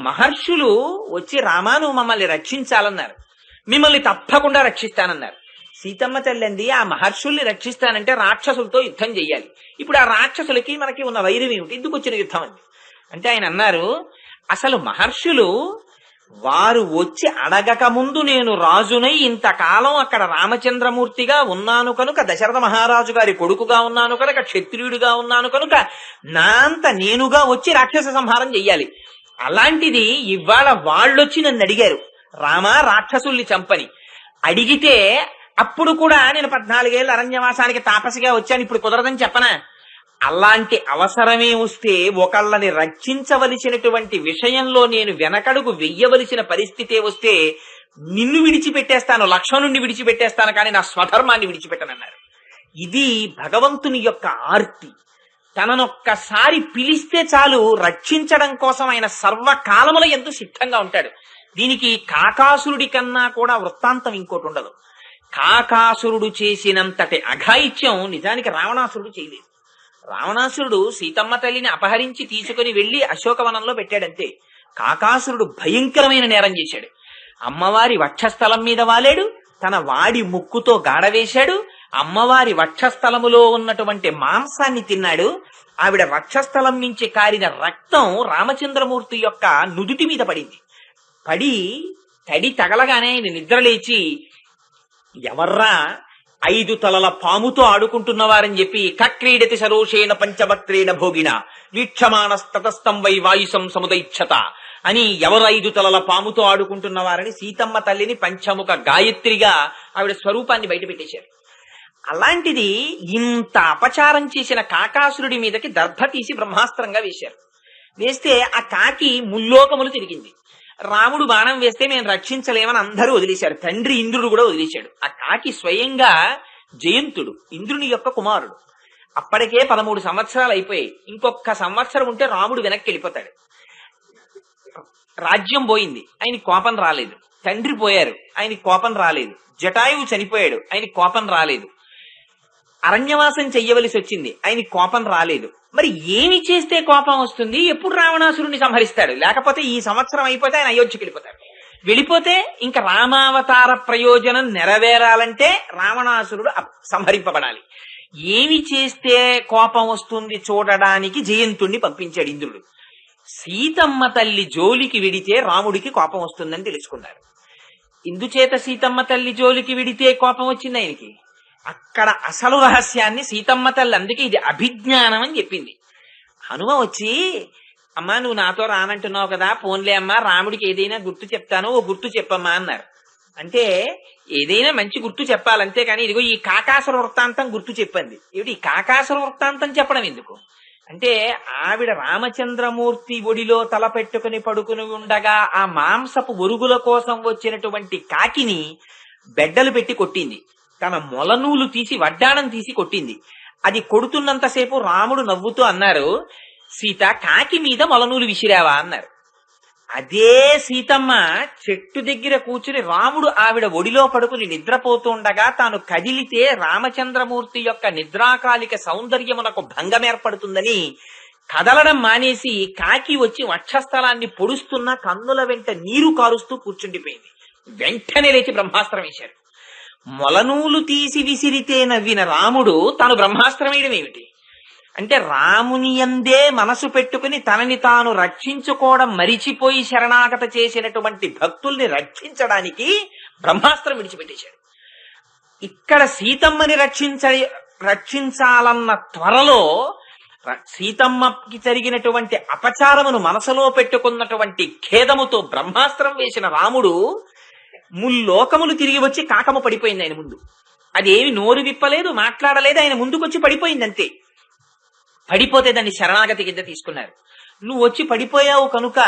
మహర్షులు వచ్చి రామా నువ్వు మమ్మల్ని రక్షించాలన్నారు. మిమ్మల్ని తప్పకుండా రక్షిస్తానన్నారు. సీతమ్మ తల్లి ఆ మహర్షుల్ని రక్షిస్తానంటే రాక్షసులతో యుద్ధం చెయ్యాలి. ఇప్పుడు ఆ రాక్షసులకి మనకి ఉన్న వైరం ఏమిటి, ఎందుకు వచ్చిన యుద్ధం అంది అంటే ఆయన అన్నారు, అసలు మహర్షులు వారు వచ్చి అడగక ముందు నేను రాజునై ఇంతకాలం అక్కడ రామచంద్రమూర్తిగా ఉన్నాను కనుక, దశరథ మహారాజు గారి కొడుకుగా ఉన్నాను కనుక, క్షత్రియుడిగా ఉన్నాను కనుక నా అంత నేనుగా వచ్చి రాక్షస సంహారం చెయ్యాలి. అలాంటిది ఇవాళ వాళ్ళొచ్చి నన్ను అడిగారు, రామా రాక్షసుల్ని చంపని. అడిగితే అప్పుడు కూడా నేను 14 ఏళ్ళ అరణ్యవాసానికి తాపసిగా వచ్చాను, ఇప్పుడు కుదరదని చెప్పనా? అలాంటి అవసరమే వస్తే, ఒకళ్ళని రక్షించవలసినటువంటి విషయంలో నేను వెనకడుగు వెయ్యవలసిన పరిస్థితే వస్తే నిన్ను విడిచిపెట్టేస్తాను, లక్ష్మణుణ్ణి విడిచిపెట్టేస్తాను, కానీ నా స్వధర్మాన్ని విడిచిపెట్టనన్నారు. ఇది భగవంతుని యొక్క ఆర్తి. తననొక్కసారి పిలిస్తే చాలు రక్షించడం కోసం ఆయన సర్వకాలముల ఎందు సిద్ధంగా ఉంటాడు. దీనికి కాకాసురుడి కన్నా కూడా వృత్తాంతం ఇంకోటి ఉండదు. కాకాసురుడు చేసినంతటి అఘాయిత్యం నిజానికి రావణాసురుడు చేయలేదు. రావణాసురుడు సీతమ్మ తల్లిని అపహరించి తీసుకుని వెళ్లి అశోకవనంలో పెట్టాడంతే. కాకాసురుడు భయంకరమైన నేరం చేశాడు. అమ్మవారి వక్షస్థలం మీద వాలేడు, తన వాడి ముక్కుతో గాడవేశాడు, అమ్మవారి వక్షస్థలములో ఉన్నటువంటి మాంసాన్ని తిన్నాడు. ఆవిడ వక్షస్థలం నుంచి కారిన రక్తం రామచంద్రమూర్తి యొక్క నుదుటి మీద పడింది. పడి తడి తగలగానే ఆయన నిద్రలేచి, ఎవర్రా 5 తలల పాముతో ఆడుకుంటున్నవారని చెప్పి, కక్రీడతి సరోషేణ పంచభక్త్రేణ భోగిన వీక్షమాణస్తతస్థం వై వాయుసం సముదైచ్చత అని ఎవరు 5 తలల పాముతో ఆడుకుంటున్నవారని సీతమ్మ తల్లిని పంచముఖ గాయత్రిగా ఆవిడ స్వరూపాన్ని బయటపెట్టేశారు. అలాంటిది ఇంత అపచారం చేసిన కాకాసురుడి మీదకి దర్భ తీసి బ్రహ్మాస్త్రంగా వేశారు. వేస్తే ఆ కాకి ముల్లోకములు తిరిగింది. రాముడు బాణం వేస్తే మేము రక్షించలేమని అందరూ వదిలేశారు. తండ్రి ఇంద్రుడు కూడా వదిలేశాడు. ఆ కాకి స్వయంగా జయంతుడు, ఇంద్రుని యొక్క కుమారుడు. అప్పటికే 13 సంవత్సరాలు అయిపోయాయి. ఇంకొక సంవత్సరం ఉంటే రాముడు వెనక్కి వెళ్ళిపోతాడు. రాజ్యం పోయింది, ఆయనకి కోపం రాలేదు. తండ్రి పోయారు, ఆయనకి కోపం రాలేదు. జటాయువు చనిపోయాడు, ఆయనకి కోపం రాలేదు. అరణ్యవాసం చెయ్యవలసి వచ్చింది, ఆయనకి కోపం రాలేదు. మరి ఏమి చేస్తే కోపం వస్తుంది? ఎప్పుడు రావణాసురుణ్ణి సంహరిస్తాడు? లేకపోతే ఈ సంవత్సరం అయిపోతే ఆయన అయోధ్యకి వెళ్ళిపోతాడు. వెళ్ళిపోతే ఇంకా రామావతార ప్రయోజనం నెరవేరాలంటే రావణాసురుడు సంహరింపబడాలి. ఏమి చేస్తే కోపం వస్తుంది చూడడానికి జయంతుణ్ణి పంపించాడు ఇంద్రుడు. సీతమ్మ తల్లి జోలికి విడితే రాముడికి కోపం వస్తుందని తెలుసుకున్నారు. ఇందుచేత సీతమ్మ తల్లి జోలికి విడితే కోపం వచ్చింది ఆయనకి. అక్కడ అసలు రహస్యాన్ని సీతమ్మ తల్లి, అందుకే ఇది అభిజ్ఞానం అని చెప్పింది. హనుమ వచ్చి, అమ్మా నువ్వు నాతో రానంటున్నావు కదా, పోన్లే అమ్మా రాముడికి ఏదైనా గుర్తు చెప్తాను, ఓ గుర్తు చెప్పమ్మా అన్నారు. అంటే ఏదైనా మంచి గుర్తు చెప్పాలంతే కానీ ఇదిగో ఈ కాకాసుర వృత్తాంతం గుర్తు చెప్పింది. ఏమిటి కాకాసుర వృత్తాంతం చెప్పడం ఎందుకు అంటే, ఆవిడ రామచంద్రమూర్తి ఒడిలో తల పెట్టుకుని పడుకుని ఉండగా ఆ మాంసపు ఒరుగుల కోసం వచ్చినటువంటి కాకిని బెడ్డలు పెట్టి కొట్టింది. తన మొలనూలు తీసి వడ్డాణం తీసి కొట్టింది. అది కొడుతున్నంతసేపు రాముడు నవ్వుతూ అన్నారు, సీత కాకి మీద మొలనూలు విసిరావా అన్నారు. అదే సీతమ్మ చెట్టు దగ్గర కూర్చుని రాముడు ఆవిడ ఒడిలో పడుకుని నిద్రపోతుండగా తాను కదిలితే రామచంద్రమూర్తి యొక్క నిద్రాకాలిక సౌందర్యమునకు భంగం ఏర్పడుతుందని కదలడం మానేసి కాకి వచ్చి వక్షస్థలాన్ని పొడుస్తున్న కన్నుల వెంట నీరు కారుస్తూ కూర్చుండిపోయింది. వెంటనే లేచి బ్రహ్మాస్త్రం వేశారు. మొలనూలు తీసి విసిరితే నవ్విన రాముడు తాను బ్రహ్మాస్త్రం వేయడం ఏమిటి అంటే, రాముని యందే మనసు పెట్టుకుని తనని తాను రక్షించుకోవడం మరిచిపోయి శరణాగత చేసినటువంటి భక్తుల్ని రక్షించడానికి బ్రహ్మాస్త్రం విడిచిపెట్టేశాడు. ఇక్కడ సీతమ్మని రక్షించాలన్న త్వరలో సీతమ్మకి జరిగినటువంటి అపచారమును మనసులో పెట్టుకున్నటువంటి ఖేదముతో బ్రహ్మాస్త్రం వేసిన రాముడు ముల్లోకములు తిరిగి వచ్చి కాకము పడిపోయింది ఆయన ముందు. అదేమి నోరు విప్పలేదు, మాట్లాడలేదు, ఆయన ముందుకొచ్చి పడిపోయింది అంతే. పడిపోతే దాన్ని శరణాగతి కింద తీసుకున్నారు. నువ్వు వచ్చి పడిపోయావు కనుక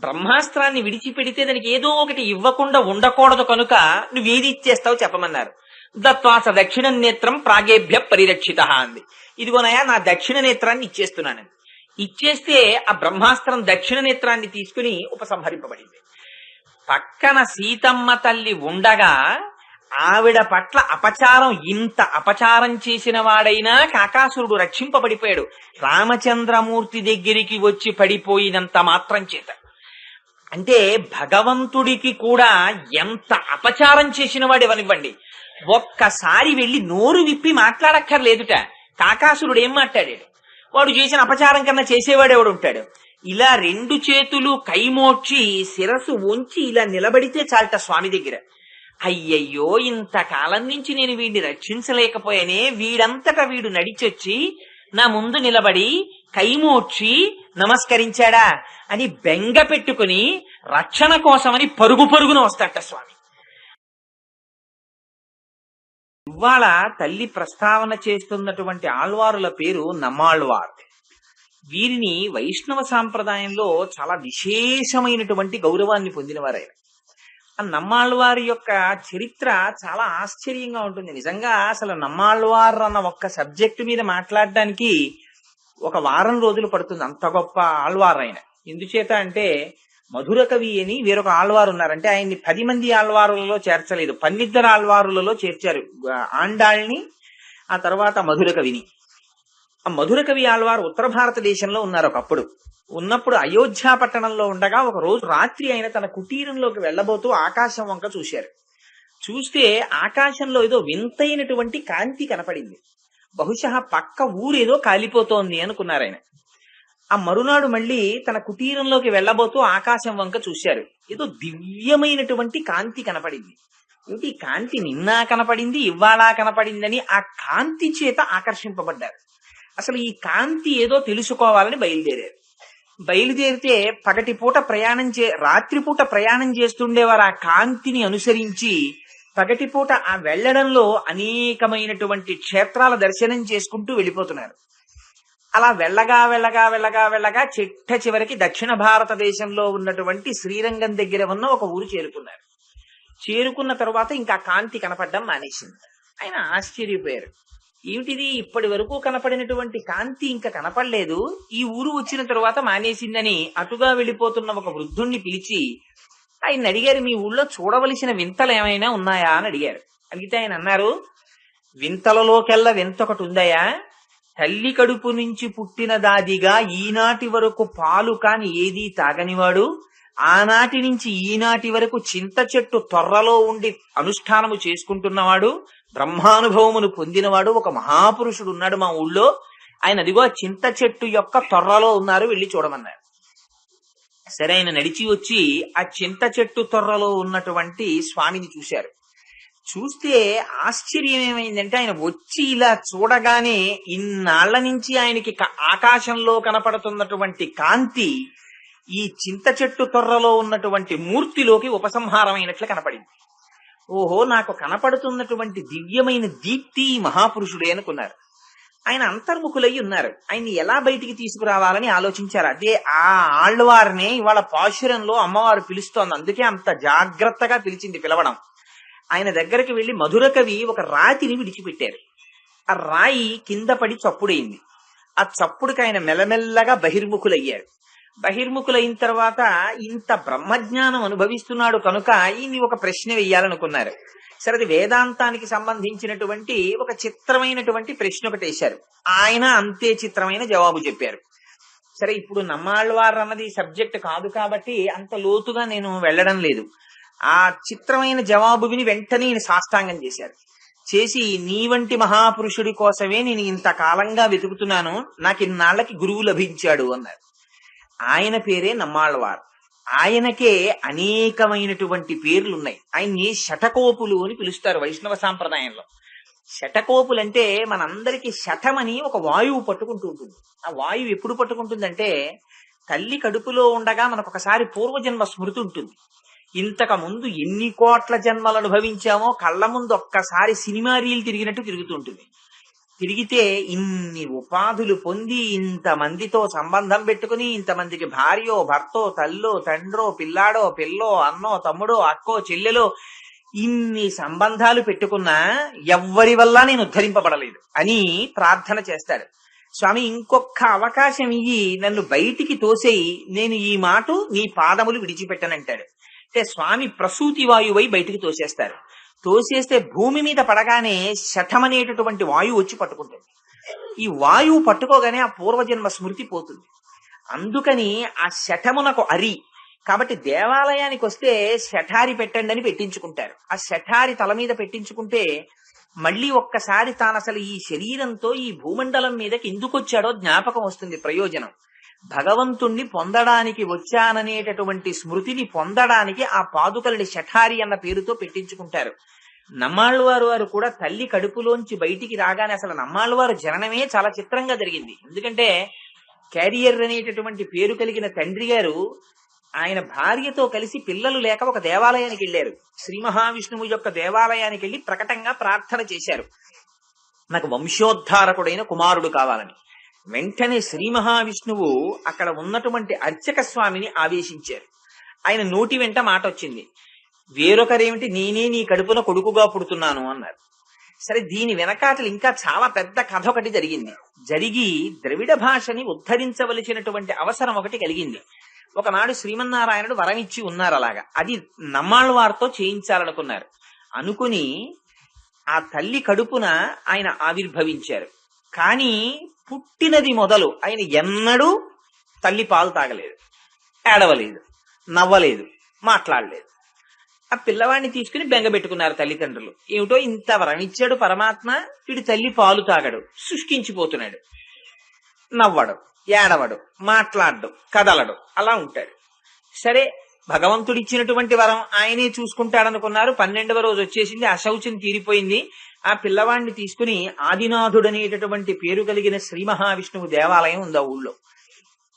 బ్రహ్మాస్త్రాన్ని విడిచిపెడితే దానికి ఏదో ఒకటి ఇవ్వకుండా ఉండకూడదు కనుక నువ్వేది ఇచ్చేస్తావు చెప్పమన్నారు. దత్వాస దక్షిణ నేత్రం ప్రాగేభ్య పరిరక్షిత అంది. ఇదిగోనయా నా దక్షిణ నేత్రాన్ని ఇచ్చేస్తున్నానని. ఇచ్చేస్తే ఆ బ్రహ్మాస్త్రం దక్షిణ నేత్రాన్ని తీసుకుని ఉపసంహరింపబడింది. పక్కన సీతమ్మ తల్లి ఉండగా ఆవిడ పట్ల ఇంత అపచారం చేసిన వాడైనా కాకాసురుడు రక్షింపబడిపోయాడు. రామచంద్రమూర్తి దగ్గరికి వచ్చి పడిపోయినంత మాత్రం చేత అంటే భగవంతుడికి కూడా ఎంత అపచారం చేసిన వాడు ఇవ్వనివ్వండి, ఒక్కసారి వెళ్ళి నోరు విప్పి మాట్లాడక్కర్లేదుట. కాకాసురుడు ఏం మాట్లాడాడు? వాడు చేసిన అపచారం కన్నా చేసేవాడు ఎవడు ఉంటాడు? ఇలా రెండు చేతులు కైమోడ్చి శిరస్సు వంచి ఇలా నిలబడితే చాలట స్వామి దగ్గర. అయ్యయ్యో, ఇంతకాలం నుంచి నేను వీడిని రక్షించలేకపోయానే, వీడంతటా వీడు నడిచొచ్చి నా ముందు నిలబడి కైమోడ్చి నమస్కరించాడా అని బెంగ పెట్టుకుని రక్షణ కోసమని పరుగు పరుగున వస్తాట స్వామి. ఇవాళ తల్లి ప్రస్తావన చేస్తున్నటువంటి ఆళ్వారుల పేరు నమ్మాళ్వార్. వీరిని వైష్ణవ సాంప్రదాయంలో చాలా విశేషమైనటువంటి గౌరవాన్ని పొందినవారైన. ఆ నమ్మాళ్వారి యొక్క చరిత్ర చాలా ఆశ్చర్యంగా ఉంటుంది. నిజంగా అసలు నమ్మాళ్వార్ అన్న ఒక్క సబ్జెక్టు మీద మాట్లాడడానికి ఒక వారం రోజులు పడుతుంది, అంత గొప్ప ఆళ్వార్ ఆయన. ఎందుచేత అంటే మధుర కవి అని వేరొక ఆళ్వారు ఉన్నారంటే ఆయన్ని 10 మంది ఆళ్వారులలో చేర్చలేదు, 12 ఆళ్వారులలో చేర్చారు. ఆండాళ్ళని, ఆ తర్వాత మధుర కవిని. ఆ మధుర కవి ఆళ్వారు ఉత్తర భారతదేశంలో ఉన్నారు ఒకప్పుడు. ఉన్నప్పుడు అయోధ్య పట్టణంలో ఉండగా ఒక రోజు రాత్రి ఆయన తన కుటీరంలోకి వెళ్లబోతూ ఆకాశం వంక చూశారు. చూస్తే ఆకాశంలో ఏదో వింతైనటువంటి కాంతి కనపడింది. బహుశా పక్క ఊరేదో కాలిపోతోంది అనుకున్నారు ఆయన. ఆ మరునాడు మళ్ళీ తన కుటీరంలోకి వెళ్లబోతూ ఆకాశం వంక చూశారు. ఏదో దివ్యమైనటువంటి కాంతి కనపడింది. ఏంటి కాంతి? నిన్న కనపడింది, ఇవాళ కనపడిందని ఆ కాంతి చేత ఆకర్షింపబడ్డారు. అసలు ఈ కాంతి ఏదో తెలుసుకోవాలని బయలుదేరారు. బయలుదేరితే పగటిపూట రాత్రిపూట ప్రయాణం చేస్తుండేవారు. ఆ కాంతిని అనుసరించి పగటిపూట ఆ వెళ్లడంలో అనేకమైనటువంటి క్షేత్రాల దర్శనం చేసుకుంటూ వెళ్ళిపోతున్నారు. అలా వెళ్ళగా వెళ్ళగా వెళ్ళగా వెళ్ళగా చిట్ట చివరికి దక్షిణ భారతదేశంలో ఉన్నటువంటి శ్రీరంగం దగ్గర ఉన్న ఒక ఊరు చేరుకున్నారు. చేరుకున్న తరువాత ఇంకా కాంతి కనపడడం మానేసింది. ఆయన ఆశ్చర్యపోయారు. ఏమిటిది, ఇప్పటి వరకు కనపడినటువంటి కాంతి ఇంకా కనపడలేదు, ఈ ఊరు వచ్చిన తరువాత మానేసిందని అటుగా వెళ్ళిపోతున్న ఒక వృద్ధుణ్ణి పిలిచి ఆయన అడిగారు, మీ ఊళ్ళో చూడవలసిన వింతలు ఏమైనా ఉన్నాయా అని అడిగారు. అడిగితే ఆయన అన్నారు, వింతలలోకెల్లా వింత ఒకటి ఉందయా. తల్లి కడుపు నుంచి పుట్టిన దాదిగా ఈనాటి వరకు పాలు కాని ఏదీ తాగనివాడు, ఆనాటి నుంచి ఈనాటి వరకు చింత చెట్టు తొర్రలో ఉండి అనుష్ఠానము చేసుకుంటున్నవాడు, బ్రహ్మానుభవమును పొందినవాడు ఒక మహాపురుషుడు ఉన్నాడు మా ఊళ్ళో. ఆయన అదిగో చింత చెట్టు యొక్క తొర్రలో ఉన్నారు, వెళ్ళి చూడమన్నారు. సరే, ఆయన నడిచి వచ్చి ఆ చింత చెట్టు తొర్రలో ఉన్నటువంటి స్వామిని చూశారు. చూస్తే ఆశ్చర్యం ఏమైందంటే ఆయన వచ్చి ఇలా చూడగానే ఇన్నాళ్ల నుంచి ఆయనకి ఆకాశంలో కనపడుతున్నటువంటి కాంతి ఈ చింత చెట్టు తొర్రలో ఉన్నటువంటి మూర్తిలోకి ఉపసంహారమైనట్లు కనపడింది. ఓహో, నాకు కనపడుతున్నటువంటి దివ్యమైన దీప్తి మహాపురుషుడే అనుకున్నారు. ఆయన అంతర్ముఖులై ఉన్నారు. ఆయన్ని ఎలా బయటికి తీసుకురావాలని ఆలోచించారు. అదే ఆ ఆళ్వారినే ఇవాళ పాశురంలో అమ్మవారు పిలుస్తోంది. అందుకే అంత జాగ్రత్తగా పిలిచింది పిలవడం. ఆయన దగ్గరికి వెళ్లి మధుర కవి ఒక రాతిని విడిచిపెట్టారు. ఆ రాయి కింద పడి చప్పుడైంది. ఆ చప్పుడుకి ఆయన మెల్లమెల్లగా బహిర్ముఖులయ్యారు. బహిర్ముఖులైన తర్వాత ఇంత బ్రహ్మజ్ఞానం అనుభవిస్తున్నాడు కనుక ఈయన్ని ఒక ప్రశ్న వెయ్యాలనుకున్నారు. సరే, అది వేదాంతానికి సంబంధించినటువంటి ఒక చిత్రమైనటువంటి ప్రశ్న ఒకటి వేశారు. ఆయన అంతే చిత్రమైన జవాబు చెప్పారు. సరే, ఇప్పుడు నమ్మాళ్వారు అన్నది సబ్జెక్ట్ కాదు కాబట్టి అంత లోతుగా నేను వెళ్ళడం లేదు. ఆ చిత్రమైన జవాబు విని వెంటనే ఈయన సాష్టాంగం చేశారు. చేసి, నీ వంటి మహాపురుషుడి కోసమే నేను ఇంతకాలంగా వెతుకుతున్నాను, నాకు ఇన్నాళ్లకి గురువు లభించాడు అన్నారు. ఆయన పేరే నమ్మాళ్వార్. ఆయనకే అనేకమైనటువంటి పేర్లున్నాయి. ఆయన్ని శఠకోపులు అని పిలుస్తారు వైష్ణవ సాంప్రదాయంలో. శఠకోపులంటే మనందరికీ శఠమని ఒక వాయువు పట్టుకుంటూ ఉంటుంది. ఆ వాయువు ఎప్పుడు పట్టుకుంటుందంటే తల్లి కడుపులో ఉండగా మనకు ఒకసారి పూర్వజన్మ స్మృతి ఉంటుంది. ఇంతకు ముందు ఎన్ని కోట్ల జన్మలు అనుభవించామో కళ్ళ ముందు ఒక్కసారి సినిమా రీల్ తిరిగినట్టు తిరుగుతుంటుంది. తిరిగితే ఇన్ని ఉపాధులు పొంది ఇంతమందితో సంబంధం పెట్టుకుని ఇంతమందికి భార్యో భర్తో తల్లో తండ్రో పిల్లాడో పిల్లో అన్నో తమ్ముడో అక్కో చెల్లెలో ఇన్ని సంబంధాలు పెట్టుకున్నా ఎవ్వరి వల్ల నేను ఉద్ధరింపబడలేదు అని ప్రార్థన చేస్తాడు. స్వామి, ఇంకొక అవకాశం ఇయ్యి, నన్ను బయటికి తోసేయి, నేను ఈ మాట నీ పాదములు విడిచిపెట్టనంటాడు. అంటే స్వామి ప్రసూతి వాయువై బయటికి తోసేస్తారు. తోసేస్తే భూమి మీద పడగానే శఠమనేటటువంటి వాయువు వచ్చి పట్టుకుంటుంది. ఈ వాయువు పట్టుకోగానే ఆ పూర్వజన్మ స్మృతి పోతుంది. అందుకని ఆ శఠమునకు కాబట్టి దేవాలయానికి వస్తే శఠారి పెట్టండి అని పెట్టించుకుంటారు. ఆ శఠారి తల మీద పెట్టించుకుంటే మళ్ళీ ఒక్కసారి తాను అసలు ఈ శరీరంతో ఈ భూమండలం మీదకి ఎందుకు వచ్చాడో జ్ఞాపకం వస్తుంది, ప్రయోజనం. భగవంతుణ్ణి పొందడానికి వచ్చాననేటటువంటి స్మృతిని పొందడానికి ఆ పాదుకలని శఠారి అన్న పేరుతో పెట్టించుకుంటారు. నమ్మాళ్ళవారు వారు కూడా తల్లి కడుపులోంచి బయటికి రాగానే అసలు నమ్మాళ్ళవారు జననమే చాలా చిత్రంగా జరిగింది. ఎందుకంటే క్యారియర్ అనేటటువంటి పేరు కలిగిన తండ్రి గారు ఆయన భార్యతో కలిసి పిల్లలు లేక ఒక దేవాలయానికి వెళ్ళారు. శ్రీ మహావిష్ణువు యొక్క దేవాలయానికి వెళ్ళి ప్రకటంగా ప్రార్థన చేశారు, నాకు వంశోద్ధారకుడైన కుమారుడు కావాలని. వెంటనే శ్రీ మహావిష్ణువు అక్కడ ఉన్నటువంటి అర్చక స్వామిని ఆదేశించారు. ఆయన నోటి వెంట మాట వచ్చింది, వేరొకరేమిటి, నేనే నీ కడుపున కొడుకుగా పుడుతున్నాను అన్నారు. సరే, దీని వెనకాతలు ఇంకా చాలా పెద్ద కథ ఒకటి జరిగి ద్రవిడ భాషని ఉద్ధరించవలసినటువంటి అవసరం ఒకటి కలిగింది. ఒకనాడు శ్రీమన్నారాయణుడు వరం ఇచ్చి ఉన్నారు అలాగా, అది నమ్మాళ్ళవారితో చేయించాలనుకున్నారు. అనుకుని ఆ తల్లి కడుపున ఆయన ఆవిర్భవించారు. కానీ పుట్టినది మొదలు ఆయన ఎన్నడూ తల్లి పాలు తాగలేదు, ఏడవలేదు, నవ్వలేదు, మాట్లాడలేదు. ఆ పిల్లవాడిని తీసుకుని బెంగ పెట్టుకున్నారు తల్లిదండ్రులు. ఏమిటో ఇంత వరం ఇచ్చాడు పరమాత్మ, వీడు తల్లి పాలు తాగడు, శుష్కించిపోతున్నాడు, నవ్వడు, ఏడవడు, మాట్లాడడు, కదలడు, అలా ఉంటాడు. సరే, భగవంతుడిచ్చినటువంటి వరం ఆయనే చూసుకుంటాడనుకున్నారు. 12వ రోజు వచ్చేసింది, అశౌచం తీరిపోయింది. ఆ పిల్లవాడిని తీసుకుని ఆదినాథుడు అనేటటువంటి పేరు కలిగిన శ్రీ మహావిష్ణువు దేవాలయం ఉంది ఆ ఊళ్ళో.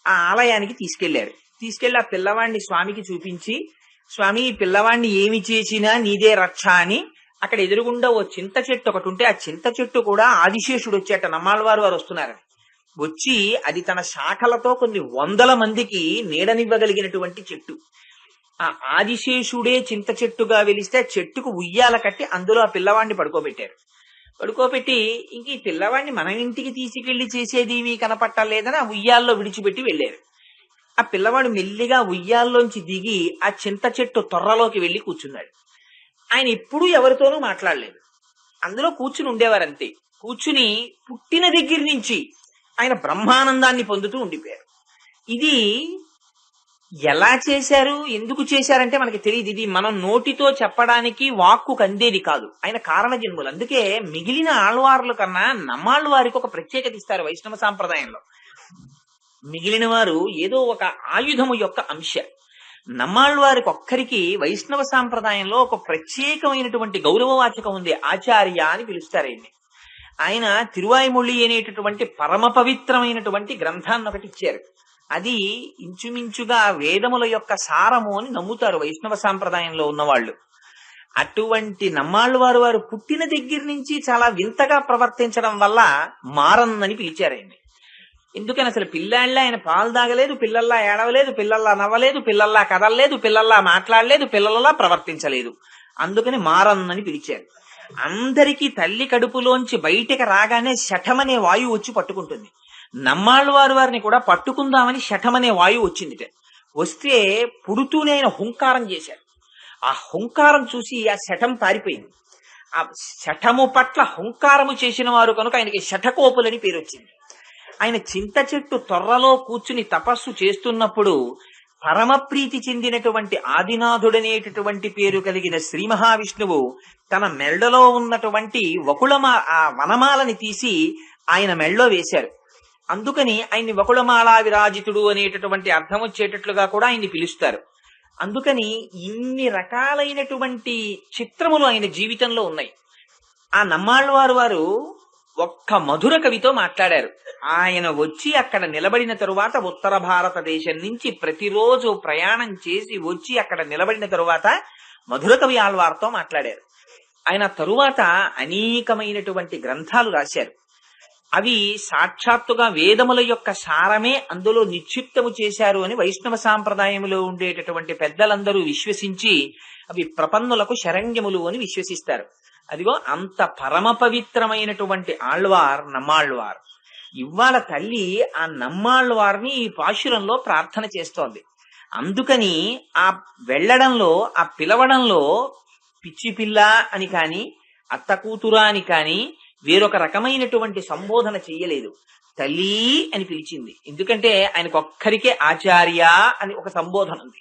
ఆ ఆలయానికి తీసుకెళ్లి ఆ పిల్లవాడిని స్వామికి చూపించి, స్వామి ఈ పిల్లవాడిని ఏమి చేసినా నీదే రక్ష అని అక్కడ ఎదురుగుండా ఓ చింత చెట్టు ఒకటి ఉంటే ఆ చింత చెట్టు కూడా ఆదిశేషుడు వచ్చేట, నమ్మాళ్ళవారు వారు వస్తున్నారని వచ్చి అది తన శాఖలతో కొన్ని 100 మందికి నీడనివ్వగలిగినటువంటి చెట్టు. ఆ ఆదిశేషుడే చింత చెట్టుగా వెలిస్తే ఆ చెట్టుకు ఉయ్యాల కట్టి అందులో ఆ పిల్లవాడిని పడుకోబెట్టి ఇంక ఈ పిల్లవాడిని మన ఇంటికి తీసుకెళ్లి చేసేది కనపట్టలేదని ఆ ఉయ్యాల్లో విడిచిపెట్టి వెళ్ళారు. ఆ పిల్లవాడు మెల్లిగా ఉయ్యాల్లోంచి దిగి ఆ చింత చెట్టు తొర్రలోకి వెళ్లి కూర్చున్నాడు. ఆయన ఎప్పుడూ ఎవరితోనూ మాట్లాడలేదు, అందులో కూర్చుని ఉండేవారంతే. కూర్చుని పుట్టిన దగ్గర నుంచి ఆయన బ్రహ్మానందాన్ని పొందుతూ ఉండిపోయారు. ఇది ఎలా చేశారు, ఎందుకు చేశారంటే మనకి తెలియదు. ఇది మనం నోటితో చెప్పడానికి వాక్కు అందేది కాదు, ఆయన కారణ జన్ములు. అందుకే మిగిలిన ఆళ్వార్ల కన్నా నమ్మాళ్ళవారికి ఒక ప్రత్యేకత ఇస్తారు వైష్ణవ సాంప్రదాయంలో. మిగిలిన వారు ఏదో ఒక ఆయుధము యొక్క అంశ, నమ్మాళ్ళవారికి ఒక్కరికి వైష్ణవ సాంప్రదాయంలో ఒక ప్రత్యేకమైనటువంటి గౌరవవాచకం ఉంది, ఆచార్య అని పిలుస్తారు ఆయన్ని. ఆయన తిరువాయిమొళి అనేటటువంటి పరమ పవిత్రమైనటువంటి గ్రంథాన్ని ఒకటి ఇచ్చారు. అది ఇంచుమించుగా వేదముల యొక్క సారము అని నమ్ముతారు వైష్ణవ సాంప్రదాయంలో ఉన్నవాళ్ళు. అటువంటి నమ్మాళ్ళవారు వారు పుట్టిన దగ్గర నుంచి చాలా వింతగా ప్రవర్తించడం వల్ల మారన్నని పిలిచారు ఆయన్ని. ఎందుకని అసలు పిల్లాళ్ళ ఆయన పాలు తాగలేదు, పిల్లల్లా ఏడవలేదు, పిల్లల్లా నవ్వలేదు, పిల్లల్లా కదలలేదు, పిల్లల్లా మాట్లాడలేదు, పిల్లల్లా ప్రవర్తించలేదు, అందుకని మారన్నని పిలిచారు. అందరికీ తల్లి కడుపులోంచి బయటికి రాగానే శఠమనే వాయువు వచ్చి పట్టుకుంటుంది. నమ్మాళ్ళవారు వారిని కూడా పట్టుకుందామని శఠమనే వాయువు వచ్చిందిట. వస్తే పుడుతూనే ఆయన హుంకారం చేశారు. ఆ హుంకారం చూసి ఆ శఠం పారిపోయింది. ఆ శఠము పట్ల హుంకారము చేసిన వారు కనుక ఆయనకి శఠకోపులని పేరు వచ్చింది. ఆయన చింత చెట్టు తొర్రలో కూర్చుని తపస్సు చేస్తున్నప్పుడు పరమప్రీతి చెందినటువంటి ఆదినాథుడనేటటువంటి పేరు కలిగిన శ్రీ మహావిష్ణువు తన మెళ్ళలో ఉన్నటువంటి ఆ వనమాలని తీసి ఆయన మెళ్ళలో వేశారు. అందుకని ఆయన్ని వకుళమాలా విరాజితుడు అనేటటువంటి అర్థం వచ్చేటట్లుగా కూడా ఆయన్ని పిలుస్తారు. అందుకని ఇన్ని రకాలైనటువంటి చిత్రములు ఆయన జీవితంలో ఉన్నాయి. ఆ నమ్మాళ్ళవారు వారు ఒక్క మధుర కవితో మాట్లాడారు. ఆయన వచ్చి అక్కడ నిలబడిన తరువాత ఉత్తర భారతదేశం నుంచి ప్రతిరోజు ప్రయాణం చేసి వచ్చి అక్కడ నిలబడిన తరువాత మధుర కవి ఆళ్వార్తో మాట్లాడారు. ఆయన తరువాత అనేకమైనటువంటి గ్రంథాలు రాశారు. అవి సాక్షాత్తుగా వేదముల యొక్క సారమే అందులో నిక్షిప్తము చేశారు అని వైష్ణవ సాంప్రదాయములో ఉండేటటువంటి పెద్దలందరూ విశ్వసించి అవి ప్రపన్నులకు శరణ్యములు అని విశ్వసిస్తారు. అదిగో అంత పరమ పవిత్రమైనటువంటి ఆళ్వార్ నమ్మాళ్ళవార్. ఇవాళ తల్లి ఆ నమ్మాళ్ళవారిని ఈ పాశురంలో ప్రార్థన చేస్తోంది. అందుకని ఆ వెళ్లడంలో, ఆ పిలవడంలో పిచ్చి పిల్ల అని కాని అత్త కూతురా అని కాని వేరొక రకమైనటువంటి సంబోధన చెయ్యలేదు. తల్లి అని పిలిచింది. ఎందుకంటే ఆయనకు ఒక్కరికే ఆచార్య అని ఒక సంబోధన ఉంది.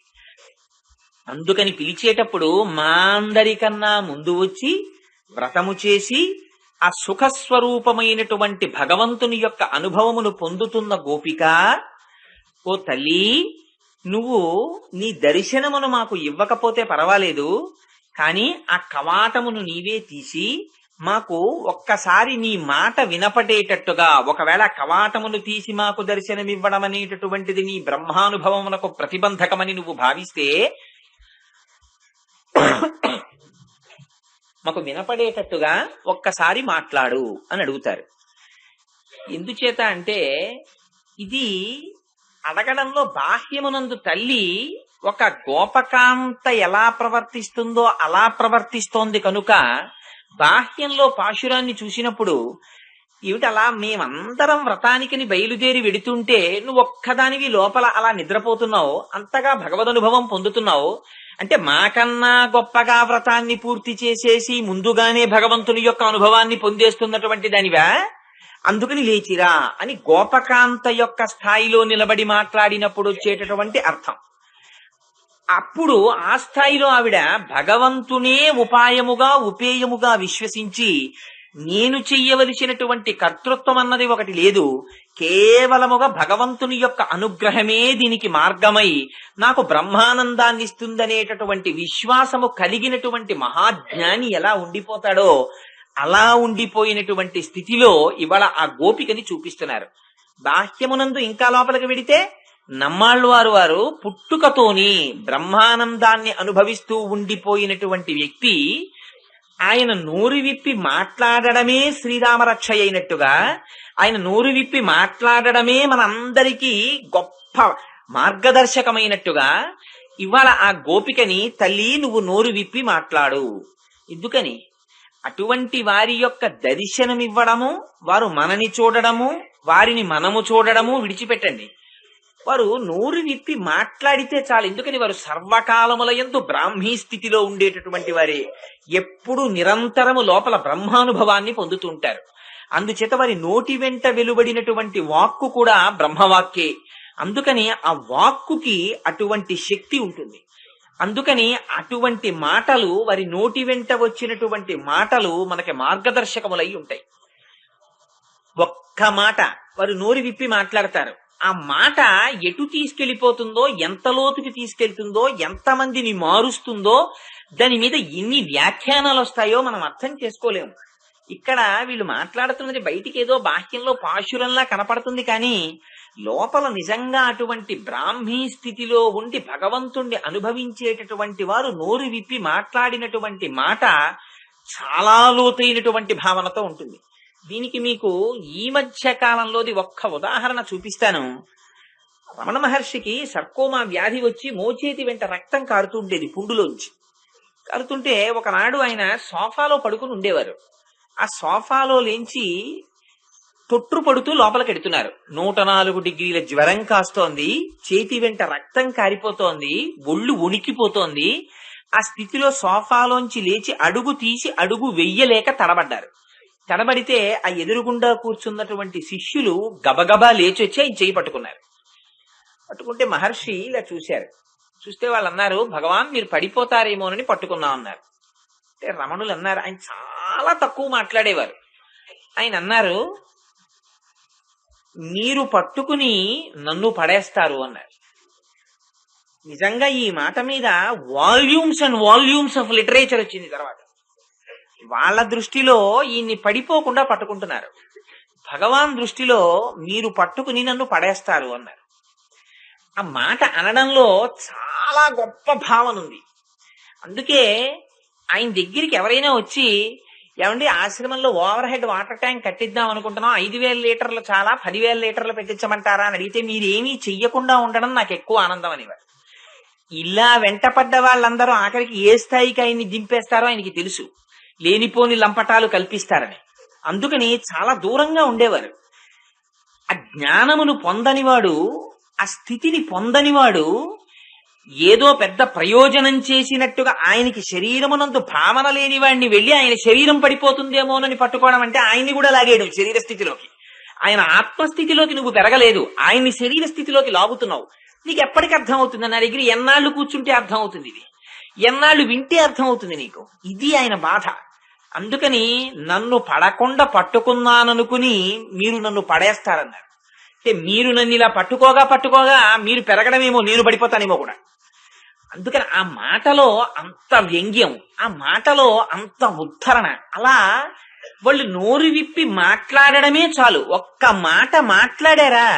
అందుకని పిలిచేటప్పుడు మా అందరికన్నా ముందు వచ్చి వ్రతము చేసి ఆ సుఖస్వరూపమైనటువంటి భగవంతుని యొక్క అనుభవమును పొందుతున్న గోపిక, ఓ తల్లి, నువ్వు నీ దర్శనమును మాకు ఇవ్వకపోతే పర్వాలేదు, కాని ఆ కవాటమును నీవే తీసి మాకు ఒక్కసారి నీ మాట వినపడేటట్టుగా, ఒకవేళ కవాటమును తీసి మాకు దర్శనమివ్వడం అనేటటువంటిది నీ బ్రహ్మానుభవమునకు ప్రతిబంధకమని నువ్వు భావిస్తే మాకు వినపడేటట్టుగా ఒక్కసారి మాట్లాడు అని అడుగుతారు. ఎందుచేత అంటే ఇది అడగడంలో బాహ్యమునందు తల్లి ఒక గోపకాంత ఎలా ప్రవర్తిస్తుందో అలా ప్రవర్తిస్తోంది కనుక బాహ్యంలో పాశురాన్ని చూసినప్పుడు ఏమిటి అలా మేమందరం వ్రతానికని బయలుదేరి వెడుతుంటే నువ్వు ఒక్కదానివి లోపల అలా నిద్రపోతున్నావు, అంతగా భగవదనుభవం పొందుతున్నావు అంటే మాకన్నా గొప్పగా వ్రతాన్ని పూర్తి చేసేసి ముందుగానే భగవంతుని యొక్క అనుభవాన్ని పొందేస్తున్నటువంటి దానివా, అందుకని లేచిరా అని గోపకాంత యొక్క స్థాయిలో నిలబడి మాట్లాడినప్పుడు వచ్చేటటువంటి అర్థం. అప్పుడు ఆ స్థాయిలో ఆవిడ భగవంతునే ఉపాయముగా ఉపేయముగా విశ్వసించి నేను చెయ్యవలసినటువంటి కర్తృత్వం అన్నది ఒకటి లేదు, కేవలముగా భగవంతుని యొక్క అనుగ్రహమే దీనికి మార్గమై నాకు బ్రహ్మానందాన్ని ఇస్తుందనేటటువంటి విశ్వాసము కలిగినటువంటి మహాజ్ఞాని ఎలా ఉండిపోతాడో అలా ఉండిపోయినటువంటి స్థితిలో ఇవాళ ఆ గోపికని చూపిస్తున్నారు. బాహ్యమునందు ఇంకా లోపలికి వెడితే నమ్మాళ్ళు వారు పుట్టుకతోని బ్రహ్మానందాన్ని అనుభవిస్తూ ఉండిపోయినటువంటి వ్యక్తి ఆయన నోరు విప్పి మాట్లాడడమే శ్రీరామరక్ష అయినట్టుగా, ఆయన నోరు విప్పి మాట్లాడడమే మనందరికీ గొప్ప మార్గదర్శకమైనట్టుగా ఇవాళ ఆ గోపికని తల్లి నువ్వు నోరు విప్పి మాట్లాడు. ఎందుకని అటువంటి వారి యొక్క దర్శనమివ్వడము, వారు మనని చూడడము, వారిని మనము చూడడము విడిచిపెట్టండి. వారు నోరు విప్పి మాట్లాడితే చాలు. ఎందుకని వారు సర్వకాలముల యందు బ్రాహ్మీ స్థితిలో ఉండేటటువంటి వారే, ఎప్పుడు నిరంతరము లోపల బ్రహ్మానుభవాన్ని పొందుతుంటారు. అందుచేత వారి నోటి వెంట వెలువడినటువంటి వాక్కు కూడా బ్రహ్మవాక్కే. అందుకని ఆ వాక్కుకి అటువంటి శక్తి ఉంటుంది. అందుకని అటువంటి మాటలు, వారి నోటి వెంట వచ్చినటువంటి మాటలు మనకి మార్గదర్శకములై ఉంటాయి. ఒక్క మాట వారు నోరు విప్పి మాట్లాడతారు, ఆ మాట ఎటు తీసుకెళ్లిపోతుందో, ఎంత లోతుకి తీసుకెళ్తుందో, ఎంతమందిని మారుస్తుందో, దాని మీద ఎన్ని వ్యాఖ్యానాలు వస్తాయో మనం అర్థం చేసుకోలేము. ఇక్కడ వీళ్ళు మాట్లాడుతున్నది బయటికి ఏదో బాహ్యంలో పాశురంలా కనపడుతుంది, కానీ లోపల నిజంగా అటువంటి బ్రాహ్మీ స్థితిలో ఉండి భగవంతుణ్ణి అనుభవించేటటువంటి వారు నోరు విప్పి మాట్లాడినటువంటి మాట చాలా లోతైనటువంటి భావనతో ఉంటుంది. దీనికి మీకు ఈ మధ్య కాలంలోది ఒక్క ఉదాహరణ చూపిస్తాను. రమణ మహర్షికి సర్కోమా వ్యాధి వచ్చి మోచేతి వెంట రక్తం కారుతుండేది, పుండులోంచి కారుతుంటే ఒకనాడు ఆయన సోఫాలో పడుకుని ఉండేవారు. ఆ సోఫాలో లేంచి తొట్టు పడుతూ లోపలికి ఎడుతున్నారు. 104 డిగ్రీల జ్వరం కాస్తోంది, చేతి వెంట రక్తం కారిపోతోంది, ఒళ్ళు ఉణికిపోతోంది. ఆ స్థితిలో సోఫాలోంచి లేచి అడుగు తీసి అడుగు వెయ్యలేక తడబడ్డారు. తడబడితే ఆ ఎదురుగుండా కూర్చున్నటువంటి శిష్యులు గబగబా లేచి వచ్చి ఆయన చేయి పట్టుకున్నారు. పట్టుకుంటే మహర్షి ఇలా చూశారు. చూస్తే వాళ్ళు అన్నారు, భగవాన్ మీరు పడిపోతారేమోనని పట్టుకున్నాం అన్నారు. అంటే రమణులు అన్నారు, ఆయన చాలా తక్కువ మాట్లాడేవారు. ఆయన అన్నారు, మీరు పట్టుకుని నన్ను పడేస్తారు అన్నారు. నిజంగా ఈ మాట మీద volumes and volumes of literature వచ్చింది. తర్వాత వాళ్ళ దృష్టిలో ఈయన్ని పడిపోకుండా పట్టుకుంటున్నారు, భగవాన్ దృష్టిలో మీరు పట్టుకుని నన్ను పడేస్తారు అన్నారు. ఆ మాట అనడంలో చాలా గొప్ప భావన ఉంది. అందుకే ఆయన దగ్గరికి ఎవరైనా వచ్చి, ఏమండి ఆశ్రమంలో ఓవర్ హెడ్ వాటర్ ట్యాంక్ కట్టిద్దాం అనుకుంటున్నాం, 5,000 లీటర్లు చాలా, 10,000 లీటర్లు పెట్టించమంటారా అని అడిగితే మీరేమీ చెయ్యకుండా ఉండడం నాకు ఎక్కువ ఆనందం అనేవారు. ఇలా వెంటపడ్డ వాళ్ళందరూ ఆఖరికి ఏ స్థాయికి ఆయన్ని దింపేస్తారో ఆయనకి తెలుసు, లేనిపోని లంపటాలు కల్పిస్తారని. అందుకని చాలా దూరంగా ఉండేవారు. ఆ జ్ఞానమును పొందనివాడు, ఆ స్థితిని పొందనివాడు ఏదో పెద్ద ప్రయోజనం చేసినట్టుగా ఆయనకి శరీరమునందు భావన లేని వాడిని వెళ్ళి ఆయన శరీరం పడిపోతుందేమోనని పట్టుకోవడం అంటే ఆయన్ని కూడా లాగేయడం శరీర స్థితిలోకి. ఆయన ఆత్మస్థితిలోకి నువ్వు పెరగలేదు, ఆయన్ని శరీర స్థితిలోకి లాగుతున్నావు. నీకు ఎప్పటికి అర్థం అవుతుంది? నా దగ్గర ఎన్నాళ్ళు కూర్చుంటే అర్థం అవుతుంది ఇది. ఎన్నాళ్ళు వింటే అర్థమవుతుంది నీకు. ఇది ఆయన బాధ. అందుకని నన్ను పడకుండా పట్టుకున్నాననుకుని మీరు నన్ను పడేస్తారన్నారు. అంటే మీరు నన్ను ఇలా పట్టుకోగా మీరు పెరగడమేమో, నేను పడిపోతానేమో కూడా. అందుకని ఆ మాటలో అంత వ్యంగ్యం, ఆ మాటలో అంత ఉద్ధరణ. అలా వాళ్ళు నోరు విప్పి మాట్లాడడమే చాలు. ఒక్క మాట మాట్లాడారా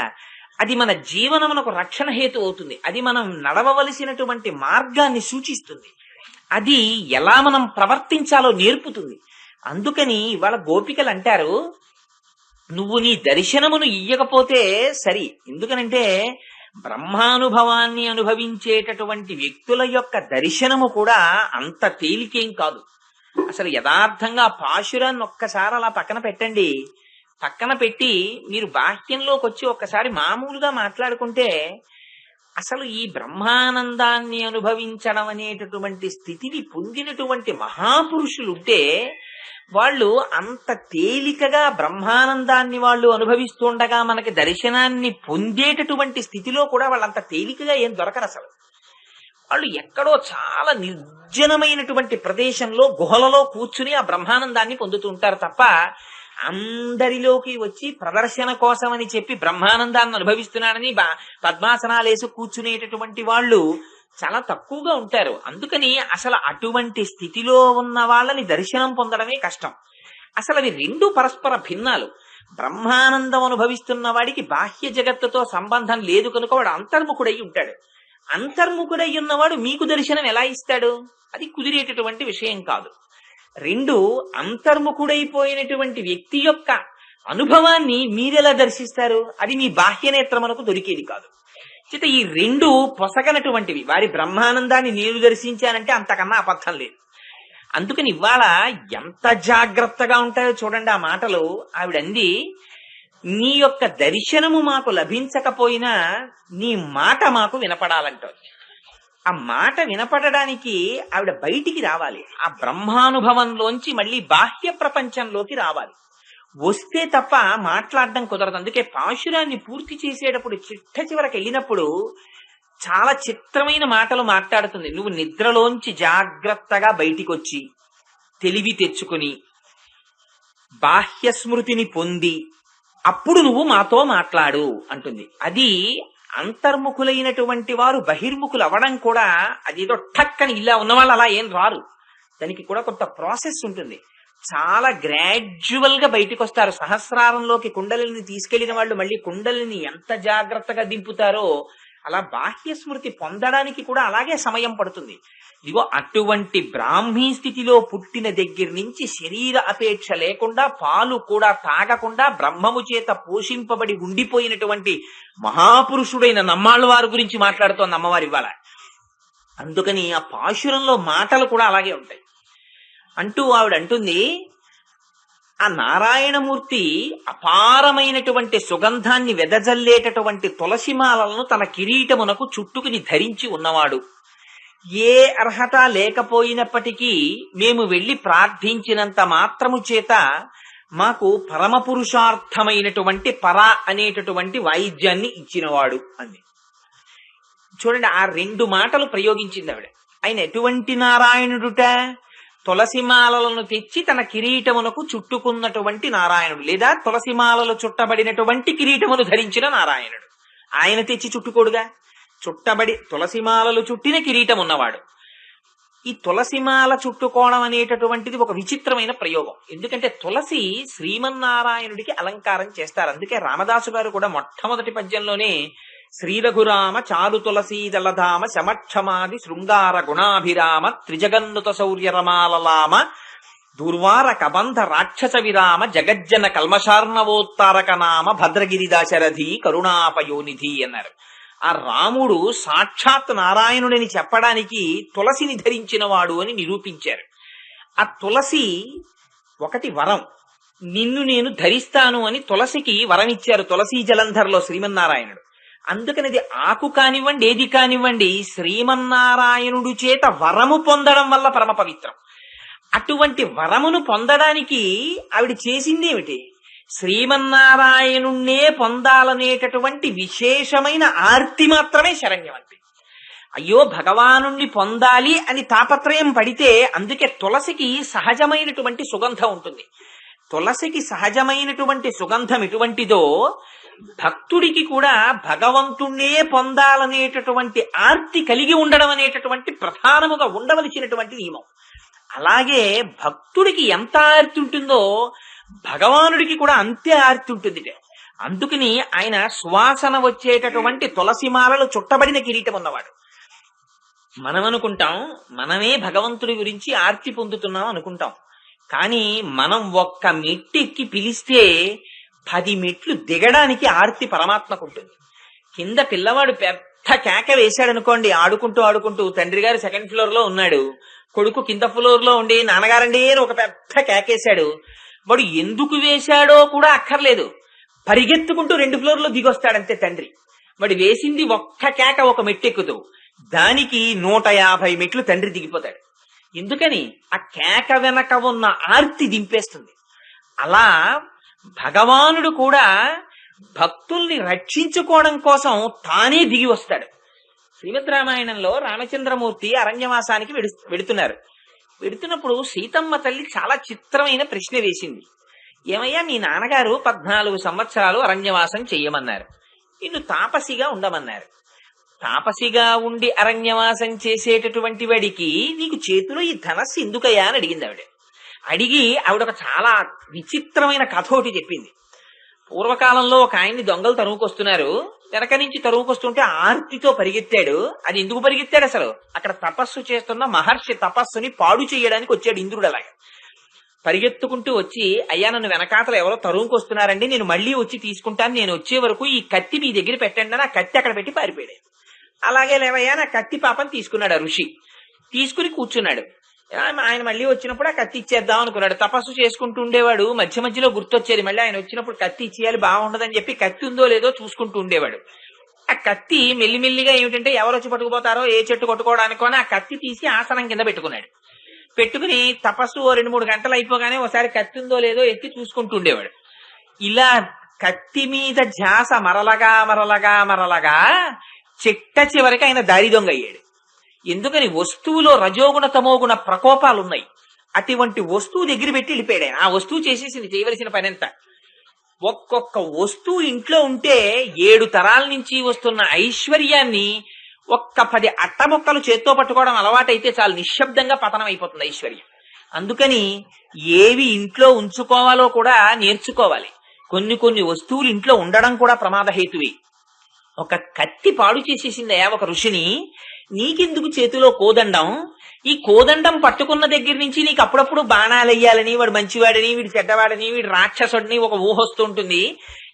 అది మన జీవనమునకు రక్షణ హేతు అవుతుంది. అది మనం నడవవలసినటువంటి మార్గాన్ని సూచిస్తుంది. అది ఎలా మనం ప్రవర్తించాలో నేర్పుతుంది. అందుకని ఇవాళ గోపికలు అంటారు, నువ్వు నీ దర్శనమును ఇయ్యకపోతే సరి. ఎందుకనంటే బ్రహ్మానుభవాన్ని అనుభవించేటటువంటి వ్యక్తుల యొక్క దర్శనము కూడా అంత తేలికేం కాదు. అసలు యథార్థంగా పాశురాన్ని ఒక్కసారి అలా పక్కన పెట్టండి. పక్కన పెట్టి మీరు బాహ్యంలోకి వచ్చి ఒక్కసారి మామూలుగా మాట్లాడుకుంటే అసలు ఈ బ్రహ్మానందాన్ని అనుభవించడం అనేటటువంటి స్థితిని పొందినటువంటి మహాపురుషులుంటే వాళ్ళు అంత తేలికగా బ్రహ్మానందాన్ని వాళ్ళు అనుభవిస్తుండగా మనకి దర్శనాన్ని పొందేటటువంటి స్థితిలో కూడా వాళ్ళంత తేలికగా ఏం దొరకరు. అసలు వాళ్ళు ఎక్కడో చాలా నిర్జనమైనటువంటి ప్రదేశంలో గుహలలో కూర్చుని ఆ బ్రహ్మానందాన్ని పొందుతూ ఉంటారు తప్ప అందరిలోకి వచ్చి ప్రదర్శన కోసం అని చెప్పి బ్రహ్మానందాన్ని అనుభవిస్తున్నాడని పద్మాసనాలేసి కూర్చునేటటువంటి వాళ్ళు చాలా తక్కువగా ఉంటారు. అందుకని అసలు అటువంటి స్థితిలో ఉన్న వాళ్ళని దర్శనం పొందడమే కష్టం. అసలు అవి రెండు పరస్పర భిన్నాలు. బ్రహ్మానందం అనుభవిస్తున్న వాడికి బాహ్య జగత్తుతో సంబంధం లేదు కనుక వాడు అంతర్ముఖుడై ఉంటాడు. అంతర్ముఖుడై ఉన్నవాడు మీకు దర్శనం ఎలా ఇస్తాడు? అది కుదిరేటటువంటి విషయం కాదు. రెండు, అంతర్ముఖుడైపోయినటువంటి వ్యక్తి యొక్క అనుభవాన్ని మీరెలా దర్శిస్తారు? అది మీ బాహ్యనేత్రమునకు దొరికేది కాదు. చేత ఈ రెండు పొసగనటువంటివి. వారి బ్రహ్మానందాన్ని నేను దర్శించానంటే అంతకన్నా అబద్ధం లేదు. అందుకని ఇవాళ ఎంత జాగ్రత్తగా ఉంటాయో చూడండి ఆ మాటలు. ఆవిడంది, నీ యొక్క దర్శనము మాకు లభించకపోయినా నీ మాట మాకు వినపడాలంటోంది. ఆ మాట వినపడడానికి ఆవిడ బయటికి రావాలి. ఆ బ్రహ్మానుభవంలోంచి మళ్ళీ బాహ్య ప్రపంచంలోకి రావాలి. వస్తే తప్ప మాట్లాడడం కుదరదు. అందుకే పాశురాన్ని పూర్తి చేసేటప్పుడు చిట్ట చివరికి వెళ్ళినప్పుడు చాలా చిత్రమైన మాటలు మాట్లాడుతుంది. నువ్వు నిద్రలోంచి జాగ్రత్తగా బయటికి వచ్చి తెలివి తెచ్చుకుని బాహ్య స్మృతిని పొంది అప్పుడు నువ్వు మాతో మాట్లాడు అంటుంది. అది అంతర్ముఖులైనటువంటి వారు బహిర్ముఖులు అవ్వడం కూడా అదేదో ఠక్కని ఇలా ఉన్నవాళ్ళు అలా ఏం రారు. దానికి కూడా కొంత ప్రాసెస్ ఉంటుంది. చాలా గ్రాడ్యువల్ గా బయటికి వస్తారు. సహస్రారంలోకి కుండలిని తీసుకెళ్లిన వాళ్ళు మళ్ళీ కుండలిని ఎంత జాగ్రత్తగా దింపుతారో అలా బాహ్య స్మృతి పొందడానికి కూడా అలాగే సమయం పడుతుంది. ఇదిగో అటువంటి బ్రాహ్మీ స్థితిలో పుట్టిన దగ్గర నుంచి శరీర అపేక్ష లేకుండా పాలు కూడా తాగకుండా బ్రహ్మము చేత పోషింపబడి ఉండిపోయినటువంటి మహాపురుషుడైన నమ్మాళ్ళ వారి గురించి మాట్లాడుతోంది అమ్మవారి ఇవాళ. అందుకని ఆ పాశురంలో మాటలు కూడా అలాగే ఉంటాయి. అంటూ ఆవిడ అంటుంది, ఆ నారాయణమూర్తి అపారమైనటువంటి సుగంధాన్ని వెదజల్లేటటువంటి తులసిమాలను తన కిరీటమునకు చుట్టుకుని ధరించి ఉన్నవాడు. ఏ అర్హత లేకపోయినప్పటికీ మేము వెళ్లి ప్రార్థించినంత మాత్రము చేత మాకు పరమ పురుషార్థమైనటువంటి పర అనేటటువంటి వాయిద్యాన్ని ఇచ్చినవాడు అంది. చూడండి, ఆ రెండు మాటలు ప్రయోగించింది ఆవిడ. ఆయన ఎటువంటి నారాయణుడుట? తులసిమాలను తెచ్చి తన కిరీటమునకు చుట్టుకున్నటువంటి నారాయణుడు, లేదా తులసిమాలలు చుట్టబడినటువంటి కిరీటమును ధరించిన నారాయణుడు. ఆయన తెచ్చి చుట్టుకోడుగా, చుట్టబడి తులసిమాలలు చుట్టిన కిరీటం ఉన్నవాడు. ఈ తులసిమాల చుట్టుకోవడం అనేటటువంటిది ఒక విచిత్రమైన ప్రయోగం. ఎందుకంటే తులసి శ్రీమన్నారాయణుడికి అలంకారం చేస్తారు. అందుకే రామదాసు గారు కూడా మొట్టమొదటి పద్యంలోనే శ్రీరఘురామ చారు తులసీ దళధామ శమక్షమాది శృంగార గుణాభిరామ త్రిజగన్నుత శౌర్య రమాలలామ దుర్వార కబంధ రాక్షస విరామ జగజ్జన కల్మషార్ణవోత్తారక నామ భద్రగిరిదాశరథి కరుణాపయోనిధి అన్నారు. ఆ రాముడు సాక్షాత్ నారాయణుడిని చెప్పడానికి తులసిని ధరించిన వాడు అని నిరూపించారు. ఆ తులసి ఒకటి వరం, నిన్ను నేను ధరిస్తాను అని తులసికి వరం ఇచ్చారు తులసీ జలంధర్లో శ్రీమన్నారాయణుడు. అందుకని అది ఆకు కానివ్వండి ఏది కానివ్వండి శ్రీమన్నారాయణుడు చేత వరము పొందడం వల్ల పరమ పవిత్రం. అటువంటి వరమును పొందడానికి ఆవిడ చేసిందేమిటి? శ్రీమన్నారాయణుణ్ణే పొందాలనేటటువంటి విశేషమైన ఆర్తి మాత్రమే శరణ్యవంతి. అయ్యో భగవానుణ్ణి పొందాలి అని తాపత్రయం పడితే అందుకే తులసికి సహజమైనటువంటి సుగంధం ఉంటుంది. తులసికి సహజమైనటువంటి సుగంధం ఎటువంటిదో భక్తుడికి కూడా భగవంతుణ్ణే పొందాలనేటటువంటి ఆర్తి కలిగి ఉండడం అనేటటువంటి ప్రధానముగా ఉండవలసినటువంటి నియమం. అలాగే భక్తుడికి ఎంత ఆర్తి ఉంటుందో భగవానుడికి కూడా అంతే ఆర్తి ఉంటుంది. అందుకని ఆయన సువాసన వచ్చేటటువంటి తులసిమాలలు చుట్టబడిన కిరీటం ఉన్నవాడు. మనం అనుకుంటాం మనమే భగవంతుడి గురించి ఆర్తి పొందుతున్నాం అనుకుంటాం. కానీ మనం ఒక్క మెట్టెక్కి పిలిస్తే 10 మెట్లు దిగడానికి ఆర్తి పరమాత్మకు ఉంటుంది. కింద పిల్లవాడు పెద్ద కేక వేశాడు అనుకోండి, ఆడుకుంటూ ఆడుకుంటూ తండ్రి గారు 2nd ఫ్లోర్ లో ఉన్నాడు, కొడుకు కింద ఫ్లోర్ లో ఉండి నాన్నగారండి అని ఒక పెద్ద కేకేశాడు. వాడు ఎందుకు వేశాడో కూడా అక్కర్లేదు, పరిగెత్తుకుంటూ 2 ఫ్లోర్లో దిగొస్తాడంతే తండ్రి. వాడు వేసింది ఒక్క కేక, ఒక మెట్టెక్కుతూ, దానికి 150 మెట్లు తండ్రి దిగిపోతాడు. ఎందుకని? ఆ కేక వెనక ఉన్న ఆర్తి దింపేస్తుంది. అలా భగవానుడు కూడా భక్తుల్ని రక్షించుకోవడం కోసం తానే దిగి వస్తాడు. శ్రీమద్ రామాయణంలో రామచంద్రమూర్తి అరణ్యవాసానికి వెడుతున్నారు. వెడుతున్నప్పుడు సీతమ్మ తల్లి చాలా చిత్రమైన ప్రశ్న వేసింది. ఏమయ్యా, మీ నాన్నగారు 14 సంవత్సరాలు అరణ్యవాసం చెయ్యమన్నారు, నిన్ను తాపసిగా ఉండమన్నారు. తాపసిగా ఉండి అరణ్యవాసం చేసేటటువంటి వాడికి నీకు చేతిలో ఈ ధనస్సు ఎందుకయ్యా అని అడిగింది ఆవిడ. అడిగి ఆవిడ ఒక చాలా విచిత్రమైన కథ ఒకటి చెప్పింది. పూర్వకాలంలో ఒక ఆయన్ని దొంగలు తరువుకొస్తున్నారు. వెనక నుంచి తరువుకొస్తుంటే ఆర్తితో పరిగెత్తాడు. అది ఎందుకు పరిగెత్తాడు? అసలు అక్కడ తపస్సు చేస్తున్న మహర్షి తపస్సుని పాడు చేయడానికి వచ్చాడు ఇంద్రుడు. అలాగే పరిగెత్తుకుంటూ వచ్చి, అయ్యా నన్ను వెనకాతలు ఎవరో తరువుకొస్తున్నారండి, నేను మళ్ళీ వచ్చి తీసుకుంటాను, నేను వచ్చే వరకు ఈ కత్తి మీ దగ్గర పెట్టండి అని ఆ కత్తి అక్కడ పెట్టి పారిపోయాడు. అలాగే లేవయ్యా నా కత్తి పాపం తీసుకున్నాడు ఆ ఋషి. తీసుకుని కూర్చున్నాడు. ఆయన మళ్ళీ వచ్చినప్పుడు ఆ కత్తి ఇచ్చేద్దాం అనుకున్నాడు. తపస్సు చేసుకుంటూ ఉండేవాడు. మధ్య మధ్యలో గుర్తొచ్చేది, మళ్ళీ ఆయన వచ్చినప్పుడు కత్తి ఇచ్చేయాలి, బాగుండదని చెప్పి కత్తి ఉందో లేదో చూసుకుంటూ ఉండేవాడు. ఆ కత్తి మెల్లిమెల్లిగా ఏమిటంటే ఎవరు వచ్చి పట్టుకుపోతారో, ఏ చెట్టు కొట్టుకోవడానికో అని ఆ కత్తి తీసి ఆసనం కింద పెట్టుకున్నాడు. పెట్టుకుని తపస్సు 2-3 గంటలు అయిపోగానే ఒకసారి కత్తి ఉందో లేదో ఎత్తి చూసుకుంటూ ఉండేవాడు. ఇలా కత్తి మీద ధ్యాస మరలగా మరలగా మరలగా చిట్ట చివరికి ఆయన దారి దొంగ అయ్యాడు. ఎందుకని? వస్తువులో రజోగుణ తమోగుణ ప్రకోపాలు ఉన్నాయి. అటువంటి వస్తువు దగ్గర పెట్టి వెళ్ళిపోయాడు ఆయన. ఆ వస్తువు చేసేసింది చేయవలసిన పని ఎంత. ఒక్కొక్క వస్తువు ఇంట్లో ఉంటే 7 తరాల నుంచి వస్తున్న ఐశ్వర్యాన్ని ఒక్క 10 అట్టముక్కలు చేత్తో పట్టుకోవడం అలవాటైతే చాలు, నిశ్శబ్దంగా పతనం అయిపోతుంది ఐశ్వర్యం. అందుకని ఏవి ఇంట్లో ఉంచుకోవాలో కూడా నేర్చుకోవాలి. కొన్ని వస్తువులు ఇంట్లో ఉండడం కూడా ప్రమాదహేతువే. ఒక కత్తి పాడు చేసేసిందయా ఒక ఋషిని. నీకెందుకు చేతిలో కోదండం? ఈ కోదండం పట్టుకున్న దగ్గర నుంచి నీకు అప్పుడప్పుడు బాణాలు వెయ్యాలని, వాడు మంచివాడని, వీడు చెడ్డవాడని, వీడు రాక్షసుడిని ఒక ఊహొస్తుంటుంది.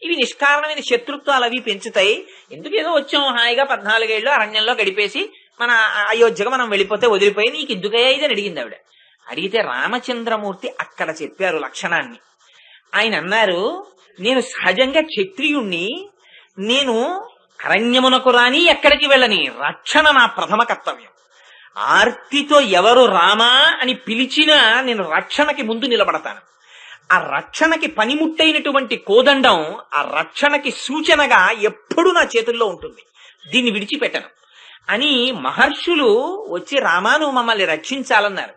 ఇవి నిష్కారణమైన శత్రుత్వాలు అవి పెంచుతాయి. ఎందుకు ఏదో వచ్చాం హాయిగా 14 ఏళ్ళు అరణ్యంలో గడిపేసి మన అయోధ్యగా మనం వెళ్ళిపోతే వదిలిపోయి నీకు ఎందుకయ్యా ఇది అని అడిగింది ఆవిడ. అడిగితే రామచంద్రమూర్తి అక్కడ చెప్పారు లక్షణాన్ని. ఆయన అన్నారు, నేను సహజంగా క్షత్రియుణ్ణి, నేను అరణ్యమునకు రాని ఎక్కడికి వెళ్ళని, రక్షణ నా ప్రథమ కర్తవ్యం. ఆర్తితో ఎవరు రామా అని పిలిచినా నేను రక్షణకి ముందు నిలబడతాను. ఆ రక్షణకి పనిముట్టైనటువంటి కోదండం ఆ రక్షణకి సూచనగా ఎప్పుడూ నా చేతుల్లో ఉంటుంది, దీన్ని విడిచిపెట్టను అని మహర్షులు వచ్చి రామా నువ్వు మమ్మల్ని రక్షించాలన్నారు.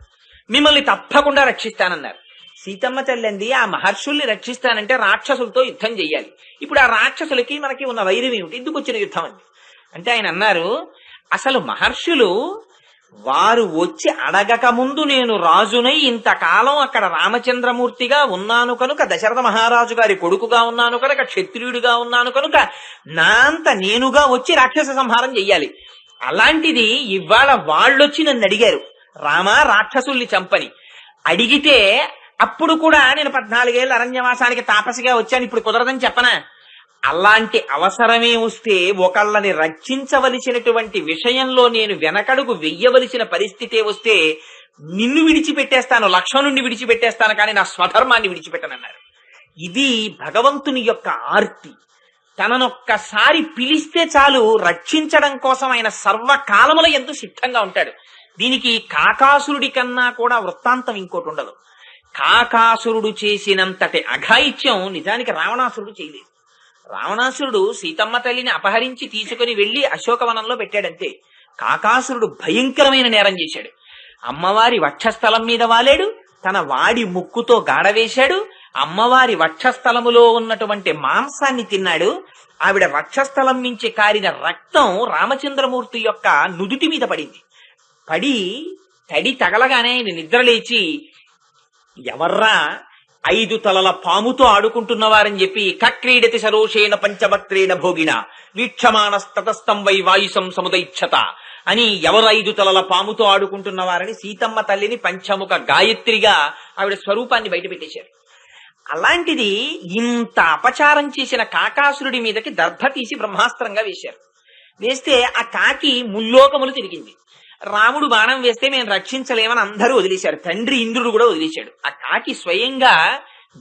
మిమ్మల్ని తప్పకుండా రక్షిస్తానన్నారు. సీతమ్మ తల్లింది ఆ మహర్షుల్ని రక్షిస్తానంటే రాక్షసులతో యుద్ధం చెయ్యాలి. ఇప్పుడు ఆ రాక్షసులకి మనకి ఉన్న వైరం ఏమిటి, ఎందుకు వచ్చిన యుద్ధం అండి అంటే ఆయన అన్నారు, అసలు మహర్షులు వారు వచ్చి అడగక ముందు నేను రాజునై ఇంతకాలం అక్కడ రామచంద్రమూర్తిగా ఉన్నాను కనుక, దశరథ మహారాజు గారి కొడుకుగా ఉన్నాను కనుక, క్షత్రియుడిగా ఉన్నాను కనుక నా అంత నేనుగా వచ్చి రాక్షస సంహారం చెయ్యాలి. అలాంటిది ఇవాళ వాళ్ళొచ్చి నన్ను అడిగారు, రామా రాక్షసుల్ని చంపని. అడిగితే అప్పుడు కూడా నేను 14 ఏళ్ళ అరణ్యవాసానికి తాపసిగా వచ్చాను, ఇప్పుడు కుదరదని చెప్పనా? అలాంటి అవసరమే వస్తే, ఒకళ్ళని రక్షించవలసినటువంటి విషయంలో నేను వెనకడుగు వెయ్యవలసిన పరిస్థితే వస్తే నిన్ను విడిచిపెట్టేస్తాను, లక్ష్మణుణ్ణి విడిచిపెట్టేస్తాను, కానీ నా స్వధర్మాన్ని విడిచిపెట్టనన్నారు. ఇది భగవంతుని యొక్క ఆర్తి. తననొక్కసారి పిలిస్తే చాలు రక్షించడం కోసం ఆయన సర్వకాలముల ఎందు సిద్ధంగా ఉంటాడు. దీనికి కాకాసురుడి కన్నా కూడా వృత్తాంతం ఇంకోటి ఉండదు. కాకాసురుడు చేసినంతటి అఘాయిత్యం నిజానికి రావణాసురుడు చేయలేదు. రావణాసురుడు సీతమ్మ తల్లిని అపహరించి తీసుకుని వెళ్లి అశోకవనంలో పెట్టాడంతే. కాకాసురుడు భయంకరమైన నేరం చేశాడు. అమ్మవారి వక్షస్థలం మీద వాలేడు, తన వాడి ముక్కుతో గాడవేశాడు, అమ్మవారి వక్షస్థలములో ఉన్నటువంటి మాంసాన్ని తిన్నాడు. ఆవిడ వక్షస్థలం నుంచి కారిన రక్తం రామచంద్రమూర్తి యొక్క నుదుటి మీద పడింది. పడి తడి తగలగానే ఆయన నిద్రలేచి, ఎవర్రా 5 తలల పాముతో ఆడుకుంటున్నవారని చెప్పి, కక్రీడతి సరోషేణ పంచవక్త్రేణ భోగిన వీక్షమాణస్తతస్థం వై వాయుసం సముదైక్షత అని ఎవరు 5 తలల పాముతో ఆడుకుంటున్నవారని సీతమ్మ తల్లిని పంచముఖ గాయత్రిగా ఆవిడ స్వరూపాన్ని బయట పెట్టేశారు. అలాంటిది ఇంత అపచారం చేసిన కాకాసురుడి మీదకి దర్భ తీసి బ్రహ్మాస్త్రంగా వేశారు. వేస్తే ఆ కాకి ముల్లోకములు తిరిగింది. రాముడు బాణం వేస్తే మేము రక్షించలేమని అందరూ వదిలేశారు. తండ్రి ఇంద్రుడు కూడా వదిలేశాడు. ఆ కాకి స్వయంగా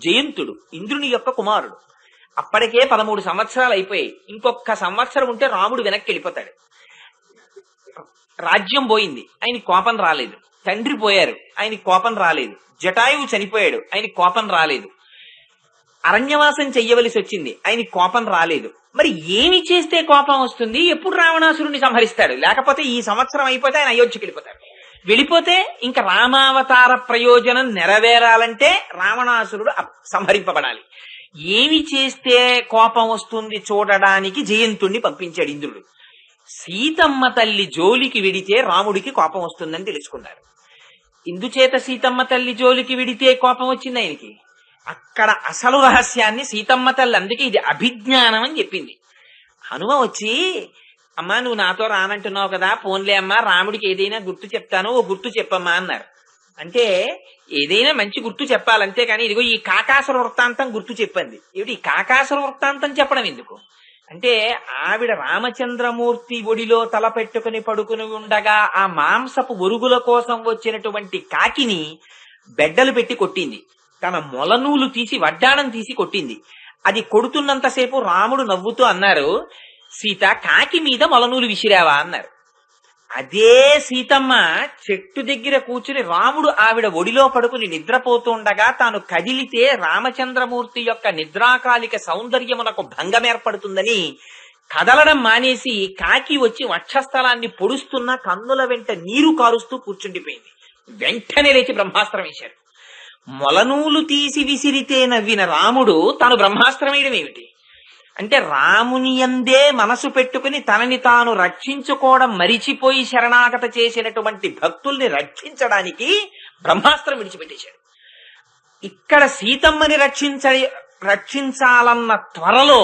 జయంతుడు, ఇంద్రుని యొక్క కుమారుడు. అప్పటికే 13 సంవత్సరాలు అయిపోయాయి. ఇంకొక సంవత్సరం ఉంటే రాముడు వెనక్కి వెళ్ళిపోతాడు. రాజ్యం పోయింది, ఆయన కోపం రాలేదు. తండ్రి పోయారు, ఆయన కోపం రాలేదు. జటాయువు చనిపోయాడు, ఆయన కోపం రాలేదు. అరణ్యవాసం చెయ్యవలసి వచ్చింది, ఆయన కోపం రాలేదు. మరి ఏమి చేస్తే కోపం వస్తుంది? ఎప్పుడు రావణాసురుణ్ణి సంహరిస్తాడు? లేకపోతే ఈ సంవత్సరం అయిపోతే ఆయన అయోధ్యకి వెళ్ళిపోతాడు. వెళ్ళిపోతే ఇంకా రామావతార ప్రయోజనం నెరవేరాలంటే రావణాసురుడు సంహరింపబడాలి. ఏమి చేస్తే కోపం వస్తుంది చూడడానికి జయంతుణ్ణి పంపించాడు ఇంద్రుడు. సీతమ్మ తల్లి జోలికి విడితే రాముడికి కోపం వస్తుందని తెలుసుకున్నారు. ఇందుచేత సీతమ్మ తల్లి జోలికి విడితే కోపం వచ్చింది ఆయనకి. అక్కడ అసలు రహస్యాన్ని సీతమ్మ తల్లి, అందుకే ఇది అభిజ్ఞానం అని చెప్పింది. హనుమ వచ్చి, అమ్మా నువ్వు నాతో రానంటున్నావు కదా, పోన్లే అమ్మా రాముడికి ఏదైనా గుర్తు చెప్తాను, ఓ గుర్తు చెప్పమ్మా అన్నారు. అంటే ఏదైనా మంచి గుర్తు చెప్పాలంతే కానీ ఇదిగో ఈ కాకాసుర వృత్తాంతం గుర్తు చెప్పింది. ఏమిటి ఈ కాకాసుర వృత్తాంతం చెప్పడం ఎందుకు అంటే, ఆవిడ రామచంద్రమూర్తి ఒడిలో తల పెట్టుకుని పడుకుని ఉండగా ఆ మాంసపు ఒరుగుల కోసం వచ్చినటువంటి కాకిని బెడ్డలు పెట్టి కొట్టింది. తన మొలనూలు తీసి వడ్డాణం తీసి కొట్టింది. అది కొడుతున్నంతసేపు రాముడు నవ్వుతూ అన్నారు, సీత కాకి మీద మొలనూలు విసిరావా అన్నారు. అదే సీతమ్మ చెట్టు దగ్గర కూర్చుని రాముడు ఆవిడ ఒడిలో పడుకుని నిద్రపోతుండగా తాను కదిలితే రామచంద్రమూర్తి యొక్క నిద్రాకాలిక సౌందర్యమునకు భంగం ఏర్పడుతుందని కదలడం మానేసి కాకి వచ్చి వక్షస్థలాన్ని పొడుస్తున్న కన్నుల వెంట నీరు కారుస్తూ కూర్చుండిపోయింది. వెంటనే లేచి బ్రహ్మాస్త్రం వేశారు. మొలనూలు తీసి విసిరితే నవ్విన రాముడు తాను బ్రహ్మాస్త్రం వేయడం ఏమిటి అంటే, రాముని యందే మనసు పెట్టుకుని తనని తాను రక్షించుకోవడం మరిచిపోయి శరణాగత చేసినటువంటి భక్తుల్ని రక్షించడానికి బ్రహ్మాస్త్రం విడిచిపెట్టేశాడు. ఇక్కడ సీతమ్మని రక్షించాలన్న త్వరలో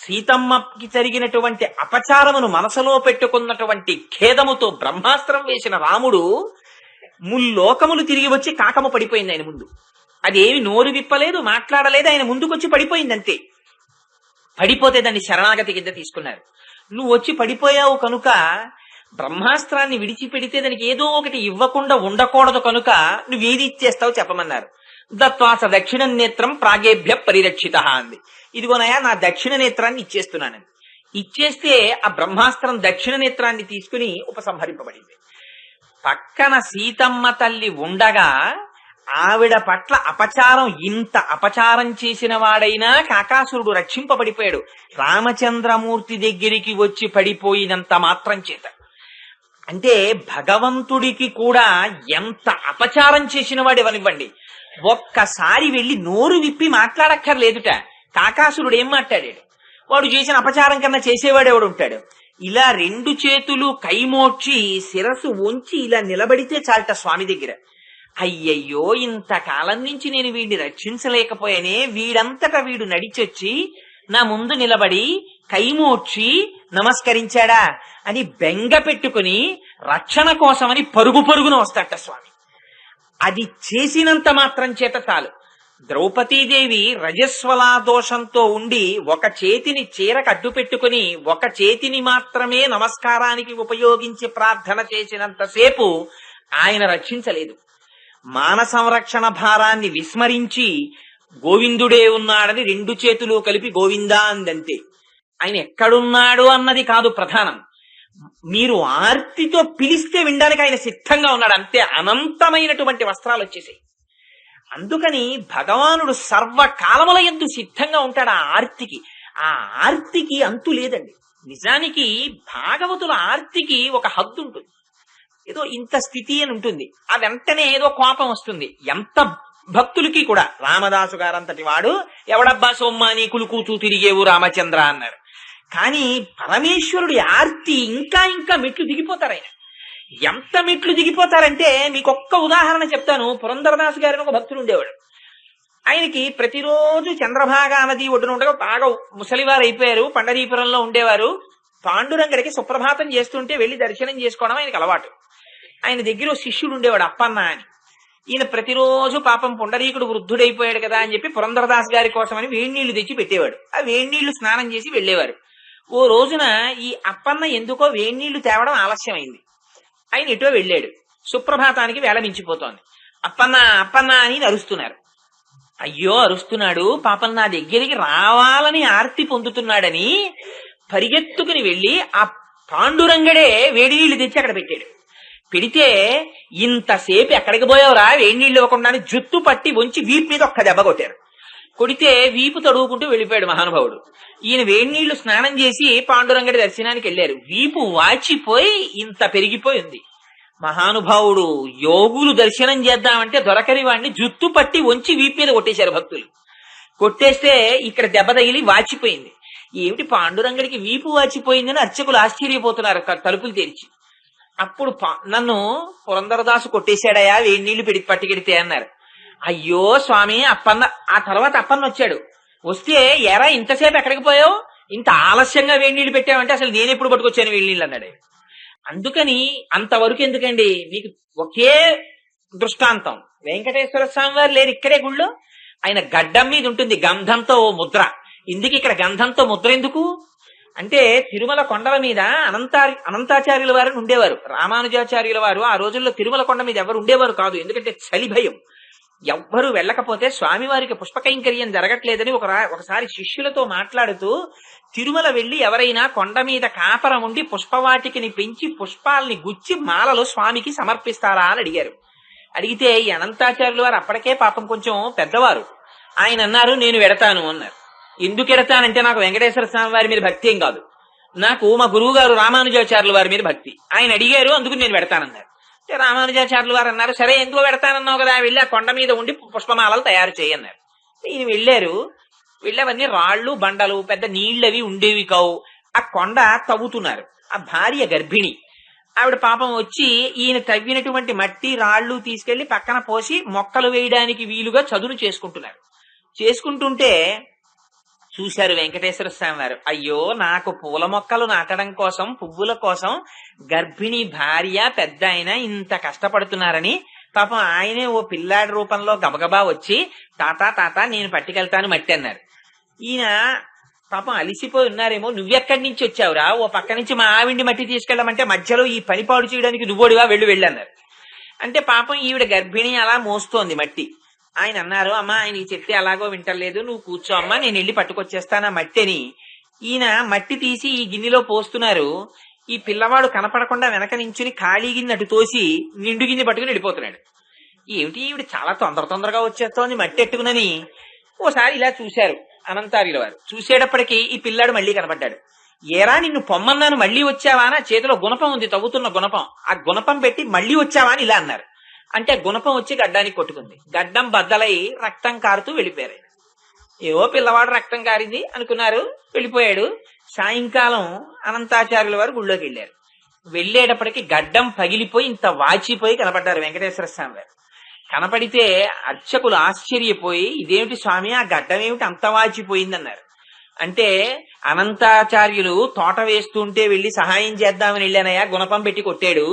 సీతమ్మకి జరిగినటువంటి అపచారమును మనసులో పెట్టుకున్నటువంటి ఖేదముతో బ్రహ్మాస్త్రం వేసిన రాముడు ముల్లోకములు తిరిగి వచ్చి కాకము పడిపోయింది ఆయన ముందు. అదేమి నోరు విప్పలేదు, మాట్లాడలేదు, ఆయన ముందుకొచ్చి పడిపోయింది అంతే. పడిపోతే దాన్ని శరణాగతి కింద తీసుకున్నారు. నువ్వు వచ్చి పడిపోయావు కనుక బ్రహ్మాస్త్రాన్ని విడిచిపెడితే దానికి ఏదో ఒకటి ఇవ్వకుండా ఉండకూడదు కనుక నువ్వేది ఇచ్చేస్తావు చెప్పమన్నారు. దత్వాస దక్షిణ నేత్రం ప్రాగేభ్య పరిరక్షిత అంది. ఇదిగోనయా నా దక్షిణ నేత్రాన్ని ఇచ్చేస్తున్నానని. ఇచ్చేస్తే ఆ బ్రహ్మాస్త్రం దక్షిణ నేత్రాన్ని తీసుకుని ఉపసంహరింపబడింది. పక్కన సీతమ్మ తల్లి ఉండగా ఆవిడ పట్ల అపచారం, ఇంత అపచారం చేసిన వాడైనా కాకాసురుడు రక్షింపబడిపోయాడు. రామచంద్రమూర్తి దగ్గరికి వచ్చి పడిపోయినంత మాత్రం చేత. అంటే భగవంతుడికి కూడా ఎంత అపచారం చేసిన వాడు ఎవనివ్వండి, ఒక్కసారి వెళ్లి నోరు విప్పి మాట్లాడక్కర్లేదుట. కాకాసురుడు ఏం మాట్లాడాడు? వాడు చేసిన అపచారం కన్నా చేసేవాడు ఎవడు ఉంటాడు? ఇలా 2 చేతులు కైమోడ్చి శిరస్సు వంచి ఇలా నిలబడితే చాలట స్వామి దగ్గర. అయ్యయ్యో ఇంతకాలం నుంచి నేను వీడిని రక్షించలేకపోయానే, వీడంతటా వీడు నడిచొచ్చి నా ముందు నిలబడి కైమోడ్చి నమస్కరించాడా అని బెంగ పెట్టుకుని రక్షణ కోసమని పరుగు పరుగున వస్తాట స్వామి. అది చేసినంత మాత్రం చేత చాలు. ద్రౌపదీదేవి రజస్వలా దోషంతో ఉండి ఒక చేతిని చీరకు అడ్డు పెట్టుకుని ఒక చేతిని మాత్రమే నమస్కారానికి ఉపయోగించి ప్రార్థన చేసినంతసేపు ఆయన రక్షించలేదు. మాన సంరక్షణ భారాన్ని విస్మరించి గోవిందుడే ఉన్నాడని 2 చేతులు కలిపి గోవిందా అందంతే. ఆయన ఎక్కడున్నాడు అన్నది కాదు ప్రధానం. మీరు ఆర్తితో పిలిస్తే వినడానికి ఆయన సిద్ధంగా ఉన్నాడు అంతే. అనంతమైనటువంటి వస్త్రాలు వచ్చేసాయి. అందుకని భగవానుడు సర్వకాలముల యందు సిద్ధంగా ఉంటాడు. ఆ ఆర్తికి అంతు లేదండి. నిజానికి భాగవతుల ఆర్తికి ఒక హద్దు ఉంటుంది. ఏదో ఇంత స్థితి అని ఉంటుంది, ఆ వెంటనే ఏదో కోపం వస్తుంది. ఎంత భక్తులకి కూడా రామదాసు గారంతటి వాడు ఎవడబ్బా సొమ్మాని కులుకూచూ తిరిగేవు రామచంద్ర అన్నారు. కానీ పరమేశ్వరుడి ఆర్తి ఇంకా ఇంకా మెట్లు దిగిపోతారు ఆయన. ఎంత మెట్లు దిగిపోతారంటే మీకు ఒక్క ఉదాహరణ చెప్తాను. పురంధరదాసు గారిని ఒక భక్తుడు ఉండేవాడు. ఆయనకి ప్రతిరోజు చంద్రభాగా నది ఒడ్డున ఉండగా బాగా ముసలివారు అయిపోయారు, పండరీపురంలో ఉండేవారు. పాండురంగడికి సుప్రభాతం చేస్తుంటే వెళ్లి దర్శనం చేసుకోవడం ఆయనకి అలవాటు. ఆయన దగ్గర ఓ శిష్యుడు ఉండేవాడు అప్పన్న అని. ఈయన ప్రతిరోజు పాపం పుండరీకుడు వృద్ధుడైపోయాడు కదా అని చెప్పి పురంధరదాస్ గారి కోసమని వేడి నీళ్లు తెచ్చి పెట్టేవాడు. ఆ వేడి నీళ్లు స్నానం చేసి వెళ్లేవారు. ఓ రోజున ఈ అప్పన్న ఎందుకో వేడి నీళ్లు తేవడం ఆలస్యమైంది. ఆయన ఎటో వెళ్ళాడు. సుప్రభాతానికి వేళ మించిపోతోంది. అప్పన్న అప్పన్న అని అరుస్తున్నారు. అయ్యో అరుస్తున్నాడు, పాపం నా దగ్గరికి రావాలని ఆర్తి పొందుతున్నాడని పరిగెత్తుకుని వెళ్లి ఆ పాండురంగడే వేడి నీళ్లు తెచ్చి అక్కడ పెట్టాడు. పెడితే ఇంతసేపు ఎక్కడికి పోయావురా వేడి నీళ్లు ఇవ్వకుండా జుత్తు పట్టి వంచి వీపు మీద ఒక్క దెబ్బ కొట్టారు. కొడితే వీపు తడువుకుంటూ వెళ్ళిపోయాడు మహానుభావుడు. ఈయన వేడి నీళ్లు స్నానం చేసి పాండురంగడి దర్శనానికి వెళ్లారు. వీపు వాచిపోయి ఇంత పెరిగిపోయి ఉంది. మహానుభావుడు యోగులు దర్శనం చేద్దామంటే దొరకని వాడిని జుత్తు పట్టి వంచి వీపు మీద కొట్టేశారు భక్తులు. కొట్టేస్తే ఇక్కడ దెబ్బ తగిలి వాచిపోయింది. ఏమిటి పాండురంగడికి వీపు వాచిపోయిందని అర్చకులు ఆశ్చర్యపోతున్నారు తలుపులు తెరిచి. అప్పుడు నన్ను పురంధరదాసు కొట్టేశాడయా వేడి నీళ్లు పట్టుకెడితే అన్నారు. అయ్యో స్వామి అప్పన్న. ఆ తర్వాత అప్పన్న వచ్చాడు. వస్తే ఎరా ఇంతసేపు ఎక్కడికి పోయావు, ఇంత ఆలస్యంగా వేడి నీళ్లు పెట్టావంటే అసలు నేను ఎప్పుడు పట్టుకొచ్చాను వేడి నీళ్ళు అన్నాడు. అందుకని అంతవరకు ఎందుకండి, మీకు ఒకే దృష్టాంతం. వెంకటేశ్వర స్వామి వారు లేరు ఇక్కడే గుళ్ళో. ఆయన గడ్డం మీద ఉంటుంది గంధంతో ఓ ముద్ర. ఇందుకు ఇక్కడ గంధంతో ముద్ర ఎందుకు అంటే, తిరుమల కొండల మీద అనంతాచార్యుల వారు ఉండేవారు. రామానుజాచార్యుల వారు ఆ రోజుల్లో తిరుమల కొండ మీద ఎవరు ఉండేవారు కాదు. ఎందుకంటే చలి భయం. ఎవ్వరూ వెళ్ళకపోతే స్వామివారికి పుష్పకైంకర్యం జరగట్లేదని ఒకసారి శిష్యులతో మాట్లాడుతూ, తిరుమల వెళ్లి ఎవరైనా కొండ మీద కాపరం ఉండి పుష్పవాటికిని పెంచి పుష్పాలని గుచ్చి మాలలో స్వామికి సమర్పిస్తారా అని అడిగారు. అడిగితే ఈ అనంతాచార్యుల వారు అప్పటికే పాపం కొంచెం పెద్దవారు. ఆయన అన్నారు, నేను వెడతాను అన్నారు. ఎందుకు ఎడతానంటే నాకు వెంకటేశ్వర స్వామి వారి మీద భక్తి ఏం కాదు, నాకు మా గురువు గారు రామానుజాచార్యుల వారి మీద భక్తి. ఆయన అడిగారు, అందుకు నేను పెడతానన్నారు. రామానుజాచార్యుల వారు అన్నారు, సరే ఎందుకు పెడతానన్నావు కదా, వెళ్ళి ఆ కొండ మీద ఉండి పుష్పమాలలు తయారు చేయన్నారు. ఈయన వెళ్ళారు. వెళ్ళవన్నీ రాళ్లు బండలు, పెద్ద నీళ్ళవి ఉండేవి కావు. ఆ కొండ తవ్వుతున్నారు. ఆ భార్య గర్భిణి. ఆవిడ పాపం వచ్చి ఈయన తవ్వినటువంటి మట్టి రాళ్లు తీసుకెళ్లి పక్కన పోసి మొక్కలు వేయడానికి వీలుగా చదును చేసుకుంటున్నారు. చేసుకుంటుంటే చూశారు వెంకటేశ్వర స్వామి వారు. అయ్యో నాకు పూల మొక్కలు నాటడం కోసం, పువ్వుల కోసం గర్భిణీ భార్య పెద్ద ఆయన ఇంత కష్టపడుతున్నారని పాపం ఆయనే ఓ పిల్లాడి రూపంలో గబగబా వచ్చి తాత నేను పట్టుకెళ్తాను మట్టి అన్నారు. ఈయన పాపం అలిసిపోయి ఉన్నారేమో, నువ్వెక్కడి నుంచి వచ్చావురా, ఓ పక్క నుంచి మా ఆవిడ్ని మట్టి తీసుకెళ్ళమంటే మధ్యలో ఈ పనిపాడు చేయడానికి నువ్వోడివా, వెళ్ళన్నారు. అంటే పాపం ఈవిడ గర్భిణి అలా మోస్తోంది మట్టి. ఆయన అన్నారు, అమ్మా ఆయన చెప్తే అలాగో వింటలేదు, నువ్వు కూర్చో అమ్మా, నేను వెళ్ళి పట్టుకొచ్చేస్తాను ఆ మట్టి అని. ఈయన మట్టి తీసి ఈ గిన్నెలో పోస్తున్నారు. ఈ పిల్లవాడు కనపడకుండా వెనక నించుని ఖాళీ గిన్నె అటు తోసి నిండు గిన్నె పట్టుకుని వెళ్ళిపోతున్నాడు. ఏమిటి ఈవిడ చాలా తొందరగా వచ్చేస్తోంది మట్టి ఎట్టుకునని ఓసారి ఇలా చూశారు అనంతార్యుల వారు. చూసేటప్పటికి ఈ పిల్లాడు మళ్ళీ కనపడ్డాడు. ఏరా నిన్ను పొమ్మన్నాను మళ్ళీ వచ్చావా, నా చేతిలో గుణపం ఉంది, తవ్వుతున్న గుణపం, ఆ గుణపం పెట్టి మళ్ళీ వచ్చావా అని ఇలా అన్నారు. అంటే గుణపం వచ్చి గడ్డానికి కొట్టుకుంది. గడ్డం బద్దలై రక్తం కారుతూ వెళ్ళిపోయారు. ఏవో పిల్లవాడు రక్తం కారింది అనుకున్నారు, వెళ్ళిపోయాడు. సాయంకాలం అనంతాచార్యుల వారు గుళ్ళోకి వెళ్ళారు. వెళ్ళేటప్పటికి గడ్డం పగిలిపోయి ఇంత వాచిపోయి కనపడ్డారు వెంకటేశ్వర స్వామి వారు. కనపడితే అర్చకులు ఆశ్చర్యపోయి, ఇదేమిటి స్వామి ఆ గడ్డం ఏమిటి అంత వాచిపోయిందన్నారు. అంటే అనంతాచార్యులు తోట వేస్తుంటే వెళ్లి సహాయం చేద్దామని వెళ్ళానయ్యా, గుణపం పెట్టి కొట్టాడు,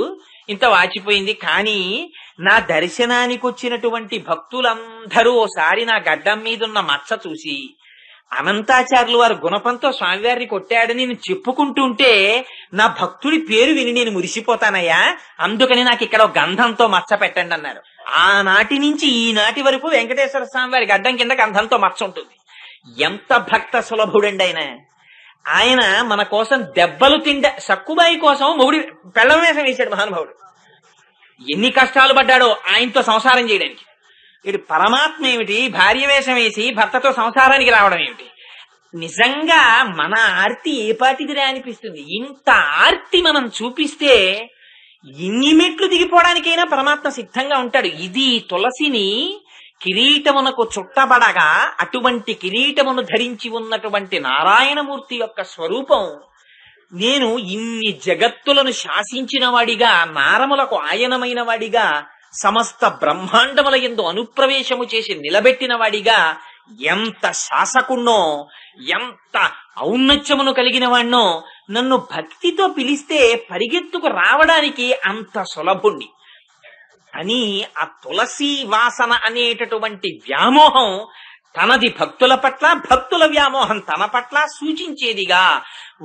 ఇంత వాచిపోయింది. కానీ నా దర్శనానికి వచ్చినటువంటి భక్తులందరూ ఓసారి నా గడ్డం మీదున్న మచ్చ చూసి అనంతాచార్యులు వారు గుణపంతో స్వామివారిని కొట్టాడని నేను చెప్పుకుంటుంటే నా భక్తుడి పేరు విని నేను మురిసిపోతానయ్యా, అందుకని నాకు ఇక్కడ గంధంతో మచ్చ పెట్టండి అన్నారు. ఆనాటి నుంచి ఈనాటి వరకు వెంకటేశ్వర స్వామి వారి గడ్డం కింద గంధంతో మచ్చ ఉంటుంది. ఎంత భక్త సులభుడండి ఆయన. ఆయన మన కోసం దెబ్బలు సక్కుబాయి కోసం మొగుడి పెళ్ళం వేషం వేశాడు మహానుభావుడు. ఎన్ని కష్టాలు పడ్డాడో ఆయనతో సంసారం చేయడానికి. ఇటు పరమాత్మ ఏమిటి, భార్య వేషం వేసి భర్తతో సంసారానికి రావడం ఏమిటి. నిజంగా మన ఆర్తి ఏ పాటిదిరా అనిపిస్తుంది. ఇంత ఆర్తి మనం చూపిస్తే ఇన్ని మెట్లు దిగిపోవడానికైనా పరమాత్మ సిద్ధంగా ఉంటాడు. ఇది తులసిని కిరీటమునకు చుట్టబడగా అటువంటి కిరీటమును ధరించి ఉన్నటువంటి నారాయణమూర్తి యొక్క స్వరూపం. నేను ఇన్ని జగత్తులను శాసించిన వాడిగా, నారములకు ఆయనమైన వాడిగా, సమస్త బ్రహ్మాండముల యందు అనుప్రవేశము చేసి నిలబెట్టిన వాడిగా, ఎంత శాసకుణ్ణో, ఎంత ఔన్నత్యమును కలిగిన వాణ్ణో, నన్ను భక్తితో పిలిస్తే పరిగెత్తుకు రావడానికి అంత సులభుణ్ణి అని ఆ తులసి వాసన అనేటటువంటి వ్యామోహం తనది భక్తుల పట్ల, భక్తుల వ్యామోహం తన పట్ల సూచించేదిగా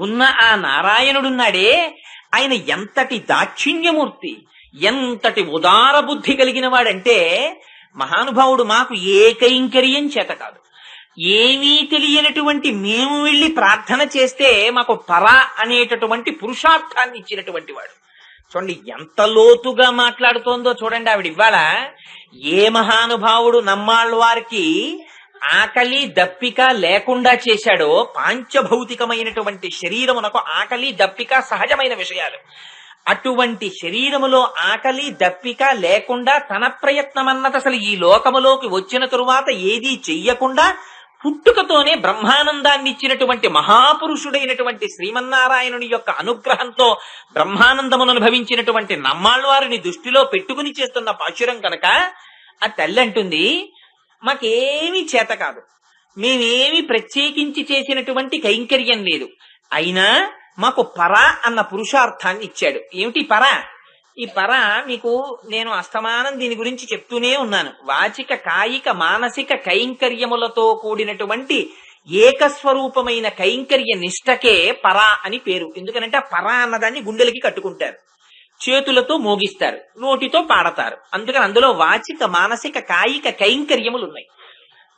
ఉన్న ఆ నారాయణుడున్నాడే, ఆయన ఎంతటి దాక్షిణ్యమూర్తి, ఎంతటి ఉదార బుద్ధి కలిగిన వాడంటే, మహానుభావుడు మాకు ఏ కైంకర్యం చేత కాదు, ఏమీ తెలియనటువంటి మేము వెళ్లి ప్రార్థన చేస్తే మాకు పర అనేటటువంటి పురుషార్థాన్ని ఇచ్చినటువంటి వాడు. చూడండి ఎంత లోతుగా మాట్లాడుతోందో చూడండి ఆవిడ. ఇవాళ ఏ మహానుభావుడు నమ్మాళ్ళ వారికి ఆకలి దప్పిక లేకుండా చేశాడో, పాంచభౌతికమైనటువంటి శరీరమునకు ఆకలి దప్పిక సహజమైన విషయాలు, అటువంటి శరీరములో ఆకలి దప్పిక లేకుండా తన ప్రయత్నమన్నది అసలు ఈ లోకములోకి వచ్చిన తరువాత ఏదీ చెయ్యకుండా పుట్టుకతోనే బ్రహ్మానందాన్ని ఇచ్చినటువంటి మహాపురుషుడైనటువంటి శ్రీమన్నారాయణుని యొక్క అనుగ్రహంతో బ్రహ్మానందమును అనుభవించినటువంటి నమ్మాళ్ళవారిని దృష్టిలో పెట్టుకుని చేస్తున్న పాశురం కనుక ఆ తల్లి అంటుంది, మాకేమీ చేత కాదు, మేమేమి ప్రత్యేకించి చేసినటువంటి కైంకర్యం లేదు, అయినా మాకు పర అన్న పురుషార్థాన్ని ఇచ్చాడు. ఏమిటి పర? ఈ పర మీకు నేను అస్తమానం దీని గురించి చెప్తూనే ఉన్నాను. వాచిక కాయిక మానసిక కైంకర్యములతో కూడినటువంటి ఏకస్వరూపమైన కైంకర్య నిష్టకే పర అని పేరు. ఎందుకనంటే పర అన్నదాన్ని గుండెలకి కట్టుకుంటారు, చేతులతో మోగిస్తారు, నోటితో పాడతారు. అందుకని అందులో వాచిక మానసిక కాయిక కైంకర్యములు ఉన్నాయి.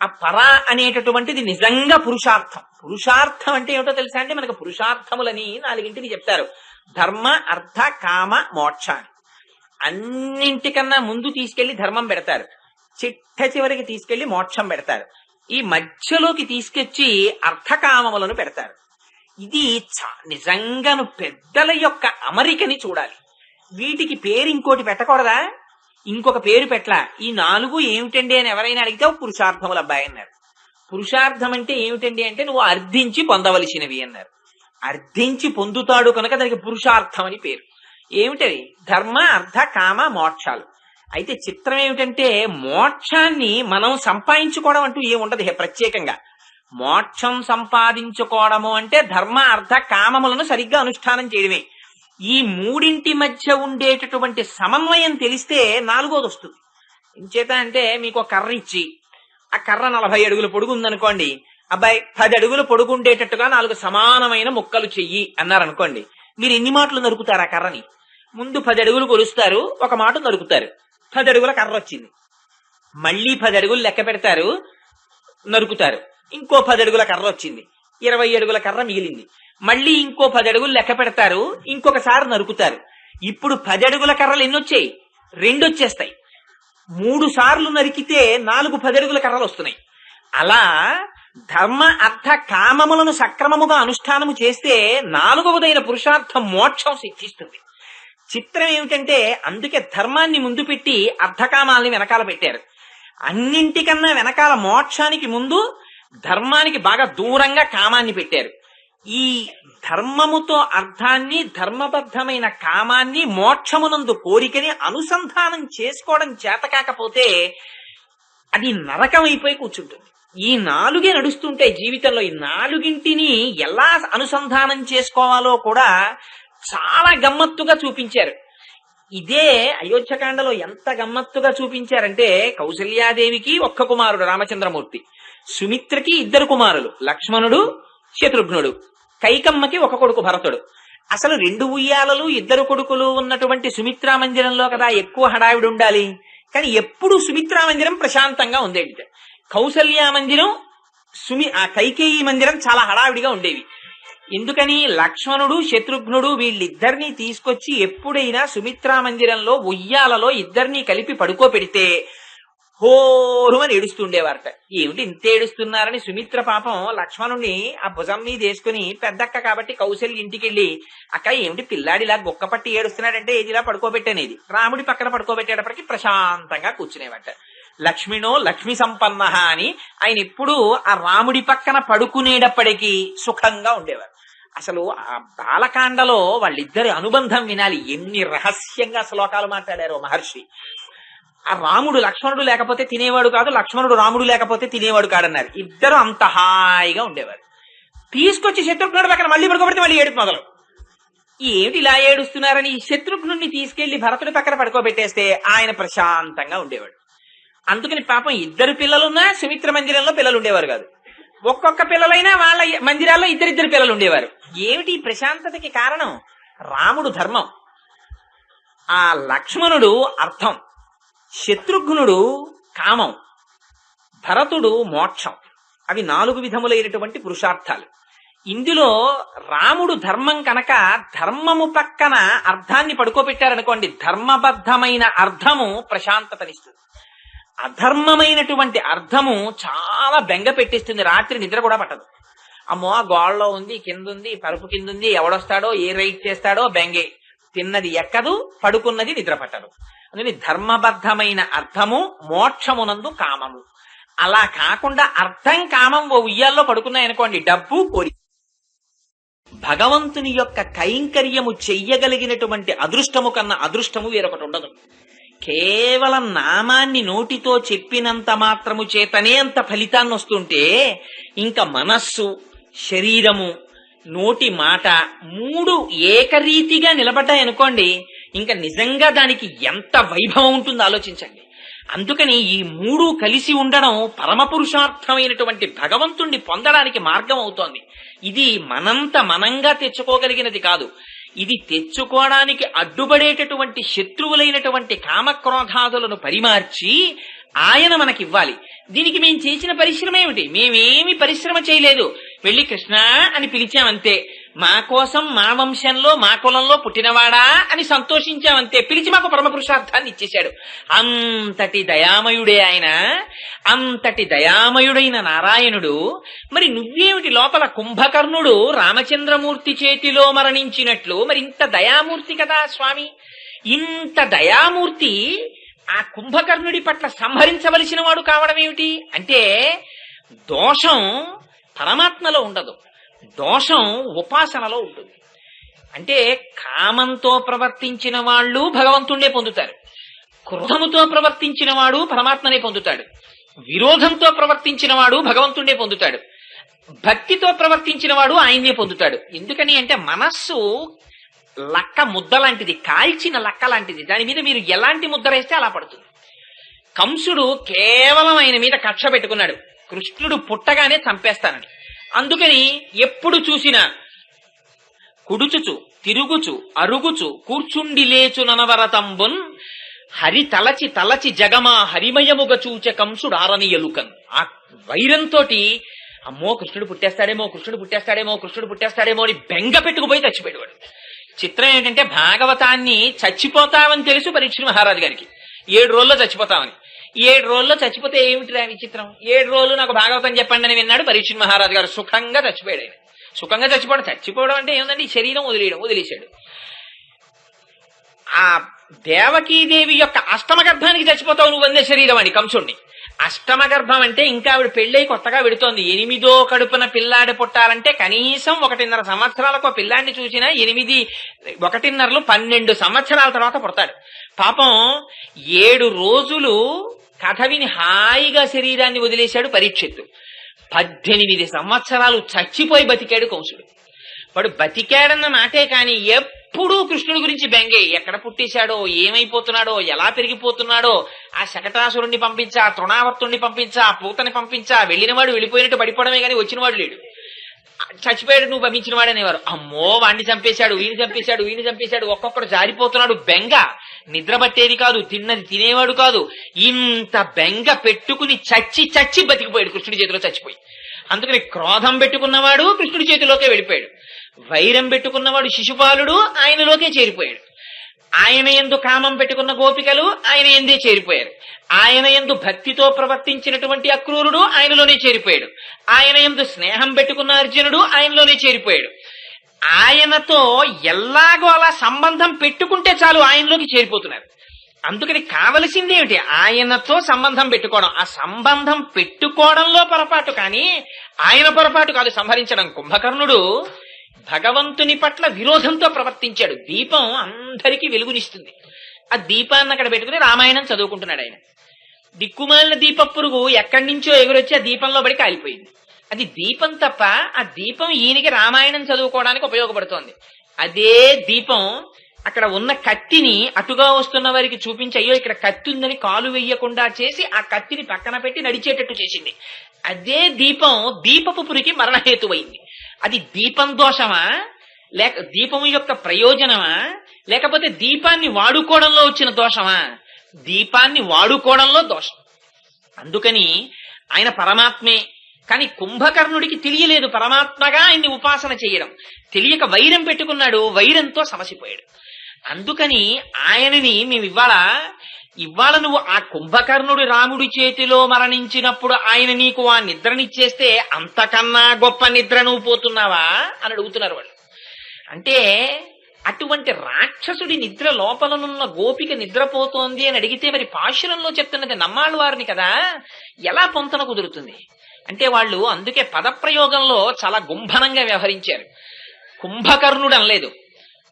ఆ పర అనేటటువంటిది నిజంగా పురుషార్థం. పురుషార్థం అంటే ఏమిటో తెలుసా అంటే, మనకు పురుషార్థములని 4 చెప్తారు. ధర్మ అర్థ కామ మోక్ష అని. అన్నింటికన్నా ముందు తీసుకెళ్లి ధర్మం పెడతారు, చిట్ట చివరికి తీసుకెళ్లి మోక్షం పెడతారు, ఈ మధ్యలోకి తీసుకొచ్చి అర్థకామములను పెడతారు. ఇది నిజంగాను పెద్దల యొక్క అమరికని చూడాలి. వీటికి పేరు ఇంకోటి పెట్టకూడదా? ఇంకొక పేరు పెట్టలా. ఈ 4 ఏమిటండి అని ఎవరైనా అడిగితే పురుషార్థములు అబ్బాయి అన్నారు. పురుషార్థం అంటే ఏమిటండి అంటే, నువ్వు అర్థించి పొందవలసినవి అన్నారు. అర్థించి పొందుతాడు కనుక దానికి పురుషార్థం అని పేరు. ఏమిటది? ధర్మ అర్థ కామ మోక్షాలు. అయితే చిత్రం ఏమిటంటే, మోక్షాన్ని మనం సంపాదించుకోవడం అంటూ ఏముండదు ప్రత్యేకంగా. మోక్షం సంపాదించుకోవడము అంటే ధర్మ అర్థ కామములను సరిగ్గా అనుష్ఠానం చేయడమే. ఈ 3 మధ్య ఉండేటటువంటి సమన్వయం తెలిస్తే 4వది వస్తుంది. ఇంచేత అంటే, మీకు కర్ర ఇచ్చి ఆ కర్ర 40 అడుగుల పొడుగు ఉందనుకోండి, అబ్బాయి 10 అడుగుల పొడుగు ఉండేటట్టుగా 4 సమానమైన ముక్కలు చెయ్యి అన్నారనుకోండి, మీరు ఎన్ని మాటలు నరుకుతారు? ఆ కర్రని ముందు 10 అడుగులు కొలుస్తారు, ఒక మాట నరుకుతారు, 10 అడుగుల కర్ర వచ్చింది. మళ్ళీ 10 అడుగులు లెక్క పెడతారు, నరుకుతారు, ఇంకో 10 అడుగుల కర్ర వచ్చింది, 20 అడుగుల కర్ర మిగిలింది. మళ్ళీ ఇంకో 10 అడుగులు లెక్క పెడతారు, ఇంకొకసారి నరుకుతారు. ఇప్పుడు 10 అడుగుల కర్రలు ఎన్ని వచ్చాయి? 2 వచ్చేస్తాయి. 3 సార్లు నరికితే 4 10 అడుగుల కర్రలు వస్తున్నాయి. అలా ధర్మ అర్థ కామములను సక్రమముగా అనుష్ఠానము చేస్తే 4వదైన పురుషార్థం మోక్షం సిద్ధిస్తుంది. చిత్రం ఏమిటంటే, అందుకే ధర్మాన్ని ముందు పెట్టి అర్థకామాలని వెనకాల పెట్టారు. అన్నింటికన్నా వెనకాల మోక్షానికి ముందు ధర్మానికి బాగా దూరంగా కామాన్ని పెట్టారు. ఈ ధర్మముతో అర్థాన్ని, ధర్మబద్ధమైన కామాన్ని, మోక్షమునందు కోరికని అనుసంధానం చేసుకోవడం చేత కాకపోతే అది నరకం అయిపోయి కూర్చుంటుంది. ఈ 4 నడుస్తుంటాయి జీవితంలో. ఈ 4 ఎలా అనుసంధానం చేసుకోవాలో కూడా చాలా గమ్మత్తుగా చూపించారు. ఇదే అయోధ్యకాండలో ఎంత గమ్మత్తుగా చూపించారంటే, కౌసల్యాదేవికి ఒక్క కుమారుడు రామచంద్రమూర్తి, సుమిత్రకి 2 కుమారులు లక్ష్మణుడు శత్రుఘ్నుడు, కైకమ్మకి 1 కొడుకు భరతుడు. అసలు 2 ఉయ్యాలలు 2 కొడుకులు ఉన్నటువంటి సుమిత్రా మందిరంలో కదా ఎక్కువ హడావిడి ఉండాలి. కానీ ఎప్పుడు సుమిత్రా మందిరం ప్రశాంతంగా ఉండేది. కౌసల్య మందిరం, ఆ కైకేయి మందిరం చాలా హడావిడిగా ఉండేవి. ఎందుకని? లక్ష్మణుడు శత్రుఘ్నుడు వీళ్ళిద్దరినీ తీసుకొచ్చి ఎప్పుడైనా సుమిత్రా మందిరంలో ఉయ్యాలలో 2 కలిపి పడుకోపెడితే హోరుమని ఏడుస్తుండేవారట. ఏమిటి ఇంత ఏడుస్తున్నారని సుమిత్ర పాపం లక్ష్మణుణ్ణి ఆ భుజం మీద వేసుకుని, పెద్దక్క కాబట్టి కౌశల్య ఇంటికి వెళ్ళి, అక్క ఏమిటి పిల్లాడిలా గొక్క పట్టి ఏడుస్తున్నాడంటే ఏదిలా పడుకోబెట్టనేది. రాముడి పక్కన పడుకోబెట్టేటప్పటికి ప్రశాంతంగా కూర్చునేవాట. లక్ష్మినో లక్ష్మి సంపన్న అని ఆయన ఎప్పుడూ ఆ రాముడి పక్కన పడుకునేటప్పటికీ సుఖంగా ఉండేవారు. అసలు ఆ బాలకాండలో వాళ్ళిద్దరి అనుబంధం వినాలి. ఎన్ని రహస్యంగా శ్లోకాలు మాట్లాడారో మహర్షి. ఆ రాముడు లక్ష్మణుడు లేకపోతే తినేవాడు కాదు, లక్ష్మణుడు రాముడు లేకపోతే తినేవాడు కాడన్నారు. ఇద్దరు అంత హాయిగా ఉండేవారు. తీసుకొచ్చి శత్రుఘ్నుడి పక్కన మళ్ళీ పడుకోబెడితే మళ్ళీ ఏడుపు మొదలు. ఏమిటి ఇలా ఏడుస్తున్నారని శత్రుఘ్నుడిని తీసుకెళ్లి భరతుడి పక్కన పడుకోబెట్టేస్తే ఆయన ప్రశాంతంగా ఉండేవాడు. అందుకని పాపం ఇద్దరు పిల్లలున్నా సుమిత్ర మందిరంలో పిల్లలు ఉండేవారు కాదు. ఒక్కొక్క పిల్లలైనా వాళ్ళ మందిరాల్లో ఇద్దరిద్దరు పిల్లలు ఉండేవారు. ఏమిటి ప్రశాంతతకి కారణం? రాముడు ధర్మం, ఆ లక్ష్మణుడు అర్థం, శత్రుఘ్నుడు కామం, భరతుడు మోక్షం. అవి 4 విధములైనటువంటి పురుషార్థాలు. ఇందులో రాముడు ధర్మం కనుక ధర్మము పక్కన అర్థాన్ని పడుకోబెట్టారనుకోండి, ధర్మబద్ధమైన అర్థము ప్రశాంతతనిస్తుంది. అధర్మమైనటువంటి అర్థము చాలా బెంగ పెట్టిస్తుంది. రాత్రి నిద్ర కూడా పట్టదు. అమ్మో ఆ గోడలో ఉంది, కింద ఉంది, పరుపు కింద ఉంది, ఎవడొస్తాడో ఏ రైట్ చేస్తాడో బెంగే. తిన్నది ఎక్కదు, పడుకున్నది నిద్ర పట్టదు. అందుకని ధర్మబద్ధమైన అర్థము, మోక్షమునందు కామము. అలా కాకుండా అర్థం కామం ఓ ఉయ్యాల్లో పడుకున్నాయనుకోండి, డబ్బు కోరి. భగవంతుని యొక్క కైంకర్యము చెయ్యగలిగినటువంటి అదృష్టము కన్నా అదృష్టము వేరొకటి ఉండదు. కేవలం నామాన్ని నోటితో చెప్పినంత మాత్రము చేతనే అంత ఫలితాన్ని వస్తుంటే, ఇంకా మనస్సు, శరీరము, నోటి మాట 3 ఏకరీతిగా నిలబడ్డాయనుకోండి, ఇంకా నిజంగా దానికి ఎంత వైభవం ఉంటుందో ఆలోచించండి. అందుకని ఈ 3 కలిసి ఉండడం పరమ పురుషార్థమైనటువంటి భగవంతుణ్ణి పొందడానికి మార్గం అవుతోంది. ఇది మనంత మనంగా తెచ్చుకోగలిగినది కాదు. ఇది తెచ్చుకోవడానికి అడ్డుపడేటటువంటి శత్రువులైనటువంటి కామక్రోధాదులను పరిమార్చి ఆయన మనకివ్వాలి. దీనికి మేం చేసిన పరిశ్రమ ఏమిటి? మేమేమి పరిశ్రమ చేయలేదు. వెళ్ళి కృష్ణ అని పిలిచామంతే. మా కోసం, మా వంశంలో, మా కులంలో పుట్టినవాడా అని సంతోషించామంతే. పిలిచి మాకు పరమ పురుషార్థాన్ని ఇచ్చేశాడు. అంతటి దయామయుడే ఆయన. అంతటి దయామయుడైన నారాయణుడు. మరి నువ్వేమిటి లోపల కుంభకర్ణుడు రామచంద్రమూర్తి చేతిలో మరణించినట్లు మరి ఇంత దయామూర్తి కదా స్వామి. ఇంత దయామూర్తి ఆ కుంభకర్ణుడి పట్ల సంహరించవలసిన వాడు కావడం ఏమిటి అంటే, దోషం పరమాత్మలో ఉండదు, దోషం ఉపాసనలో ఉంటుంది. అంటే కామంతో ప్రవర్తించిన వాళ్ళు భగవంతుణ్ణే పొందుతారు, క్రోధముతో ప్రవర్తించిన వాడు పరమాత్మనే పొందుతాడు, విరోధంతో ప్రవర్తించిన వాడు భగవంతుణ్ణే పొందుతాడు, భక్తితో ప్రవర్తించిన వాడు ఆయన్నే పొందుతాడు. ఎందుకని అంటే మనస్సు లక్క ముద్ద లాంటిది, కాల్చిన లక్క లాంటిది. దాని మీద మీరు ఎలాంటి ముద్ద వేస్తే అలా పడుతుంది. కంసుడు కేవలం ఆయన మీద కక్ష పెట్టుకున్నాడు, కృష్ణుడు పుట్టగానే చంపేస్తానని. అందుకని ఎప్పుడు చూసినా కుడుచుచు, తిరుగుచు, అరుగుచు, కూర్చుండి లేచు ననవరతంబున్ హరి తలచి తలచి జగమా హరిమయముగ చూచ కంసుడు ఆరని ఎలుకన్. ఆ వైరంతో అమ్మో కృష్ణుడు పుట్టేస్తాడేమో, కృష్ణుడు పుట్టేస్తాడేమో, కృష్ణుడు పుట్టేస్తాడేమో అని బెంగ పెట్టుకుపోయి చచ్చిపోయేవాడు. చిత్రం ఏంటంటే భాగవతాన్ని చచ్చిపోతామని తెలుసు పరీక్ష మహారాజు గారికి. 7 రోజుల్లో చచ్చిపోతామని. 7 రోజుల్లో చచ్చిపోతే ఏమిటి రా విచిత్రం. 7 రోజులు నాకు భాగవతం చెప్పండి అని విన్నాడు పరీక్ష మహారాజు గారు. సుఖంగా చచ్చిపోయాడు ఆయన. సుఖంగా చచ్చిపోవడం అంటే ఏముందండి, శరీరం వదిలేశాడు. ఆ దేవకీదేవి యొక్క అష్టమ గర్భానికి చచ్చిపోతావు నువ్వు అందే శరీరం అని కంసుణ్ణి. అష్టమ గర్భం అంటే ఇంకా ఆవిడ పెళ్ళై కొత్తగా విడుతోంది. 8వ కడుపున పిల్లాడి పుట్టాలంటే కనీసం 1.5 సంవత్సరాలకు పిల్లాడిని చూసినా 8, 1.5 12 సంవత్సరాల తర్వాత పుడతాడు. పాపం 7 రోజులు కథ విని హాయిగా శరీరాన్ని వదిలేశాడు పరీక్షిత్తు. 18 సంవత్సరాలు చచ్చిపోయి బతికాడు కంసుడు. వాడు బతికాడన్న మాటే కాని ఎప్పుడూ కృష్ణుడి గురించి బెంగే. ఎక్కడ పుట్టేశాడో, ఏమైపోతున్నాడో, ఎలా పెరిగిపోతున్నాడో, ఆ శకటాసురుణ్ణి పంపించా, తృణావర్తుణ్ణి పంపించా, పూతని పంపించా, వెళ్ళినవాడు వెళ్ళిపోయినట్టు పడిపోవడమే కానీ వచ్చినవాడు లేడు. చచ్చిపోయాడు నువ్వు పంపించిన వాడు అనేవారు. అమ్మో వాడిని చంపేశాడు, వీడిని చంపేశాడు, ఒక్కొక్కడు జారిపోతున్నాడు. బెంగ నిద్ర పట్టేది కాదు, తిన్నది తినేవాడు కాదు. ఇంత బెంగ పెట్టుకుని చచ్చి బతికిపోయాడు కృష్ణుడి చేతిలో చచ్చిపోయి. అందుకని క్రోధం పెట్టుకున్నవాడు కృష్ణుడి చేతిలోకే వెళ్ళిపోయాడు, వైరం పెట్టుకున్నవాడు శిశుపాలుడు ఆయనలోకే చేరిపోయాడు. ఆయన యందు కామం పెట్టుకున్న గోపికలు ఆయన ఎందే చేరిపోయారు. ఆయన యందు భక్తితో ప్రవర్తించినటువంటి అక్రూరుడు ఆయనలోనే చేరిపోయాడు. ఆయన యందు స్నేహం పెట్టుకున్న అర్జునుడు ఆయనలోనే చేరిపోయాడు. ఆయనతో ఎల్లాగో అలా సంబంధం పెట్టుకుంటే చాలు ఆయనలోకి చేరిపోతున్నారు. అందుకని కావలసిందేమిటి? ఆయనతో సంబంధం పెట్టుకోవడం. ఆ సంబంధం పెట్టుకోవడంలో పొరపాటు, కానీ ఆయన పొరపాటు కాదు సంహరించడం. కుంభకర్ణుడు భగవంతుని పట్ల విరోధంతో ప్రవర్తించాడు. దీపం అందరికీ వెలుగునిస్తుంది. ఆ దీపాన్ని అక్కడ పెట్టుకుని రామాయణం చదువుకుంటున్నాడు ఆయన. దిక్కుమాలిన దీప పురుగు ఎక్కడి నుంచో ఎగురొచ్చి ఆ దీపంలో పడి కాలిపోయింది. అది దీపం తప్ప ఆ దీపం ఈయనకి రామాయణం చదువుకోవడానికి ఉపయోగపడుతోంది. అదే దీపం అక్కడ ఉన్న కత్తిని అటుగా వస్తున్న వారికి చూపించి, అయ్యో ఇక్కడ కత్తి ఉందని కాలు వెయ్యకుండా చేసి ఆ కత్తిని పక్కన పెట్టి నడిచేటట్టు చేసింది. అదే దీపం దీపపు పురికి మరణహేతువైంది. అది దీపం దోషమా, లేక దీపం యొక్క ప్రయోజనమా, లేకపోతే దీపాన్ని వాడుకోవడంలో వచ్చిన దోషమా? దీపాన్ని వాడుకోవడంలో దోషం. అందుకని ఆయన పరమాత్మే. కానీ కుంభకర్ణుడికి తెలియలేదు పరమాత్మగా ఆయన్ని ఉపాసన చేయడం. తెలియక వైరం పెట్టుకున్నాడు, వైరంతో సమసిపోయాడు. అందుకని ఆయనని మేము ఇవాళ నువ్వు ఆ కుంభకర్ణుడు రాముడి చేతిలో మరణించినప్పుడు ఆయన నీకు ఆ నిద్రనిచ్చేస్తే అంతకన్నా గొప్ప నిద్ర నువ్వు పోతున్నావా అని అడుగుతున్నారు వాళ్ళు. అంటే అటువంటి రాక్షసుడి నిద్ర లోపలనున్న గోపిక నిద్రపోతోంది అని అడిగితే మరి పాశురంలో చెప్తున్నది నమ్మాళ్ళ వారిని కదా, ఎలా పొంతన కుదురుతుంది? అంటే వాళ్ళు అందుకే పదప్రయోగంలో చాలా గుంభనంగా వ్యవహరించారు. కుంభకర్ణుడు అనలేదు,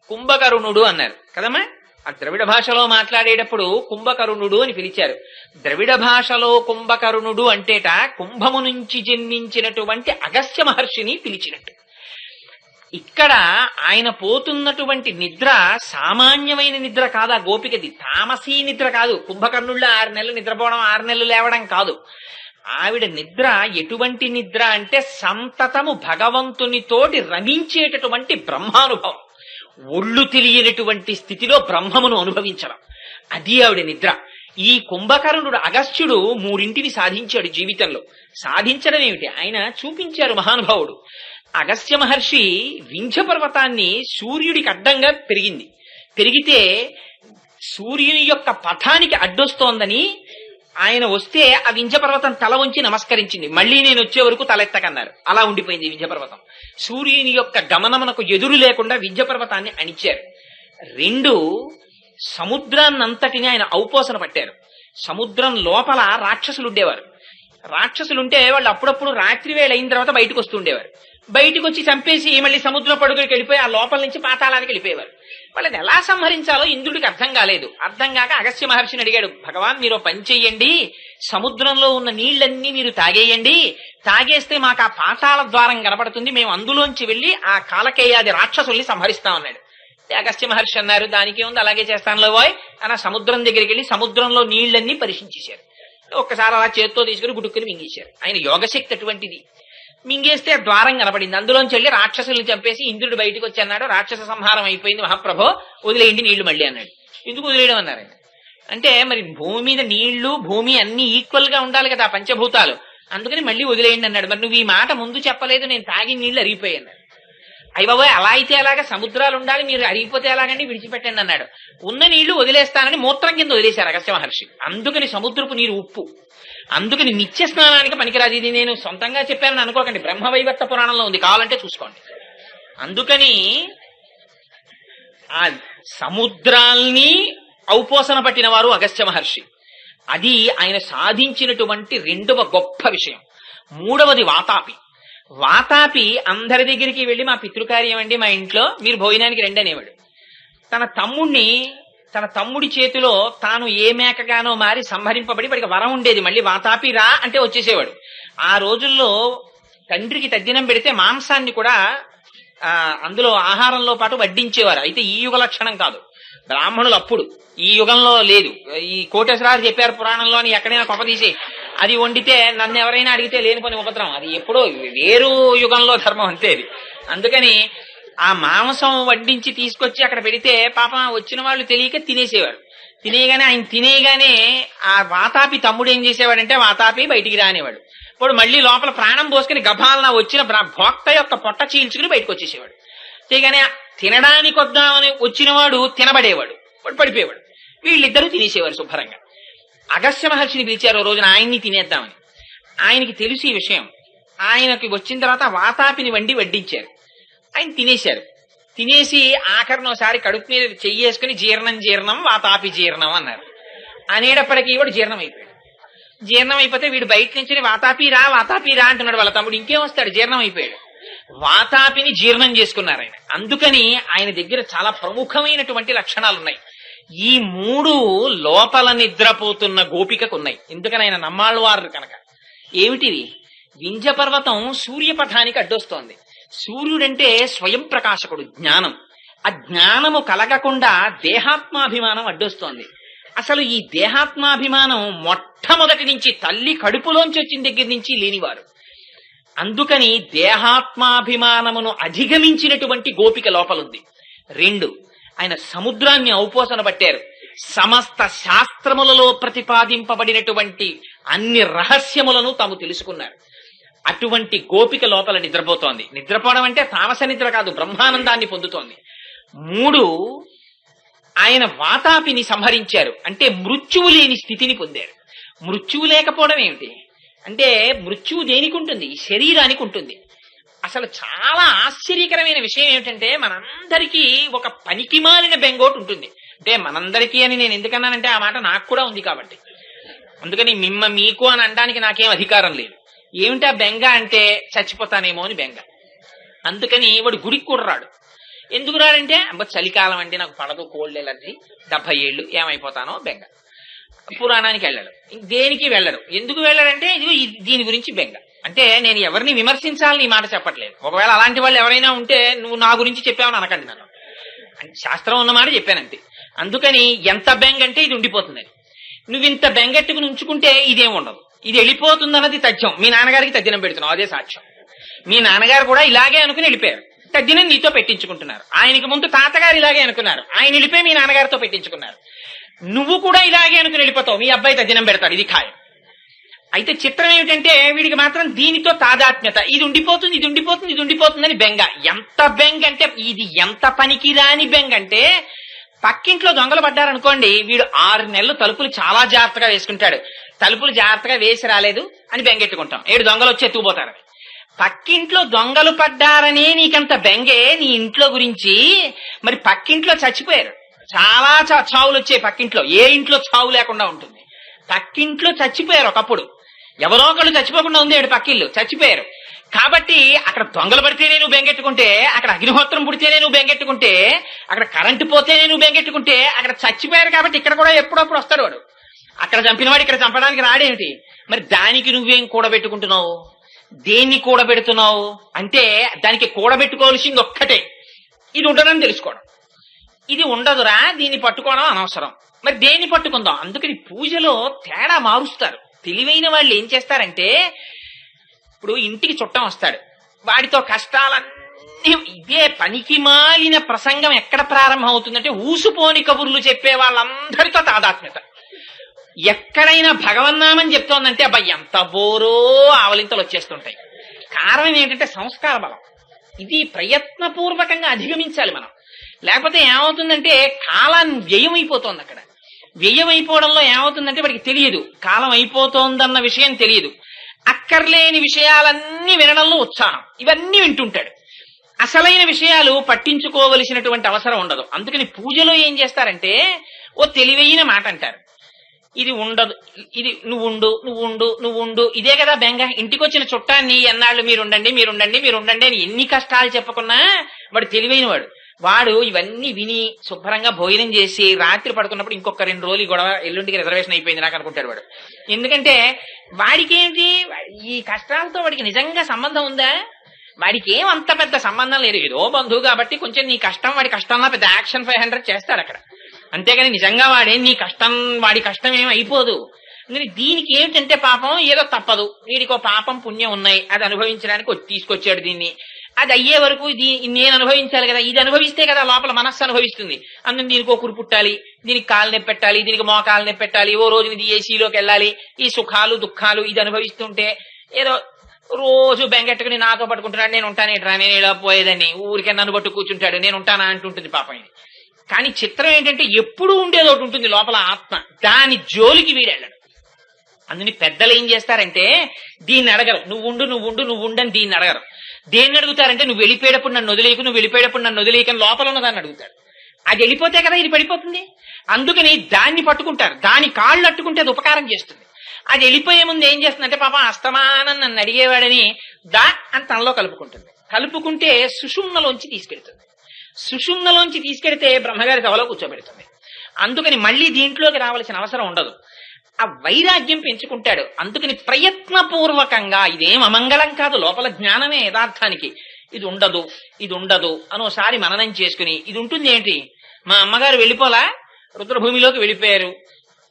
కుంభకరుణుడు అన్నారు కదమ్మా. ఆ ద్రవిడ భాషలో మాట్లాడేటప్పుడు కుంభకరుణుడు అని పిలిచారు. ద్రవిడ భాషలో కుంభకరుణుడు అంటేట కుంభము నుంచి జన్మించినటువంటి అగస్త్య మహర్షిని పిలిచినట్టు. ఇక్కడ ఆయన పోతున్నటువంటి నిద్ర సామాన్యమైన నిద్ర కాదు. ఆ గోపికది తామసీ నిద్ర కాదు. కుంభకర్ణుళ్ళ 6 నెలలు నిద్రపోవడం, 6 నెలలు లేవడం కాదు. ఆవిడ నిద్ర ఎటువంటి నిద్ర అంటే సంతతము భగవంతునితోటి రమించేటటువంటి బ్రహ్మానుభవం. ఒళ్ళు తెలియనటువంటి స్థితిలో బ్రహ్మమును అనుభవించడం, అది ఆవిడ నిద్ర. ఈ కుంభకర్ణుడు అగస్త్యుడు 3 సాధించాడు జీవితంలో. సాధించడం ఏమిటి? ఆయన చూపించారు మహానుభావుడు. అగస్త్య మహర్షి వింధ్య పర్వతాన్ని సూర్యుడికి అడ్డంగా పెరిగితే సూర్యుని యొక్క పథానికి అడ్డొస్తోందని ఆయన వస్తే ఆ వింధ్యపర్వతం తల వంచి నమస్కరించింది. మళ్ళీ నేను వచ్చే వరకు తలెత్తకన్నారు. అలా ఉండిపోయింది వింధ్యపర్వతం. సూర్యుని యొక్క గమనమునకు ఎదురు లేకుండా వింధ్యపర్వతాన్ని అణిచారు. 2 సముద్రాన్నంతటిని ఆయన ఔపోసన పట్టారు. సముద్రం లోపల రాక్షసులు ఉండేవారు. రాక్షసులుంటే వాళ్ళు అప్పుడప్పుడు రాత్రి వేళ అయిన తర్వాత బయటకు వస్తుండేవారు. బయటకు వచ్చి చంపేసి మళ్ళీ సముద్రం పడుగురికి వెళ్ళిపోయి ఆ లోపల నుంచి పాతాళానికి వెళ్ళిపోయేవారు. వాళ్ళని ఎలా సంహరించాలో ఇంద్రుడికి అర్థం కాలేదు. అర్థం కాక అగస్త్య మహర్షిని అడిగాడు, భగవాన్ మీరు పని చెయ్యండి, సముద్రంలో ఉన్న నీళ్లన్నీ మీరు తాగేయండి, తాగేస్తే మాకు ఆ పాతాళ ద్వారం కనపడుతుంది, మేము అందులోంచి వెళ్లి ఆ కాలకేయాది రాక్షసుల్ని సంహరిస్తామన్నాడు. అగస్త్య మహర్షి అన్నారు, దానికి ఉంది అలాగే చేస్తానులో బాయ్ అని సముద్రం దగ్గరికి వెళ్లి సముద్రంలో నీళ్లన్నీ పరీక్షించేశారు. ఒక్కసారి అలా చేత్తో తీసుకుని గుడుక్కుని మింగేశారు. ఆయన యోగశక్తి అటువంటిది. మింగేస్తే ద్వారం కనపడింది. అందులోంచి వెళ్ళి రాక్షసుల్ని చంపేసి ఇంద్రుడు బయటకు వచ్చి అన్నాడు, రాక్షస సంహారం అయిపోయింది మహాప్రభో, వదిలేయండి నీళ్లు మళ్ళీ అన్నాడు. ఎందుకు వదిలేయడం అన్నారు ఆయన. అంటే మరి భూమి మీద నీళ్లు భూమి అన్ని ఈక్వల్ గా ఉండాలి కదా పంచభూతాలు, అందుకని మళ్ళీ వదిలేయండి అన్నాడు. మరి నువ్వు ఈ మాట ముందు చెప్పలేదు, నేను తాగిన నీళ్లు అరిగిపోయాయి అన్నాడు. అయ్యబాబోయ్ అలా అయితే అలాగా, సముద్రాలు ఉండాలి, మీరు అరిగిపోతే ఎలాగండి, విడిచిపెట్టండి అన్నాడు. ఉన్న నీళ్లు వదిలేస్తానని మూత్రం కింద వదిలేశారు అగస్త్య మహర్షి. అందుకని సముద్రపు నీరు ఉప్పు, అందుకని నిత్య స్నానానికి పనికిరాదు. ఇది నేను సొంతంగా చెప్పానని అనుకోకండి, బ్రహ్మవైవర్త పురాణంలో ఉంది, కావాలంటే చూసుకోండి. అందుకని ఆ సముద్రాల్ని ఔపోసన పట్టిన వారు అగస్త్య మహర్షి. అది ఆయన సాధించినటువంటి 2వ గొప్ప విషయం. 3వది వాతాపి. వాతాపి అందరి దగ్గరికి వెళ్లి మా పితృకార్యం అండి, మా ఇంట్లో మీరు భోజనానికి రండి అనేవాడు. తన తమ్ముడి చేతిలో తాను ఏ మేకగానో మారి సంహరింపబడి వాడికి వరం ఉండేది, మళ్ళీ వాతాపి రా అంటే వచ్చేసేవాడు. ఆ రోజుల్లో తండ్రికి తద్దినం పెడితే మాంసాన్ని కూడా అందులో ఆహారంలో పాటు వడ్డించేవారు. అయితే ఈ యుగ లక్షణం కాదు, బ్రాహ్మణులు అప్పుడు, ఈ యుగంలో లేదు. ఈ కోటేశ్వరారు చెప్పారు పురాణంలోని, ఎక్కడైనా కొప్పదీసి అది వండితే నన్ను ఎవరైనా అడిగితే లేని పని ఉపద్రవం. అది ఎప్పుడో వేరు యుగంలో ధర్మం అంతే అది. అందుకని ఆ మాంసం వడ్డించి తీసుకొచ్చి అక్కడ పెడితే పాపం వచ్చిన వాళ్ళు తెలియక తినేసేవారు. ఆయన తినేయగానే ఆ వాతాపి తమ్ముడు ఏం చేసేవాడంటే వాతాపి బయటికి రానివాడు. ఇప్పుడు మళ్ళీ లోపల ప్రాణం పోసుకుని గభాలన వచ్చిన భోక్త యొక్క పొట్ట చీల్చుకుని బయటకు వచ్చేసేవాడు. చేయగానే తినడానికి వద్దామని వచ్చినవాడు తినబడేవాడు. వాడు పడిపోయేవాడు. వీళ్ళిద్దరూ తినేసేవారు శుభ్రంగా. అగస్త్య మహర్షిని పిలిచారు ఓ రోజున, ఆయన్ని తినేద్దామని. ఆయనకి తెలుసు ఈ విషయం. ఆయనకి వచ్చిన తర్వాత వాతాపిని వడ్డించారు. ఆయన తినేశారు. తినేసి ఆఖరినోసారి కడుపు మీద చెయ్యేసుకుని జీర్ణం వాతాపి జీర్ణం అన్నారు. అనేటప్పటికీ వాడు జీర్ణం అయిపోయాడు. జీర్ణం అయిపోతే వీడు బయట నుంచి వాతాపి రా అంటున్నాడు వాళ్ళ తమ్ముడు. ఇంకేం వస్తాడు, జీర్ణం అయిపోయాడు. వాతాపిని జీర్ణం చేసుకున్నారు ఆయన. అందుకని ఆయన దగ్గర చాలా ప్రముఖమైనటువంటి లక్షణాలు ఉన్నాయి. ఈ 3 లోపల నిద్రపోతున్న గోపికకు ఉన్నాయి. ఎందుకని ఆయన నమ్మాళ్ళవారు కనుక. ఏమిటిది? వింధ్య పర్వతం సూర్యపథానికి అడ్డొస్తోంది. సూర్యుడంటే స్వయం ప్రకాశకుడు, జ్ఞానం. ఆ జ్ఞానము కలగకుండా దేహాత్మాభిమానం అడ్డొస్తోంది. అసలు ఈ దేహాత్మాభిమానం మొట్టమొదటి నుంచి తల్లి కడుపులోంచి వచ్చిన దగ్గర నుంచి లేనివారు. అందుకని దేహాత్మాభిమానమును అధిగమించినటువంటి గోపిక లోపలుంది. 2, ఆయన సముద్రాన్ని ఔపోసన పట్టారు. సమస్త శాస్త్రములలో ప్రతిపాదింపబడినటువంటి అన్ని రహస్యములను తాము తెలుసుకున్నారు. అటువంటి గోపిక లోపల నిద్రపోతోంది. నిద్రపోవడం అంటే తామస నిద్ర కాదు, బ్రహ్మానందాన్ని పొందుతోంది. 3, ఆయన వాతాపిని సంహరించారు. అంటే మృత్యువు లేని స్థితిని పొందారు. మృత్యువు లేకపోవడం ఏమిటి అంటే, మృత్యువు దేనికి ఉంటుంది? శరీరానికి ఉంటుంది. అసలు చాలా ఆశ్చర్యకరమైన విషయం ఏమిటంటే, మనందరికీ ఒక పనికిమాలిన బెంగోటు ఉంటుంది. అంటే మనందరికీ అని నేను ఎందుకన్నానంటే, ఆ మాట నాకు కూడా ఉంది కాబట్టి. అందుకని మీకు అని అనడానికి నాకేం అధికారం లేదు. ఏమిటా బెంగ అంటే, చచ్చిపోతానేమో అని బెంగ. అందుకని వాడు గుడికి కూడా రాడు. ఎందుకు రాడంటే, చలికాలం అంటే నాకు పడదు, కోల్డ్ ఎలర్జీ, 70 ఏళ్ళు ఏమైపోతానో బెంగ. పురాణానికి వెళ్ళడు, దేనికి వెళ్ళడు. ఎందుకు వెళ్ళడంటే దీని గురించి బెంగ. అంటే నేను ఎవరిని విమర్శించాలని ఈ మాట చెప్పట్లేదు. ఒకవేళ అలాంటి వాళ్ళు ఎవరైనా ఉంటే నువ్వు నా గురించి చెప్పావని అనకండి నన్ను. శాస్త్రం ఉన్నమాట చెప్పానంతే. అందుకని ఎంత బెంగ అంటే ఇది ఉండిపోతుందని. నువ్వు ఇంత బెంగెట్టుకుని ఉంచుకుంటే ఇదేం ఉండదు. ఇది వెళ్ళిపోతుందన్నది తథ్యం. మీ నాన్నగారికి తద్దినం పెడుతున్నావు, అదే సాక్ష్యం. మీ నాన్నగారు కూడా ఇలాగే అనుకుని వెళ్ళిపోయారు. తద్దినం నీతో పెట్టించుకుంటున్నారు. ఆయనకి ముందు తాతగారు ఇలాగే అనుకున్నారు, ఆయన వెళ్ళిపోయి మీ నాన్నగారితో పెట్టించుకున్నారు. నువ్వు కూడా ఇలాగే అనుకుని వెళ్ళిపోతావు, మీ అబ్బాయి తద్దినం పెడతాడు, ఇది ఖాయం. అయితే చిత్రం ఏమిటంటే, వీడికి మాత్రం దీనితో తాదాత్మ్యత. ఇది ఉండిపోతుందని బెంగ. ఎంత బెంగ అంటే, ఇది ఎంత పనికిరాని బెంగ అంటే, పక్కింట్లో దొంగలు పడ్డారనుకోండి, వీడు 6 నెలలు తలుపులు చాలా జాగ్రత్తగా వేసుకుంటాడు. తలుపులు జాగ్రత్తగా వేసి రాలేదు అని బెంగెట్టుకుంటాం. 7 దొంగలు వచ్చి ఎత్తుకుపోతారని. పక్కింట్లో దొంగలు పడ్డారనే నీకంత బెంగే నీ ఇంట్లో గురించి. మరి పక్కింట్లో చచ్చిపోయారు, చాలా చావులు వచ్చాయి పక్కింట్లో. ఏ ఇంట్లో చావు లేకుండా ఉంటుంది? పక్కింట్లో చచ్చిపోయారు ఒకప్పుడు. ఎవరో ఒకళ్ళు చచ్చిపోకుండా ఉంది, 7 పక్కిళ్ళు చచ్చిపోయారు. కాబట్టి అక్కడ దొంగలు పడితేనే నువ్వు బెంగెట్టుకుంటే, అక్కడ అగ్నిహోత్రం పుడితేనే నువ్వు బెంగెట్టుకుంటే, అక్కడ కరెంటు పోతేనే నువ్వు బెంగెట్టుకుంటే, అక్కడ చచ్చిపోయారు కాబట్టి ఇక్కడ కూడా ఎప్పుడప్పుడు వస్తాడు వాడు. అక్కడ చంపినవాడు ఇక్కడ చంపడానికి రాడేమిటి? మరి దానికి నువ్వేం కూడబెట్టుకుంటున్నావు? దేన్ని కూడబెడుతున్నావు అంటే, దానికి కూడబెట్టుకోవాల్సింది ఒక్కటే, ఇది ఉండదని తెలుసుకోవడం. ఇది ఉండదురా, దీన్ని పట్టుకోవడం అనవసరం. మరి దేన్ని పట్టుకుందాం? అందుకని పూజలో తేడా మారుస్తారు. తెలివైన వాళ్ళు ఏం చేస్తారంటే, ఇప్పుడు ఇంటికి చుట్టం వస్తాడు, వాడితో కష్టాలన్నీ, ఇదే పనికి మాలిన ప్రసంగం ఎక్కడ ప్రారంభం అవుతుందంటే, ఊసుపోని కబుర్లు చెప్పే వాళ్ళందరితో తాదాత్మ్యత. ఎక్కడైనా భగవన్నామం చెప్తోందంటే అబ్బాయి ఎంత బోరో ఆవలింతలు వచ్చేస్తుంటాయి. కారణం ఏంటంటే సంస్కార బలం. ఇది ప్రయత్నపూర్వకంగా అధిగమించాలి మనం. లేకపోతే ఏమవుతుందంటే కాలం వ్యయం అయిపోతుంది. అక్కడ వ్యయం అయిపోవడంలో ఏమవుతుందంటే వాడికి తెలియదు, కాలం అయిపోతోందన్న విషయం తెలియదు. అక్కర్లేని విషయాలన్నీ వినడంలో ఉత్సాహం, ఇవన్నీ వింటుంటాడు. అసలైన విషయాలు పట్టించుకోవలసినటువంటి అవసరం ఉండదు. అందుకని పూజలో ఏం చేస్తారంటే, ఓ తెలివైన మాట అంటారు, ఇది ఉండదు, ఇది నువ్వు ఇదే కదా బెంగ. ఇంటికి వచ్చిన చుట్టాన్ని ఎన్నాళ్ళు మీరుండండి అని ఎన్ని కష్టాలు చెప్పకున్నా వాడు తెలివైన వాడు ఇవన్నీ విని శుభ్రంగా భోజనం చేసి రాత్రి పడుకున్నప్పుడు ఇంకొక 2 రోజులు గొడవ, ఎల్లుండికి రిజర్వేషన్ అయిపోయింది నాకు అనుకుంటాడు వాడు. ఎందుకంటే వాడికి ఏంటి, ఈ కష్టాలతో వాడికి నిజంగా సంబంధం ఉందా? వాడికి ఏం అంత పెద్ద సంబంధం లేదు. ఏదో బంధువు కాబట్టి కొంచెం నీ కష్టం వాడి కష్టంలో పెద్ద యాక్షన్ 500 చేస్తాడు అక్కడ. అంతేగాని నిజంగా వాడి కష్టం ఏం అయిపోదు. దీనికి ఏమిటంటే పాపం ఏదో తప్పదు, వీడికో పాపం పుణ్యం ఉన్నాయి, అది అనుభవించడానికి తీసుకొచ్చాడు దీన్ని. అది అయ్యే వరకు నేను అనుభవించాలి కదా, ఇది అనుభవిస్తే కదా లోపల మనస్సు అనుభవిస్తుంది. అందుకు దీనికి ఒకరు పుట్టాలి, దీనికి కాలు నొప్పి పెట్టాలి, దీనికి మోకాలు నొప్పి పెట్టాలి, ఓ రోజు ఇది ఏసీలోకి వెళ్ళాలి, ఈ సుఖాలు దుఃఖాలు ఇది అనుభవిస్తుంటే ఏదో రోజు బెంగెట్టుకుని నాతో పట్టుకుంటున్నాడు, నేను ఉంటానేట్రా, నేను ఇలా పోయేదని ఊరికే నన్ను పట్టు కూర్చుంటాడు, నేను ఉంటానా అంటుంటుంది పాపం. ఇది కానీ చిత్రం ఏంటంటే ఎప్పుడు ఉండేది ఒకటి ఉంటుంది లోపల ఆత్మ, దాని జోలికి వీడెళ్ళడు. అందుని పెద్దలు ఏం చేస్తారంటే దీన్ని అడగరు, నువ్వు ఉండు అని దీన్ని అడగరు. దేన్ని అడుగుతారంటే నువ్వు వెళ్ళిపోయేటప్పుడు నన్ను వదిలేయకు, నువ్వు వెళ్ళిపోయేటప్పుడు నన్ను వదిలేయకని లోపల ఉన్న దాన్ని అడుగుతారు. అది వెళ్ళిపోతే కదా ఇది పడిపోతుంది. అందుకని దాన్ని పట్టుకుంటారు, దాని కాళ్ళు అట్టుకుంటే అది ఉపకారం చేస్తుంది. అది వెళ్ళిపోయే ముందు ఏం చేస్తుందంటే పాపం అస్తమానం నన్ను అడిగేవాడని దా అని తనలో కలుపుకుంటుంది. కలుపుకుంటే సుషుమ్నలోంచి తీసుకెళ్తుంది. సుషుమ్నలోంచి తీసుకెడితే బ్రహ్మగారి సభలో కూర్చోబెడుతుంది. అందుకని మళ్ళీ దీంట్లోకి రావాల్సిన అవసరం ఉండదు. ఆ వైరాగ్యం పెంచుకుంటాడు. అందుకని ప్రయత్నపూర్వకంగా ఇదేం అమంగళం కాదు, లోపల జ్ఞానమే యథార్థానికి. ఇది ఉండదు అని ఒకసారి మననం చేసుకుని ఇది ఉంటుంది ఏంటి, మా అమ్మగారు వెళ్ళిపోలా, రుద్రభూమిలోకి వెళ్ళిపోయారు,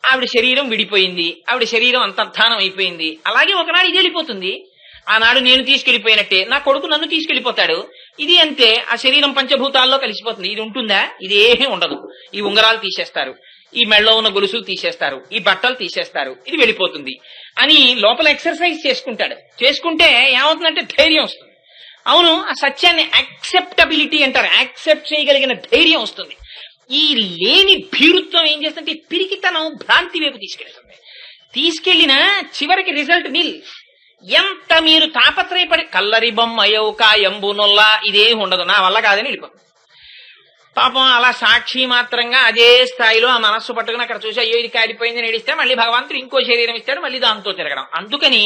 ఆవిడ శరీరం విడిపోయింది, ఆవిడ శరీరం అంతర్ధానం అయిపోయింది. అలాగే ఒకనాడు ఇది వెళ్ళిపోతుంది. ఆనాడు నేను తీసుకెళ్లిపోయినట్టే నా కొడుకు నన్ను తీసుకెళ్లిపోతాడు. ఇది అంతే, ఆ శరీరం పంచభూతాల్లో కలిసిపోతుంది. ఇది ఉంటుందా? ఇది ఏమీ ఉండదు. ఈ ఉంగరాలు తీసేస్తారు, ఈ మెళ్ళలో ఉన్న గొలుసులు తీసేస్తారు, ఈ బట్టలు తీసేస్తారు, ఇది వెళ్ళిపోతుంది అని లోపల ఎక్సర్సైజ్ చేసుకుంటాడు. చేసుకుంటే ఏమవుతుందంటే ధైర్యం వస్తుంది. అవును, ఆ సత్యాన్ని యాక్సెప్టబిలిటీ అంటారు, యాక్సెప్ట్ చేయగలిగిన ధైర్యం వస్తుంది. ఈ లేని భీరుత్వం ఏం చేస్తుంటే పిరికితనం భ్రాంతి వైపు తీసుకెళ్తుంది. తీసుకెళ్లిన చివరికి రిజల్ట్ నిల్. ఎంత మీరు తాపత్రయపడి కల్లరి బొమ్మ అయ్యవుకా ఎంబునొల్లా ఇదేం ఉండదు, నా వల్ల కాదని వెళ్ళిపోతుంది. పాపం అలా సాక్షి మాత్రంగా అదే స్థాయిలో ఆ మనస్సు పట్టుకుని అక్కడ చూసి అయ్యో ఇది కాలిపోయింది నడిస్తే మళ్ళీ భగవంతుడు ఇంకో శరీరం ఇస్తాడు, మళ్ళీ దాంతో తిరగడం. అందుకని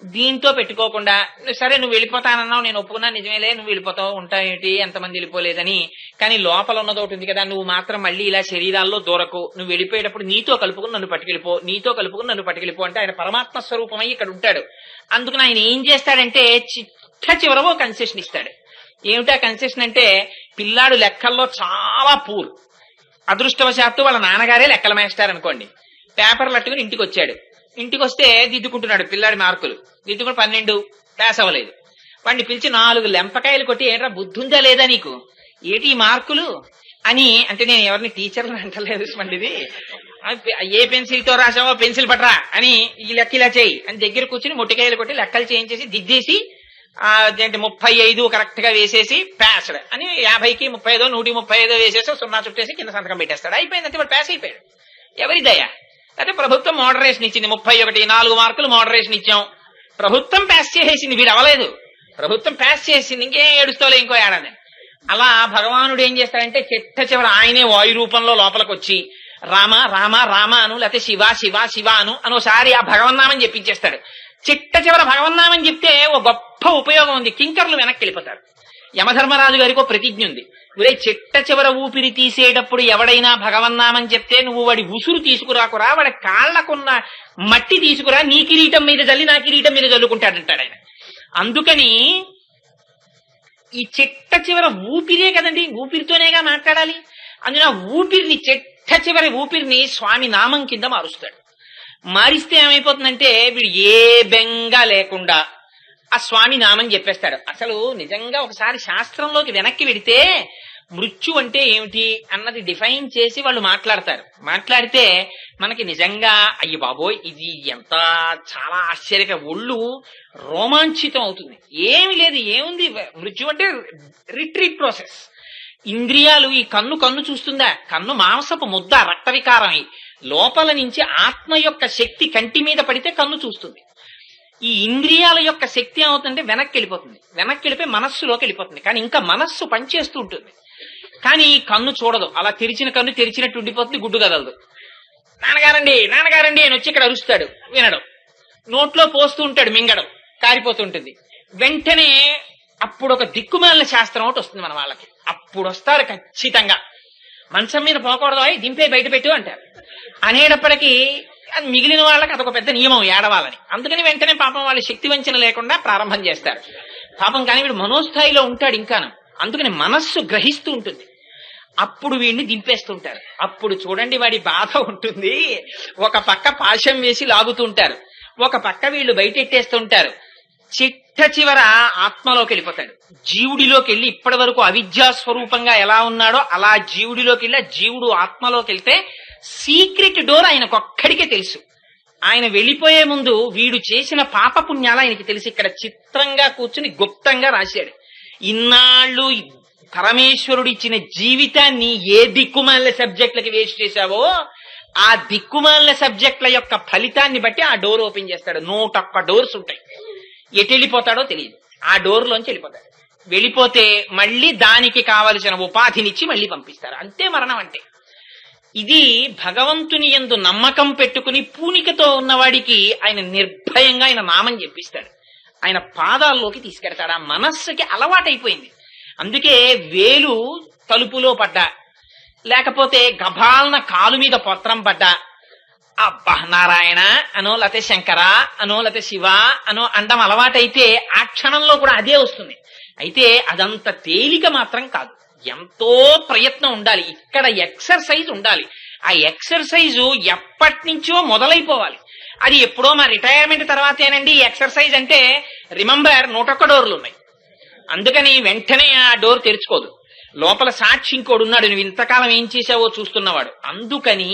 దీంతో పెట్టుకోకుండా సరే నువ్వు వెళ్ళిపోతానన్నావు, నేను ఒప్పుకున్నా, నిజమేలే నువ్వు వెళ్ళిపోతావు, ఉంటాయేంటి ఎంతమంది వెళ్ళిపోలేదని. కానీ లోపల ఉన్నది ఒకటి ఉంది కదా, నువ్వు మాత్రం మళ్ళీ ఇలా శరీరాల్లో దూరకు, నువ్వు వెళ్ళిపోయేటప్పుడు నీతో కలుపుకుని నన్ను పట్టుకెళ్ళిపో అంటే ఆయన పరమాత్మ స్వరూపమై ఇక్కడ ఉంటాడు. అందుకని ఆయన ఏం చేస్తాడంటే చిట్ట చివరవో కన్సెషన్ ఇస్తాడు. ఏమిటా కన్సెషన్ అంటే, పిల్లాడు లెక్కల్లో చాలా పూర్, అదృష్టవశాత్తు వాళ్ళ నాన్నగారే లెక్కల మేస్టారు అనుకోండి. పేపర్లు అట్టుకుని ఇంటికి వచ్చాడు. ఇంటికి వస్తే దిద్దుకుంటున్నాడు, పిల్లాడి మార్కులు దిద్దుకుని 12 పాస్ అవ్వలేదు. వాడిని పిలిచి 4 లెంపకాయలు కొట్టి ఏంట్రా బుద్ధుందా లేదా నీకు, ఏటి ఈ మార్కులు అని అంటే, నేను ఎవరిని టీచర్లు అంటలేదు మండిది, ఏ పెన్సిల్ తో రాసావో పెన్సిల్ పట్టరా అని, ఈ లెక్క ఇలా చేయి అని దగ్గర కూర్చుని మొట్టికాయలు కొట్టి లెక్కలు చేయించేసి దిద్దేసి 35 కరెక్ట్ గా వేసేసి పాస్డ్ అని 50కి 35 135 వేసేసి 0 చుట్టేసి కింద సంతకం పెట్టేస్తాడు. అయిపోయిందంటే వాడు పాస్ అయిపోయాడు. ఎవరి దయ? అయితే ప్రభుత్వం మోడరేషన్ ఇచ్చింది, 31 4 మార్కులు మోడరేషన్ ఇచ్చాం, ప్రభుత్వం పాస్ చేసేసింది, వీడు అవ్వలేదు, ప్రభుత్వం పాస్ చేసింది, ఇంకేం ఏడుస్తోలే ఇంకో ఏడాది. అలా భగవానుడు ఏం చేస్తాడంటే చిట్ట చివరి ఆయనే వాయు రూపంలో లోపలికి వచ్చి రామ రామ రామ అను, లేకపోతే శివ శివ శివ అను ఒకసారి ఆ భగవన్నామని చెప్పించేస్తాడు. చిట్ట చివర భగవన్నామని చెప్తే ఓ గొప్ప ఉపయోగం ఉంది, కింకర్లు వెనక్కి వెళ్ళిపోతారు. యమధర్మరాజు గారికి ఒక ప్రతిజ్ఞ ఉంది, ఒరే చిట్ట చివర ఊపిరి తీసేటప్పుడు ఎవడైనా భగవన్నామని చెప్తే నువ్వు వాడి ఉసురు తీసుకురాకురా, వాడి కాళ్లకున్న మట్టి తీసుకురా, నీ కిరీటం మీద జల్లి నా కిరీటం మీద జల్లుకుంటాడంటాడు ఆయన. అందుకని ఈ చిట్ట చివర ఊపిరే కదండి, ఊపిరితోనేగా మాట్లాడాలి. అందులో ఊపిరిని చిట్ట చివరి ఊపిరిని స్వామి నామం కింద మారుస్తాడు. మారిస్తే ఏమైపోతుందంటే వీడు ఏ బెంగ లేకుండా ఆ స్వామి నామం చెప్పేస్తాడు. అసలు నిజంగా ఒకసారి శాస్త్రంలోకి వెనక్కి వెడితే మృత్యు అంటే ఏమిటి అన్నది డిఫైన్ చేసి వాళ్ళు మాట్లాడితే మనకి నిజంగా అయ్యి బాబోయ్ ఇది ఎంత చాలా ఆశ్చర్యక ఒళ్ళు రోమాంచితం అవుతుంది. ఏమి లేదు, ఏముంది మృత్యు అంటే రిట్రీట్ ప్రాసెస్. ఇంద్రియాలు, ఈ కన్ను చూస్తుందా, కన్ను మాంసపు ముద్ద, రక్త వికారం లోపల నుంచి ఆత్మ యొక్క శక్తి కంటి మీద పడితే కన్ను చూస్తుంది. ఈ ఇంద్రియాల యొక్క శక్తి ఏమవుతుందంటే వెనక్కి వెళ్ళిపోయి మనస్సులోకి వెళ్ళిపోతుంది. కానీ ఇంకా మనస్సు పనిచేస్తూ ఉంటుంది, కానీ కన్ను చూడదు. అలా తెరిచిన కన్ను తెరిచినట్టు ఉండిపోతుంది, గుడ్డు కదలదు. నాన్నగారండి అని వచ్చి ఇక్కడ అరుస్తాడు, వినడం. నోట్లో పోస్తూ ఉంటాడు, మింగడం, కారిపోతుంటుంది. వెంటనే అప్పుడు ఒక దిక్కుమాలిన శాస్త్రం ఒకటి వస్తుంది మన వాళ్ళకి. అప్పుడు వస్తారు ఖచ్చితంగా, మంచం మీద పోకూడదు, దింపే బయట పెట్టు అంటారు. అనేటప్పటికీ అది మిగిలిన వాళ్ళకి అదొక పెద్ద నియమం ఏడవాలని. అందుకని వెంటనే పాపం వాళ్ళ శక్తి వంచన లేకుండా ప్రారంభం చేస్తారు పాపం. కానీ వీడు మనోస్థాయిలో ఉంటాడు ఇంకాను, అందుకని మనస్సు గ్రహిస్తూ ఉంటుంది. అప్పుడు వీడిని దింపేస్తుంటారు. అప్పుడు చూడండి వాడి బాధ ఉంటుంది. ఒక పక్క పాశం వేసి లాగుతుంటారు, ఒక పక్క వీళ్ళు బయటెట్టేస్తుంటారు. చిట్ట చివర ఆత్మలోకి వెళ్ళిపోతాడు, జీవుడిలోకి వెళ్ళి ఇప్పటి వరకు అవిద్యా స్వరూపంగా ఎలా ఉన్నాడో అలా జీవుడిలోకి వెళ్ళి జీవుడు ఆత్మలోకి వెళ్తే సీక్రెట్ డోర్ ఆయనకొక్కడికే తెలుసు. ఆయన వెళ్ళిపోయే ముందు వీడు చేసిన పాపపుణ్యాలు ఆయనకి తెలిసి ఇక్కడ చిత్రంగా కూర్చుని గుప్తంగా రాశాడు. ఇన్నాళ్ళు పరమేశ్వరుడు ఇచ్చిన జీవితాన్ని ఏ దిక్కుమాలిన సబ్జెక్టులకి వేస్ట్ చేశావో ఆ దిక్కుమాలిన సబ్జెక్టుల యొక్క ఫలితాన్ని బట్టి ఆ డోర్ ఓపెన్ చేస్తాడు. 101 డోర్స్ ఉంటాయి. ఎటు వెళ్ళిపోతాడో తెలియదు. ఆ డోర్లోంచి వెళ్ళిపోతాడు. వెళ్ళిపోతే మళ్ళీ దానికి కావలసిన ఉపాధినిచ్చి మళ్ళీ పంపిస్తారు. అంతే మరణం అంటే. ఇది భగవంతుని యందు నమ్మకం పెట్టుకుని పూనికతో ఉన్నవాడికి ఆయన నిర్భయంగా ఆయన నామం చెప్పిస్తాడు. ఆయన పాదాల్లోకి తీసుకెడతాడు. ఆ మనస్సుకి అలవాటైపోయింది. అందుకే వేలు తలుపులో పడ్డా, లేకపోతే గభాలన కాలు మీద పత్రం పడ్డా, అబ్బా నారాయణ అనో లేకపోతే శంకర అనో లేకపోతే శివ అనో అండం అలవాటైతే ఆ క్షణంలో కూడా అదే వస్తుంది. అయితే అదంత తేలిక మాత్రం కాదు. ఎంతో ప్రయత్నం ఉండాలి. ఇక్కడ ఎక్సర్సైజ్ ఉండాలి. ఆ ఎక్సర్సైజు ఎప్పటి నుంచో మొదలైపోవాలి. అది ఎప్పుడో మా రిటైర్మెంట్ తర్వాతేనండి ఎక్సర్సైజ్ అంటే. రిమెంబర్ 101 డోర్లు ఉన్నాయి. అందుకని వెంటనే ఆ డోర్ తెరుచుకోదు. లోపల సాక్షి ఇంకోడు ఉన్నాడు, నువ్వు ఇంతకాలం ఏం చేశావో చూస్తున్నవాడు. అందుకని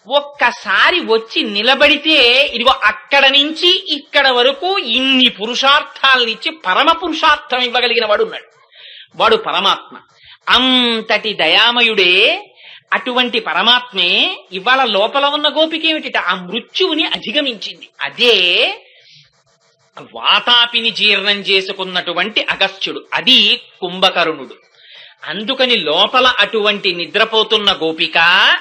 ఒక్కసారి వచ్చి నిలబడితే ఇదిగో అక్కడ నుంచి ఇక్కడ వరకు ఇన్ని పురుషార్థాలనిచ్చి పరమ పురుషార్థం ఇవ్వగలిగిన వాడు ఉన్నాడు. వాడు పరమాత్మ. అంతటి దయామయుడే. అటువంటి పరమాత్మే ఇవాళ లోపల ఉన్న గోపిక ఏమిటి? ఆ మృత్యువుని అధిగమించింది. అదే వాతాపిని జీర్ణం చేసుకున్నటువంటి అగస్త్యుడు. అది కుంభకర్ణుడు. అందుకని లోపల అటువంటి నిద్రపోతున్న గోపిక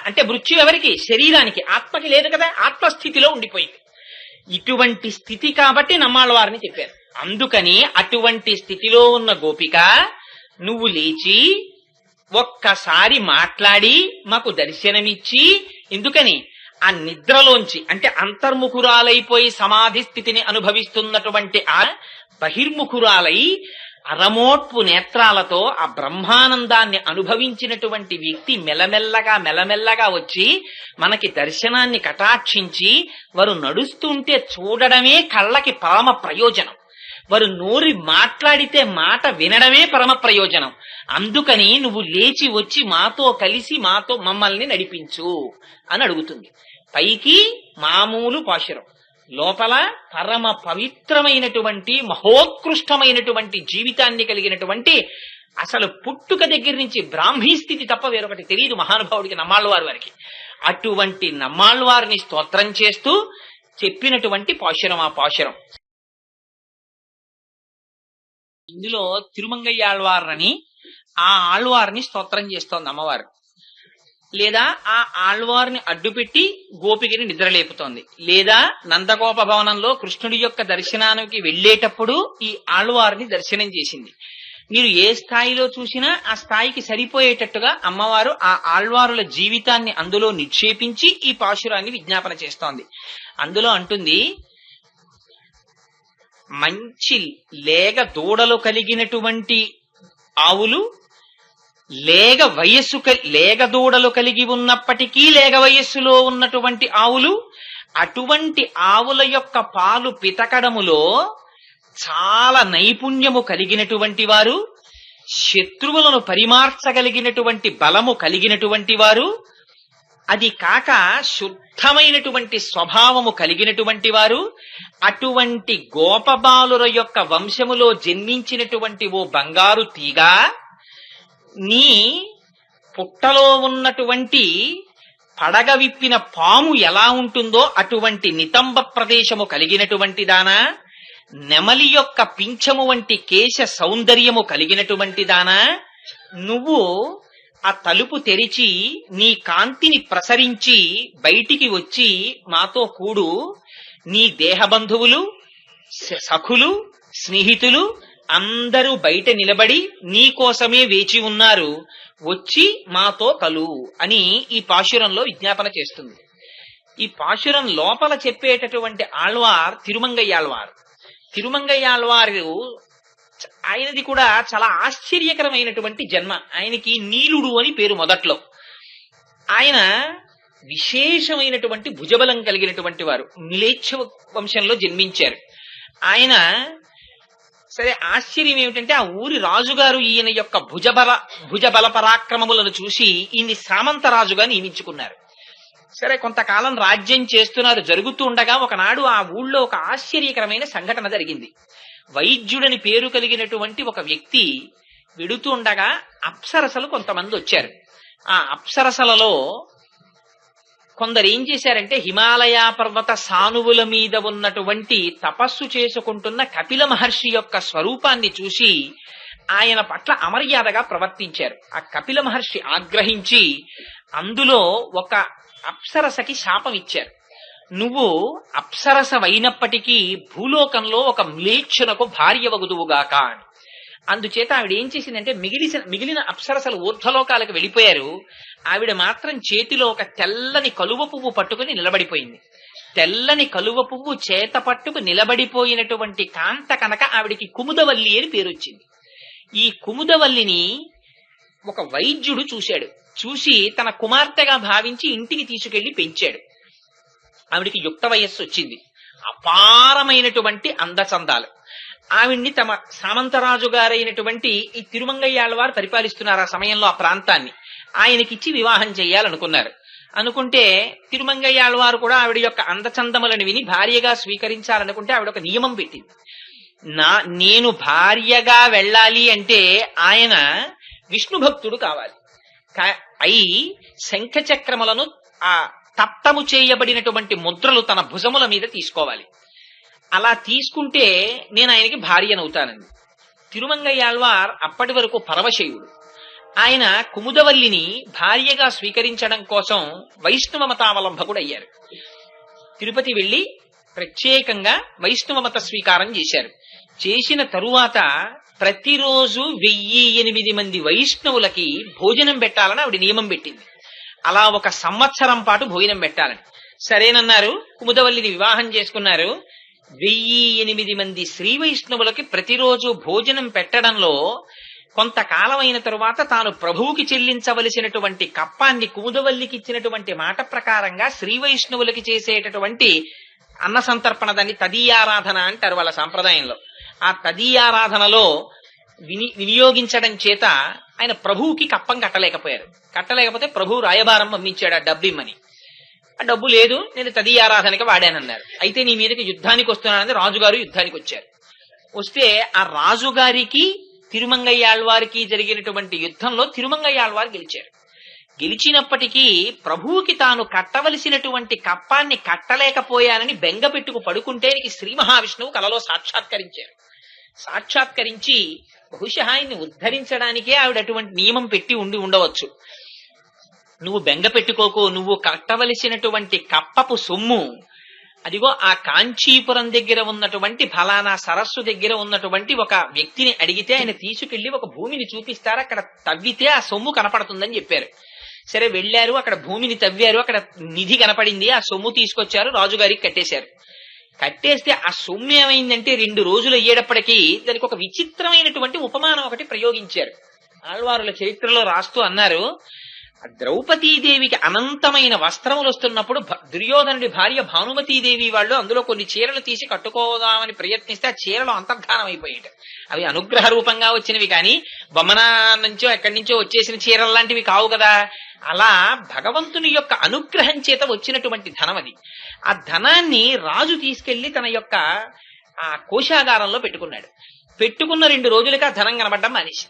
అంటే మృత్యు ఎవరికి? శరీరానికి, ఆత్మకి లేదు కదా. ఆత్మస్థితిలో ఉండిపోయింది. ఇటువంటి స్థితి కాబట్టి నమ్మాళ్ళవారిని చెప్పారు. అందుకని అటువంటి స్థితిలో ఉన్న గోపిక నువ్వు లేచి ఒక్కసారి మాట్లాడి మాకు దర్శనమిచ్చి, ఎందుకని ఆ నిద్రలోంచి అంటే అంతర్ముఖురాలైపోయి సమాధి స్థితిని అనుభవిస్తున్నటువంటి ఆ బహిర్ముఖురాలై అరమోట్పు నేత్రాలతో ఆ బ్రహ్మానందాన్ని అనుభవించినటువంటి వ్యక్తి మెల్లమెల్లగా వచ్చి మనకి దర్శనాన్ని కటాక్షించి వారు నడుస్తుంటే చూడడమే కళ్ళకి పరమ ప్రయోజనం. వారు నోరి మాట్లాడితే మాట వినడమే పరమ ప్రయోజనం. అందుకని నువ్వు లేచి వచ్చి మాతో కలిసి మాతో మమ్మల్ని నడిపించు అని అడుగుతుంది. పైకి మామూలు పాశురం, లోపల పరమ పవిత్రమైనటువంటి మహోత్కృష్టమైనటువంటి జీవితాన్ని కలిగినటువంటి అసలు పుట్టుక దగ్గర నుంచి బ్రాహ్మీ స్థితి తప్ప వేరొకటి తెలియదు మహానుభావుడికి, నమ్మాళ్ళవారి వారికి. అటువంటి నమ్మాళ్ళవారిని స్తోత్రం చేస్తూ చెప్పినటువంటి పాశురం ఆ పాశురం. ఇందులో తిరుమంగయ్య ఆళ్వార్ని ఆ ఆళ్వార్ని స్తోత్రం చేస్తోంది అమ్మవారు. లేదా ఆ ఆళ్వార్ని అడ్డుపెట్టి గోపికని నిద్రలేపుతోంది. లేదా నందగోప భవనంలో కృష్ణుడి యొక్క దర్శనానికి వెళ్లేటప్పుడు ఈ ఆళ్వార్ని దర్శనం చేసింది. మీరు ఏ స్థాయిలో చూసినా ఆ స్థాయికి సరిపోయేటట్టుగా అమ్మవారు ఆ ఆళ్వారుల జీవితాన్ని అందులో నిక్షేపించి ఈ పాశురాన్ని విజ్ఞాపన చేస్తోంది. అందులో అంటుంది, మంచి లేగ దూడలు కలిగినటువంటి ఆవులు లేగ దూడలు కలిగి ఉన్నప్పటికీ లేగ వయస్సులో ఉన్నటువంటి ఆవులు, అటువంటి ఆవుల యొక్క పాలు పితకడములో చాలా నైపుణ్యము కలిగినటువంటి వారు, శత్రువులను పరిమార్చగలిగినటువంటి బలము కలిగినటువంటి వారు, అది కాక శుద్ధమైనటువంటి స్వభావము కలిగినటువంటి వారు, అటువంటి గోపబాలుర యొక్క వంశములో జన్మించినటువంటి ఓ బంగారు తీగ, నీ పుట్టలో ఉన్నటువంటి పడగ విప్పిన పాము ఎలా ఉంటుందో అటువంటి నితంబ ప్రదేశము కలిగినటువంటి దానా, నెమలి యొక్క పింఛము వంటి కేశ సౌందర్యము కలిగినటువంటి దానా, నువ్వు ఆ తలుపు తెరిచి నీ కాంతిని ప్రసరించి బయటికి వచ్చి మాతో కూడు. నీ దేహబంధువులు, సఖులు, స్నేహితులు అందరూ బయట నిలబడి నీ కోసమే వేచి ఉన్నారు, వచ్చి మాతో కలు అని ఈ పాశురంలో విజ్ఞాపన చేస్తుంది. ఈ పాశురం లోపల చెప్పేటటువంటి ఆళ్వార్ తిరుమంగయ్యాళ్వారు. తిరుమంగయ్యాళ్వారు ఆయనది కూడా చాలా ఆశ్చర్యకరమైనటువంటి జన్మ. ఆయనకి నీలుడు అని పేరు మొదట్లో. ఆయన విశేషమైనటువంటి భుజబలం కలిగినటువంటి వారు. మిలేచ్ఛ వంశంలో జన్మించారు ఆయన. సరే, ఆశ్చర్యం ఏమిటంటే ఆ ఊరి రాజుగారు ఈయన యొక్క భుజబల పరాక్రమములను చూసి ఈయన్ని సామంత రాజుగా నియమించుకున్నారు. సరే, కొంతకాలం రాజ్యం చేస్తున్నారు. జరుగుతూ ఉండగా ఒకనాడు ఆ ఊళ్ళో ఒక ఆశ్చర్యకరమైన సంఘటన జరిగింది. వైద్యుడని పేరు కలిగినటువంటి ఒక వ్యక్తి వెడుతూ ఉండగా అప్సరసలు కొంతమంది వచ్చారు. ఆ అప్సరసలలో కొందరు ఏం చేశారంటే హిమాలయ పర్వత సానువుల మీద ఉన్నటువంటి తపస్సు చేసుకుంటున్న కపిల మహర్షి యొక్క స్వరూపాన్ని చూసి ఆయన పట్ల అమర్యాదగా ప్రవర్తించారు. ఆ కపిల మహర్షి ఆగ్రహించి అందులో ఒక అప్సరసకి శాపం ఇచ్చారు. నువ్వు అప్సరసవైనప్పటికీ భూలోకంలో ఒక మ్లేచ్ఛునకు భార్య వగుదువుగాక అని. అందుచేత ఆవిడ ఏం చేసిందంటే మిగిలిన అప్సరసలు ఊర్ధ్వలోకాలకు వెళ్ళిపోయారు. ఆవిడ మాత్రం చేతిలో ఒక తెల్లని కలువ పువ్వు పట్టుకుని నిలబడిపోయింది. తెల్లని కలువ పువ్వు చేత పట్టుకు నిలబడిపోయినటువంటి కాంత కనుక ఆవిడికి కుముదవల్లి అని పేరు వచ్చింది. ఈ కుముదవల్లిని ఒక వైద్యుడు చూశాడు. చూసి తన కుమార్తెగా భావించి ఇంటికి తీసుకెళ్లి పెంచాడు. ఆవిడికి యుక్త వయస్సు వచ్చింది. అపారమైనటువంటి అందచందాలు. ఆవిడ్ని తమ సామంతరాజు గారైనటువంటి ఈ తిరుమంగయ్యాళ్వారు పరిపాలిస్తున్నారు ఆ సమయంలో ఆ ప్రాంతాన్ని. ఆయనకిచ్చి వివాహం చెయ్యాలనుకున్నారు. అనుకుంటే తిరుమంగయ్యాళ్వారు కూడా ఆవిడ యొక్క అందచందములను విని భార్యగా స్వీకరించాలనుకుంటే ఆవిడ ఒక నియమం పెట్టింది. నేను భార్యగా వెళ్ళాలి అంటే ఆయన విష్ణు భక్తుడు కావాలి. అయి శంఖచక్రములను ఆ తప్తము చేయబడినటువంటి ముద్రలు తన భుజముల మీద తీసుకోవాలి. అలా తీసుకుంటే నేను ఆయనకి భార్యనవుతానండి. తిరుమంగయ్యాళ్వార్ అప్పటి వరకు పరమశైవుడు. ఆయన కుముదవల్లిని భార్యగా స్వీకరించడం కోసం వైష్ణవ మతావలంబకుడు అయ్యారు. తిరుపతి వెళ్లి ప్రత్యేకంగా వైష్ణవ మత స్వీకారం చేశారు. చేసిన తరువాత ప్రతిరోజు 1008 మంది వైష్ణవులకి భోజనం పెట్టాలని ఆవిడ నియమం పెట్టింది. అలా 1 సంవత్సరం పాటు భోజనం పెట్టాలని. సరేనన్నారు. కుముదవల్లిని వివాహం చేసుకున్నారు. 1008 మంది శ్రీ వైష్ణవులకి ప్రతిరోజు భోజనం పెట్టడంలో కొంతకాలం అయిన తరువాత తాను ప్రభువుకి చెల్లించవలసినటువంటి కప్పాన్ని కుముదవల్లికి ఇచ్చినటువంటి మాట ప్రకారంగా శ్రీ వైష్ణవులకి చేసేటటువంటి అన్న సంతర్పణ, దాన్ని తదీయారాధన అంటారు వాళ్ళ సాంప్రదాయంలో. ఆ తదీయారాధనలో వినియోగించడం చేత ఆయన ప్రభువుకి కప్పం కట్టలేకపోయారు. కట్టలేకపోతే ప్రభువు రాయబారం పంపించాడు ఆ డబ్బిమ్మని. ఆ డబ్బు లేదు, నేను తదీయారాధనకి వాడానన్నారు. అయితే నీ మీదకి యుద్ధానికి వస్తున్నానని రాజుగారు యుద్ధానికి వచ్చారు. వస్తే ఆ రాజుగారికి తిరుమంగయ్యాళ్వారికి జరిగినటువంటి యుద్ధంలో తిరుమంగయ్యాళ్వారు గెలిచారు. గెలిచినప్పటికీ ప్రభువుకి తాను కట్టవలసినటువంటి కప్పాన్ని కట్టలేకపోయానని బెంగ పెట్టుకు పడుకుంటే శ్రీ మహావిష్ణువు కలలో సాక్షాత్కరించారు. సాక్షాత్కరించి బహుశా ఆయన్ని ఉద్ధరించడానికే ఆవిడ అటువంటి నియమం పెట్టి ఉండవచ్చు. నువ్వు బెంగ పెట్టుకోకు, నువ్వు కట్టవలసినటువంటి కప్పపు సొమ్ము అదిగో ఆ కాంచీపురం దగ్గర ఉన్నటువంటి ఫలానా సరస్సు దగ్గర ఉన్నటువంటి ఒక వ్యక్తిని అడిగితే ఆయన తీసుకెళ్లి ఒక భూమిని చూపిస్తారు, అక్కడ తవ్వితే ఆ సొమ్ము కనపడుతుందని చెప్పారు. సరే వెళ్లారు, అక్కడ భూమిని తవ్వారు, అక్కడ నిధి కనపడింది, ఆ సొమ్ము తీసుకొచ్చారు, రాజుగారికి కట్టేశారు. కట్టేస్తే ఆ సొమ్ము ఏమైందంటే 2 రోజులు అయ్యేటప్పటికీ దానికి ఒక విచిత్రమైనటువంటి ఉపమానం ఒకటి ప్రయోగించారు. ఆళ్వారుల చరిత్రలో రాస్తూ అన్నారు, ద్రౌపదీదేవికి అనంతమైన వస్త్రములు వస్తున్నప్పుడు దుర్యోధనుడి భార్య భానుమతీదేవి వాళ్ళు అందులో కొన్ని చీరలు తీసి కట్టుకోదామని ప్రయత్నిస్తే ఆ చీరలు అంతర్ధానం అయిపోయాయి. అవి అనుగ్రహ రూపంగా వచ్చినవి కానీ బొమ్మనా నుంచో ఎక్కడి నుంచో వచ్చేసిన చీరలు లాంటివి కావు కదా. అలా భగవంతుని యొక్క అనుగ్రహం చేత వచ్చినటువంటి ధనం అది. ఆ ధనాన్ని రాజు తీసుకెళ్లి తన యొక్క ఆ కోశాగారంలో పెట్టుకున్నాడు. పెట్టుకున్న 2 రోజులకి ఆ ధనం కనబడ్డం మానేసి,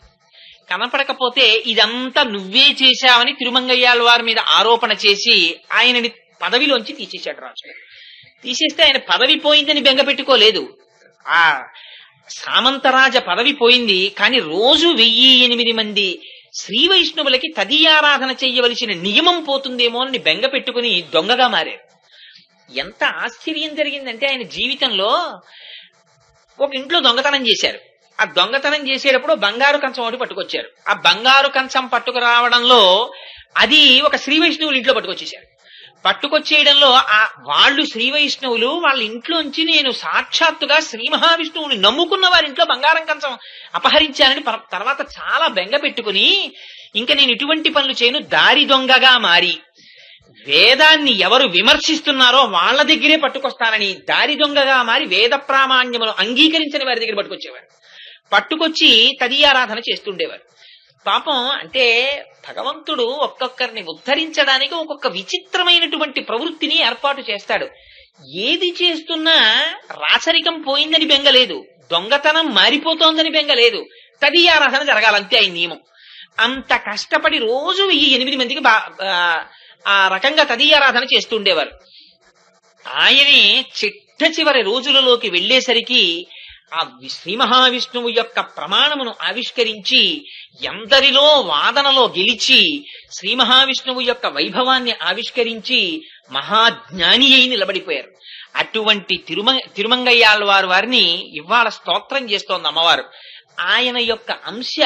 కనపడకపోతే ఇదంతా నువ్వే చేశావని తిరుమంగయ్యాళ్వారి మీద ఆరోపణ చేసి ఆయనని పదవిలోంచి తీసేశాడు రాజు. తీసేస్తే ఆయన పదవి పోయిందని బెంగ పెట్టుకోలేదు, ఆ సామంతరాజ పదవి పోయింది. కానీ రోజు 1008 మంది శ్రీ వైష్ణవులకి తదీయారాధన చెయ్యవలసిన నియమం పోతుందేమో అని బెంగ పెట్టుకుని దొంగగా మారారు. ఎంత ఆశ్చర్యం జరిగిందంటే ఆయన జీవితంలో ఒక ఇంట్లో దొంగతనం చేశారు. ఆ దొంగతనం చేసేటప్పుడు బంగారు కంచం ఒకటి పట్టుకొచ్చారు. ఆ బంగారు కంచం పట్టుకురావడంలో అది ఒక శ్రీ వైష్ణవులు ఇంట్లో పట్టుకొచ్చేశారు. పట్టుకొచ్చేయడంలో వాళ్ళు శ్రీ వైష్ణవులు వాళ్ళ ఇంట్లోంచి నేను సాక్షాత్తుగా శ్రీ మహావిష్ణువుని నమ్ముకున్న వారి ఇంట్లో బంగారం కంచం అపహరించానని తర్వాత చాలా బెంగ పెట్టుకుని ఇంకా నేను ఇటువంటి పనులు చేయను, దారి దొంగగా మారి వేదాన్ని ఎవరు విమర్శిస్తున్నారో వాళ్ళ దగ్గరే పట్టుకొస్తానని దారి దొంగగా మారి వేద ప్రామాణ్యములు అంగీకరించని వారి దగ్గర పట్టుకొచ్చేవారు. పట్టుకొచ్చి తదీయారాధన చేస్తుండేవారు. పాపం అంటే భగవంతుడు ఒక్కొక్కరిని ఉద్ధరించడానికి ఒక్కొక్క విచిత్రమైనటువంటి ప్రవృత్తిని ఏర్పాటు చేస్తాడు. ఏది చేస్తున్నా రాచరికం పోయిందని బెంగలేదు, దొంగతనం మారిపోతోందని బెంగ లేదు. తదీయారాధన జరగాలంతే ఆయన నియమం. అంత కష్టపడి రోజు 8 మందికి ఆ రకంగా తదీయారాధన చేస్తూ ఉండేవారు. ఆయనే చిట్ట చివరి రోజులలోకి వెళ్లేసరికి ఆ శ్రీ మహావిష్ణువు యొక్క ప్రమాణమును ఆవిష్కరించి ఎందరిలో వాదనలో గెలిచి శ్రీ మహావిష్ణువు యొక్క వైభవాన్ని ఆవిష్కరించి మహాజ్ఞాని అయి నిలబడిపోయారు. అటువంటి తిరుమంగయ్యాళ్వారు వారిని ఇవాళ స్తోత్రం చేస్తోంది అమ్మవారు. ఆయన యొక్క అంశ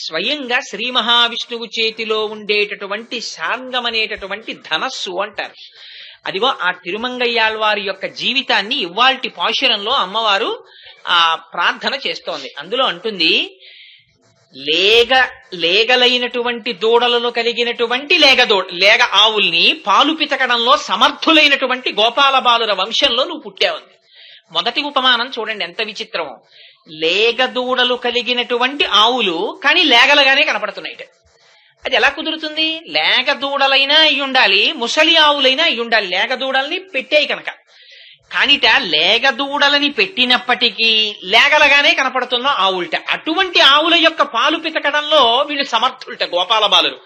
స్వయంగా శ్రీ మహావిష్ణువు చేతిలో ఉండేటటువంటి శార్ంగం అనేటటువంటి ధనస్సు అంటారు. అదిగో ఆ తిరుమంగయ్యాళ్వారి యొక్క జీవితాన్ని ఇవాల్టి పాశురంలో అమ్మవారు ఆ ప్రార్థన చేస్తోంది. అందులో అంటుంది, లేగలైనటువంటి దూడలను కలిగినటువంటి లేగ ఆవుల్ని పాలు పితకడంలో సమర్థులైనటువంటి గోపాల బాలుర వంశంలో నువ్వు పుట్టావుంది. మొదటి ఉపమానం చూడండి ఎంత విచిత్రమో. లేగ దూడలు కలిగినటువంటి ఆవులు కానీ లేగలుగానే కనపడుతున్నాయి. అది ఎలా కుదురుతుంది? లేగ దూడలైనా అయి ఉండాలి, ముసలి ఆవులైనా అయి ఉండాలి. లేగ దూడల్ని పెట్టాయి కనుక. కానిట లేగ దూడలని పెట్టినప్పటికీ లేగలగానే కనపడుతున్న ఆవులట. అటువంటి ఆవుల యొక్క పాలు పితకడంలో వీళ్ళు సమర్థులట గోపాల బాలురు.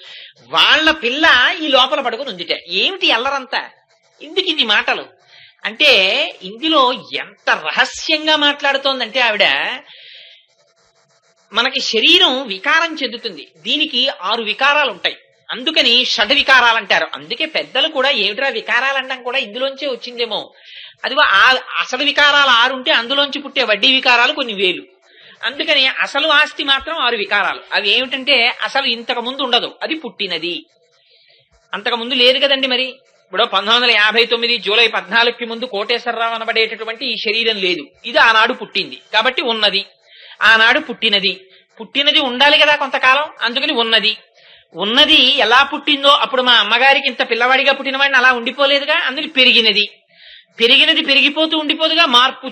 వాళ్ళ పిల్ల ఈ లోపల పడుకుని ఉందిట. ఏమిటి అల్లరంతా? ఇందుకు ఇన్ని మాటలు అంటే ఇందులో ఎంత రహస్యంగా మాట్లాడుతోందంటే ఆవిడ, మనకి శరీరం వికారం చెందుతుంది. దీనికి 6 వికారాలు ఉంటాయి. అందుకని షడ్ వికారాలు అంటారు. అందుకే పెద్దలు కూడా ఏమిట్రా వికారాలు అనడం కూడా ఇందులోంచే వచ్చిందేమో. అదిగో అసలు వికారాలు 6 ఉంటే అందులోంచి పుట్టే వడ్డీ వికారాలు కొన్ని వేలు. అందుకని అసలు ఆస్తి మాత్రం 6 వికారాలు. అవి ఏమిటంటే అసలు ఇంతకు ముందు ఉండదు, అది పుట్టినది. అంతకు ముందు లేదు కదండి. మరి ఇప్పుడు 1959 జూలై 14కి ముందు కోటేశ్వరరావు అనబడేటటువంటి ఈ శరీరం లేదు. ఇది ఆనాడు పుట్టింది కాబట్టి ఉన్నది. ఆనాడు పుట్టినది ఉండాలి కదా కొంతకాలం. అందుకని ఉన్నది ఎలా పుట్టిందో, అప్పుడు మా అమ్మగారికి ఇంత పిల్లవాడిగా పుట్టిన వాడిని అలా ఉండిపోలేదుగా. అందుకని పెరిగినది పెరిగిపోతూ ఉండిపోదుగా. మార్పు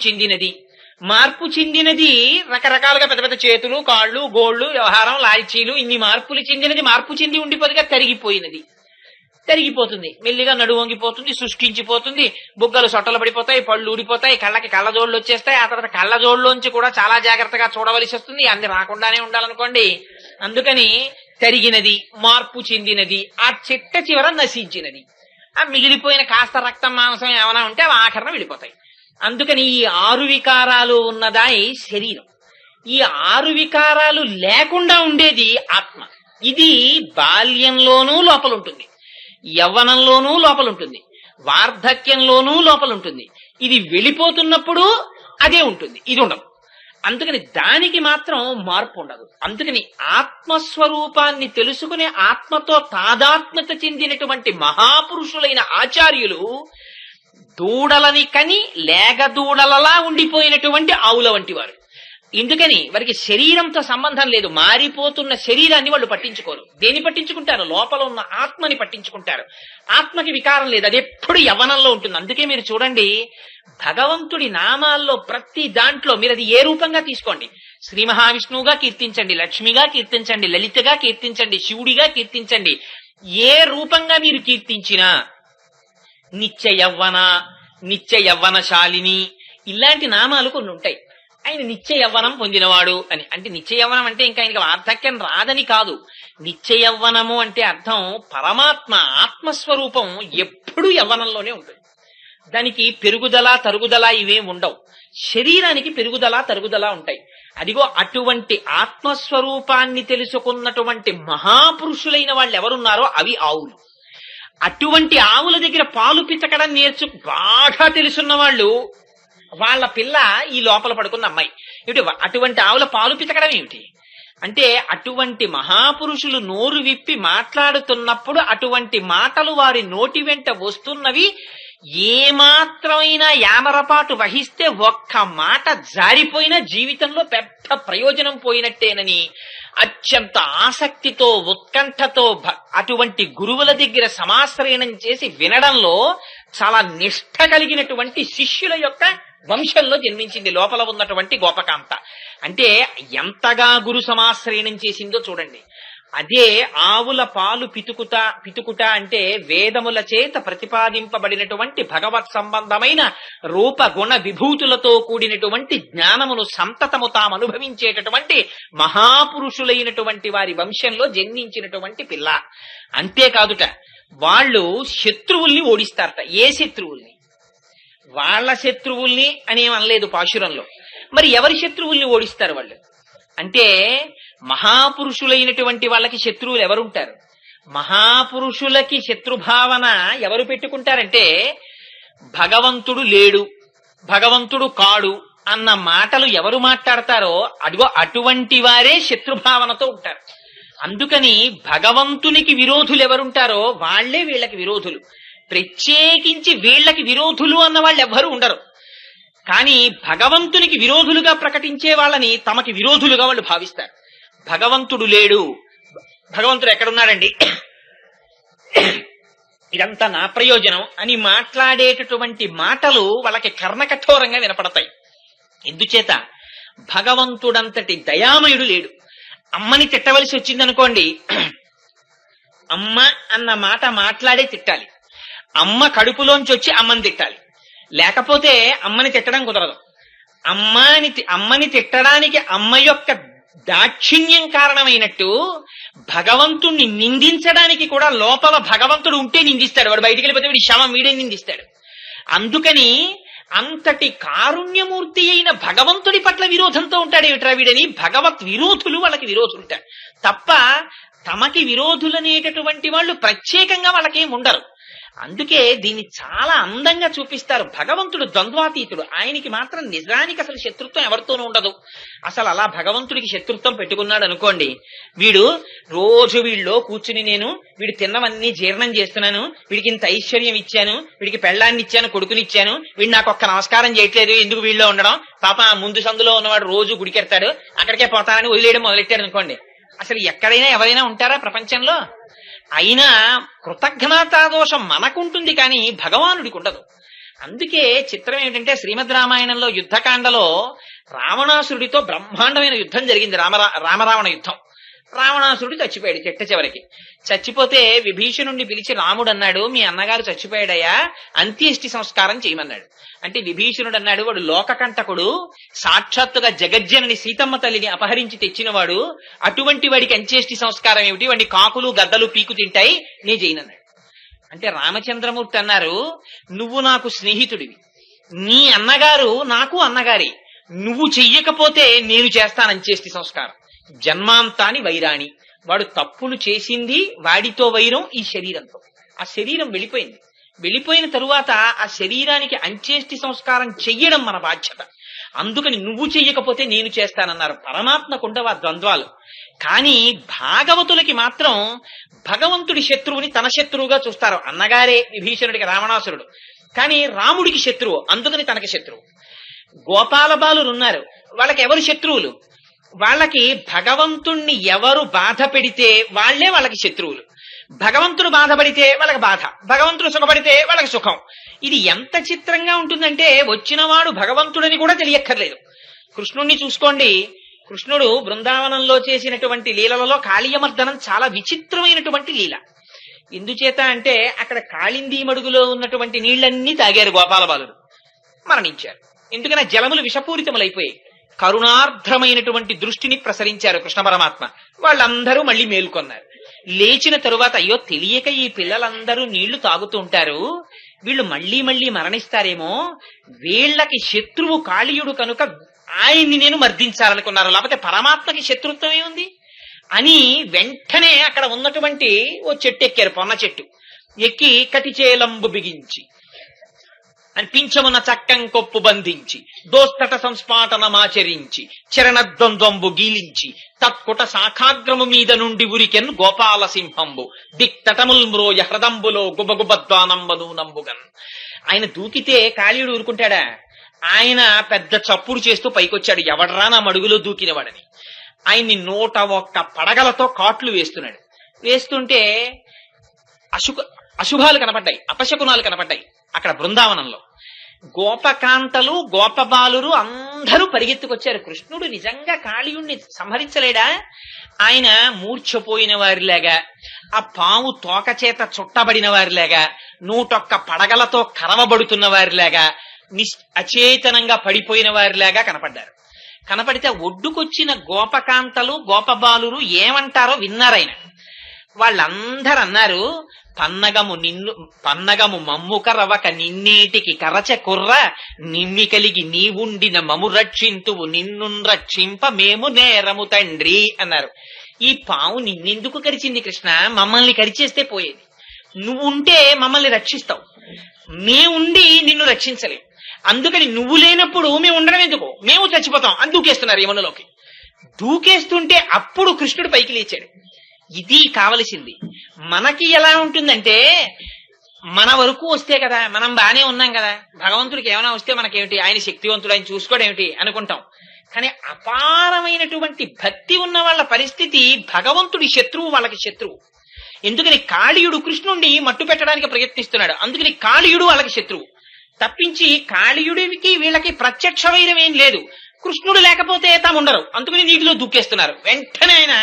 చెందినది రకరకాలుగా పెద్ద పెద్ద చేతులు, కాళ్ళు, గోళ్లు, వ్యవహారం, లాల్చీలు, ఇన్ని మార్పులు చెందినది మార్పు చెంది ఉండిపోదుగా. తరిగిపోతుంది, మెల్లిగా నడువు వంగిపోతుంది, శుష్కించిపోతుంది, బుగ్గలు సొట్టలు పడిపోతాయి, పళ్ళు ఊడిపోతాయి, కళ్ళకి కళ్ళజోళ్లు వచ్చేస్తాయి. ఆ తర్వాత కళ్ళజోళ్లోంచి కూడా చాలా జాగ్రత్తగా చూడవలసి వస్తుంది. అన్ని రాకుండానే ఉండాలనుకోండి. అందుకని తరిగినది, మార్పు చెందినది, ఆ చిట్ట చివర నశించినది. ఆ మిగిలిపోయిన కాస్త రక్తం మాంసం ఏమైనా ఉంటే అవి ఆఖరణ విడిపోతాయి. అందుకని ఈ 6 వికారాలు ఉన్నదాయి శరీరం. ఈ 6 వికారాలు లేకుండా ఉండేది ఆత్మ. ఇది బాల్యంలోనూ లోపలుంటుంది, యవ్వనంలోనూ లోపలుంటుంది, వార్ధక్యంలోనూ లోపలుంటుంది. ఇది వెళ్ళిపోతున్నప్పుడు అదే ఉంటుంది, ఇది ఉండదు. అందుకని దానికి మాత్రం మార్పు ఉండదు. అందుకని ఆత్మస్వరూపాన్ని తెలుసుకునే, ఆత్మతో తాదాత్మ్యత చెందినటువంటి మహాపురుషులైన ఆచార్యులు దూడలని కని లేగ దూడలలా ఉండిపోయినటువంటి ఆవుల వంటి వారు. ఎందుకని వారికి శరీరంతో సంబంధం లేదు. మారిపోతున్న శరీరాన్ని వాళ్ళు పట్టించుకోరు. దేని పట్టించుకుంటారు? లోపల ఉన్న ఆత్మని పట్టించుకుంటారు. ఆత్మకి వికారం లేదు, అది ఎప్పుడు యవ్వనంలో ఉంటుంది. అందుకే మీరు చూడండి, భగవంతుడి నామాల్లో ప్రతి దాంట్లో మీరు అది ఏ రూపంగా తీసుకోండి, శ్రీ మహావిష్ణువుగా కీర్తించండి, లక్ష్మిగా కీర్తించండి, లలితగా కీర్తించండి, శివుడిగా కీర్తించండి, ఏ రూపంగా మీరు కీర్తించినా నిత్య యవ్వనశాలిని ఇలాంటి నామాలు కొన్ని ఉంటాయి. ఆయన నిత్య యవ్వనం పొందినవాడు అని. అంటే నిత్య యవ్వనం అంటే ఇంకా ఆయనకి వార్ధక్యం రాదని కాదు. నిత్య యవ్వనము అంటే అర్థం పరమాత్మ ఆత్మస్వరూపం ఎప్పుడూ యవ్వనంలోనే ఉంటుంది. దానికి పెరుగుదల తరుగుదల ఇవేం ఉండవు. శరీరానికి పెరుగుదల తరుగుదల ఉంటాయి. అదిగో అటువంటి ఆత్మస్వరూపాన్ని తెలుసుకున్నటువంటి మహాపురుషులైన వాళ్ళు ఎవరున్నారో అవి ఆవులు. అటువంటి ఆవుల దగ్గర పాలు పితకడం బాగా తెలుసున్న వాళ్ళు, వాళ్ళ పిల్ల ఈ లోపల పడుకున్న అమ్మాయి. ఏమిటి అటువంటి ఆవుల పాలు పితకడం ఏమిటి అంటే, అటువంటి మహాపురుషులు నోరు విప్పి మాట్లాడుతున్నప్పుడు అటువంటి మాటలు వారి నోటి వెంట వస్తున్నవి ఏమాత్రమైనా యామరపాటు వహిస్తే ఒక్క మాట జారిపోయినా జీవితంలో పెద్ద ప్రయోజనం పోయినట్టేనని అత్యంత ఆసక్తితో ఉత్కంఠతో అటువంటి గురువుల దగ్గర సమాశ్రయణం చేసి వినడంలో చాలా నిష్ఠ కలిగినటువంటి శిష్యుల యొక్క వంశంలో జన్మించింది లోపల ఉన్నటువంటి గోపకాంత. అంటే ఎంతగా గురు సమాశ్రయణం చేసిందో చూడండి. అదే ఆవుల పాలు పితుకుట అంటే వేదముల చేత ప్రతిపాదింపబడినటువంటి భగవత్ సంబంధమైన రూప గుణ విభూతులతో కూడినటువంటి జ్ఞానమును సంతతము తాము అనుభవించేటటువంటి మహాపురుషులైనటువంటి వారి వంశంలో జన్మించినటువంటి పిల్ల. అంతేకాదుట వాళ్ళు శత్రువుల్ని ఓడిస్తారట. ఏ శత్రువుల్ని? వాళ్ళ శత్రువుల్ని అనేమనలేదు పాశురంలో. మరి ఎవరి శత్రువుల్ని ఓడిస్తారు వాళ్ళు అంటే, మహాపురుషులైనటువంటి వాళ్ళకి శత్రువులు ఎవరుంటారు? మహాపురుషులకి శత్రుభావన ఎవరు పెట్టుకుంటారంటే, భగవంతుడు లేడు, భగవంతుడు కాడు అన్న మాటలు ఎవరు మాట్లాడతారో అదిగో అటువంటి వారే శత్రుభావనతో ఉంటారు. అందుకని భగవంతునికి విరోధులు ఎవరుంటారో వాళ్లే వీళ్ళకి విరోధులు. ప్రత్యేకించి వీళ్ళకి విరోధులు అన్న వాళ్ళు ఎవ్వరూ ఉండరు. కానీ భగవంతునికి విరోధులుగా ప్రకటించే వాళ్ళని తమకి విరోధులుగా వాళ్ళు భావిస్తారు. భగవంతుడు లేడు, భగవంతుడు ఎక్కడున్నాడండి, ఇదంతా నా ప్రయోజనం అని మాట్లాడేటటువంటి మాటలు వాళ్ళకి కర్ణకఠోరంగా వినపడతాయి. ఎందుచేత భగవంతుడంతటి దయామయుడు లేడు. అమ్మని తిట్టవలసి వచ్చిందనుకోండి, అమ్మ అన్న మాట మాట్లాడే తిట్టాలి. అమ్మ కడుపులోంచి వచ్చి అమ్మని తిట్టాలి. లేకపోతే అమ్మని తిట్టడం కుదరదు. అమ్మని తిట్టడానికి అమ్మ యొక్క దాక్షిణ్యం కారణమైనట్టు భగవంతుణ్ణి నిందించడానికి కూడా లోపల భగవంతుడు ఉంటే నిందిస్తాడు. వాడు బయటికి వెళ్ళిపోతే వీడి శవం వీడే నిందిస్తాడు. అందుకని అంతటి కారుణ్యమూర్తి అయిన భగవంతుడి పట్ల విరోధంతో ఉంటాడు ఏమిట్రా వీడని భగవత్ విరోధులు వాళ్ళకి విరోధులుంటారు తప్ప తమకి విరోధులనేటటువంటి వాళ్ళు ప్రత్యేకంగా వాళ్ళకేం ఉండరు. అందుకే దీన్ని చాలా అందంగా చూపిస్తారు. భగవంతుడు ద్వంద్వాతీతుడు. ఆయనకి మాత్రం నిజానికి అసలు శత్రుత్వం ఎవరితోనూ ఉండదు. అసలు అలా భగవంతుడికి శత్రుత్వం పెట్టుకున్నాడు అనుకోండి, వీడు రోజు వీళ్ళలో కూర్చుని నేను వీడు తిన్నవన్నీ జీర్ణం చేస్తున్నాను, వీడికి ఇంత ఐశ్వర్యం ఇచ్చాను, వీడికి పెళ్ళాన్ని ఇచ్చాను, కొడుకునిచ్చాను, వీడు నాకు ఒక్క నమస్కారం చేయట్లేదు, ఎందుకు వీళ్ళలో ఉండడం, పాప ముందు సందులో ఉన్నవాడు రోజు గుడికెడతాడు, అక్కడికే పోతానని వదిలేయడం మొదలెట్టాడు అనుకోండి. అసలు ఎక్కడైనా ఎవరైనా ఉంటారా ప్రపంచంలో? అయినా కృతజ్ఞతా దోషం మనకుంటుంది కానీ భగవానుడికి ఉండదు. అందుకే చిత్రం ఏమిటంటే, శ్రీమద్ రామాయణంలో యుద్ధకాండలో రావణాసురుడితో బ్రహ్మాండమైన యుద్ధం జరిగింది. రామరావణ యుద్ధం. రావణాసురుడు చచ్చిపోయాడు చెట్ట చివరికి. చచ్చిపోతే విభీషణుడిని పిలిచి రాముడు అన్నాడు, మీ అన్నగారు చచ్చిపోయాడయ్యా, అంత్యేష్టి సంస్కారం చేయమన్నాడు. అంటే విభీషణుడు అన్నాడు, వాడు లోకకంటకుడు, సాక్షాత్తుగా జగజ్జనని సీతమ్మ తల్లిని అపహరించి తెచ్చినవాడు, అటువంటి వాడికి అంత్యేష్టి సంస్కారం ఏమిటి, వాడిని కాకులు గద్దలు పీకు తింటాయి, నే చేయనన్నాడు. అంటే రామచంద్రమూర్తి అన్నారు, నువ్వు నాకు స్నేహితుడివి, నీ అన్నగారు నాకు అన్నగారి, నువ్వు చెయ్యకపోతే నేను చేస్తాను అంత్యేష్టి సంస్కారం. జన్మాంతాని వైరాణి, వాడు తప్పులు చేసింది, వాడితో వైరం ఈ శరీరంతో. ఆ శరీరం వెళ్ళిపోయింది. వెళ్ళిపోయిన తరువాత ఆ శరీరానికి అంత్యేష్టి సంస్కారం చెయ్యడం మన బాధ్యత. అందుకని నువ్వు చెయ్యకపోతే నేను చేస్తానన్నారు. పరమాత్మకుండవ ద్వంద్వాలు. కానీ భాగవతులకి మాత్రం భగవంతుడి శత్రువుని తన శత్రువుగా చూస్తారు. అన్నగారే విభీషణుడికి రావణాసురుడు, కానీ రాముడికి శత్రువు, అందుకని తనకి శత్రువు. గోపాల బాలురు ఉన్నారు, వాళ్ళకి ఎవరు శత్రువులు? వాళ్ళకి భగవంతుణ్ణి ఎవరు బాధ పెడితే వాళ్లే వాళ్ళకి శత్రువులు. భగవంతుడు బాధపడితే వాళ్ళకి బాధ, భగవంతుడు సుఖపడితే వాళ్ళకి సుఖం. ఇది ఎంత చిత్రంగా ఉంటుందంటే, వచ్చినవాడు భగవంతుడని కూడా తెలియక్కర్లేదు. కృష్ణుణ్ణి చూసుకోండి. కృష్ణుడు బృందావనంలో చేసినటువంటి లీలలలో కాళీయమర్దనం చాలా విచిత్రమైనటువంటి లీల. ఎందుచేత అంటే, అక్కడ కాళిందీ మడుగులో ఉన్నటువంటి నీళ్లన్నీ తాగారు గోపాల బాలుడు, మరణించారు. ఎందుకన్నా జలములు విషపూరితములైపోయాయి. కరుణార్ద్రమైనటువంటి దృష్టిని ప్రసరించారు కృష్ణ పరమాత్మ. వాళ్ళందరూ మళ్ళీ మేల్కొన్నారు. లేచిన తరువాత, అయ్యో తెలియక ఈ పిల్లలందరూ నీళ్లు తాగుతూ ఉంటారు, వీళ్ళు మళ్లీ మళ్లీ మరణిస్తారేమో, వీళ్ళకి శత్రువు కాళీయుడు కనుక ఆయన్ని నేను మర్దించాలనుకున్నారు, లేకపోతే పరమాత్మకి శత్రుత్వమే ఉంది అని వెంటనే అక్కడ ఉన్నటువంటి ఓ చెట్టు ఎక్కారు, పొన్న చెట్టు ఎక్కి కటిచేలంబు బిగించి పింఛమున చక్కం కొప్పు బంధించి దోస్తట సంస్పాటనమాచరించి చరణద్వంద్వంబు గీలించి తత్కుట శాఖాగ్రము మీద నుండి ఉరికెన్ గోపాల సింహంబు దిక్తటముల్ మ్రోయ హృదంబులో గుబగుబద్వానంబను నంబుగన్. ఆయన దూకితే కాళీయుడు ఊరుకుంటాడా? ఆయన పెద్ద చప్పుడు చేస్తూ పైకొచ్చాడు, ఎవడ్రా నా మడుగులో దూకినవాడని. ఆయన్ని 101 పడగలతో కాట్లు వేస్తున్నాడు. వేస్తుంటే అశుభాలు కనపడ్డాయి, అపశకునాలు కనపడ్డాయి అక్కడ బృందావనంలో. గోపకాంతలు గోపబాలురు అందరూ పరిగెత్తుకొచ్చారు. కృష్ణుడు నిజంగా కాళీయుణ్ణి సంహరించలేడా? ఆయన మూర్ఛపోయిన వారిలాగా, ఆ పాము తోక చేత చుట్టబడిన వారిలాగా, 101 పడగలతో కరవబడుతున్న వారిలాగా, అచేతనంగా పడిపోయిన వారిలాగా కనపడ్డారు. కనపడితే ఒడ్డుకొచ్చిన గోపకాంతలు గోపబాలురు ఏమంటారో విన్నారాయన. వాళ్ళందరూ అన్నారు, పన్నగము మమ్ము కరవక నిన్నేటికి కరచ కుర్ర నిమ్మి కలిగి నీవుండిన మము రక్షింతువు నిన్ను రక్షింప మేము నేరము తండ్రి అన్నారు. ఈ పాము నిన్నెందుకు కరిచింది కృష్ణ? మమ్మల్ని కరిచేస్తే పోయేది. నువ్వుంటే మమ్మల్ని రక్షిస్తావు, మేముండి నిన్ను రక్షించలేం. అందుకని నువ్వు లేనప్పుడు మేము ఉండడం ఎందుకు, మేము చచ్చిపోతాం అని దూకేస్తున్నారు యమునలోకి. దూకేస్తుంటే అప్పుడు కృష్ణుడు పైకి లేచాడు. ఇది కావలసింది. మనకి ఎలా ఉంటుందంటే, మన వరకు వస్తే కదా, మనం బానే ఉన్నాం కదా, భగవంతుడికి ఏమైనా వస్తే మనకేమిటి, ఆయన శక్తివంతుడు, ఆయన చూసుకోవడం ఏమిటి అనుకుంటాం. కానీ అపారమైనటువంటి భక్తి ఉన్న వాళ్ళ పరిస్థితి, భగవంతుడి శత్రువు వాళ్ళకి శత్రువు. ఎందుకని కాళీయుడు కృష్ణుణ్ణి మట్టు పెట్టడానికి ప్రయత్నిస్తున్నాడు, అందుకని కాళీయుడు వాళ్ళకి శత్రువు. తప్పించి కాళీయుడికి వీళ్ళకి ప్రత్యక్ష వైరం ఏం లేదు. కృష్ణుడు లేకపోతే తాముండరు, అందుకని నీటిలో దూకేస్తున్నారు. వెంటనే ఆయన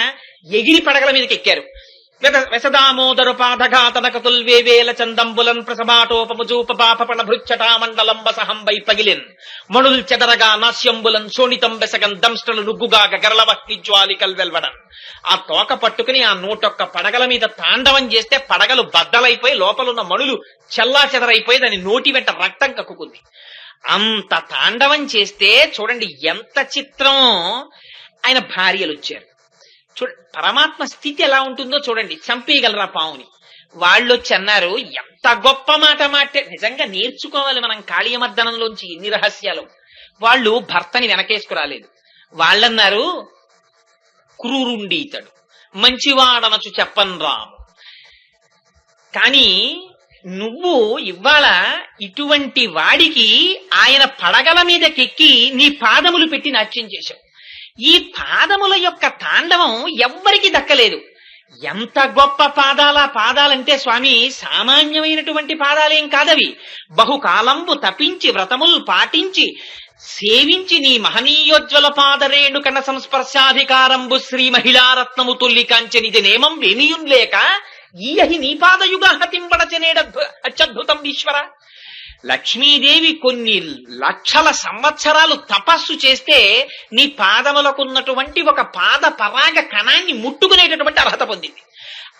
ఎగిరి పడగల మీదకి ఎక్కారు. వెసదామోదరు పాఠఘాతనకతుల్వేవేల చందంబులన్ ప్రసభాటోపముజూప పాపపణ భృచ్చటా మండలం వసహంబై పగిలిన్ మణుల్ చెదరగా నాస్యంబులన్ శోణితం బెసగన్ దంష్టలు నుగ్గుగా గరళవక్తి జ్వాలికల్ వెల్వడన్. ఆ తోక పట్టుకుని ఆ 101 పడగల మీద తాండవం చేస్తే పడగలు బద్దలైపోయి లోపలున్న మణులు చెల్లా చెదరైపోయి దాని నోటి వెంట రక్తం కక్కుకుంది. అంత తాండవం చేస్తే చూడండి ఎంత చిత్రం. ఆయన భార్యలు వచ్చారు. పరమాత్మ స్థితి ఎలా ఉంటుందో చూడండి. చంపేయగలరా పావుని? వాళ్ళు వచ్చి అన్నారు, ఎంత గొప్ప మాట మాటే. నిజంగా నేర్చుకోవాలి మనం కాళీయమర్దనంలోంచి ఎన్ని రహస్యాలు. వాళ్ళు భర్తని వెనకేసుకురాలేదు. వాళ్ళన్నారు, క్రూరుండి ఇతడు మంచివాడనచు చెప్పన్ రాము, కానీ నువ్వు ఇవాళ ఇటువంటి వాడికి ఆయన పడగల మీదకెక్కి నీ పాదములు పెట్టి నాట్యం చేశావు. ఈ పాదముల యొక్క తాండవం ఎవ్వరికి దక్కలేదు. ఎంత గొప్ప పాదాలంటే స్వామి, సామాన్యమైనటువంటి పాదాలేం కాదవి. బహుకాలంబు తపించి వ్రతములు పాటించి సేవించి నీ మహనీయోజ్వల పాదరేణు కన్న సంస్పర్శాధికారంబు శ్రీ మహిళారత్నము తొల్లి కాంచనిది నేమం వేమియున్ లేక ఈయహి నీ పాదయుగ హతింపడచనేడ అత్యద్భుతం ఈశ్వర. లక్ష్మీదేవి కొన్ని లక్షల సంవత్సరాలు తపస్సు చేస్తే నీ పాదములకున్నటువంటి ఒక పాద పరాగ కణాన్ని ముట్టుకునేటటువంటి అర్హత పొందింది.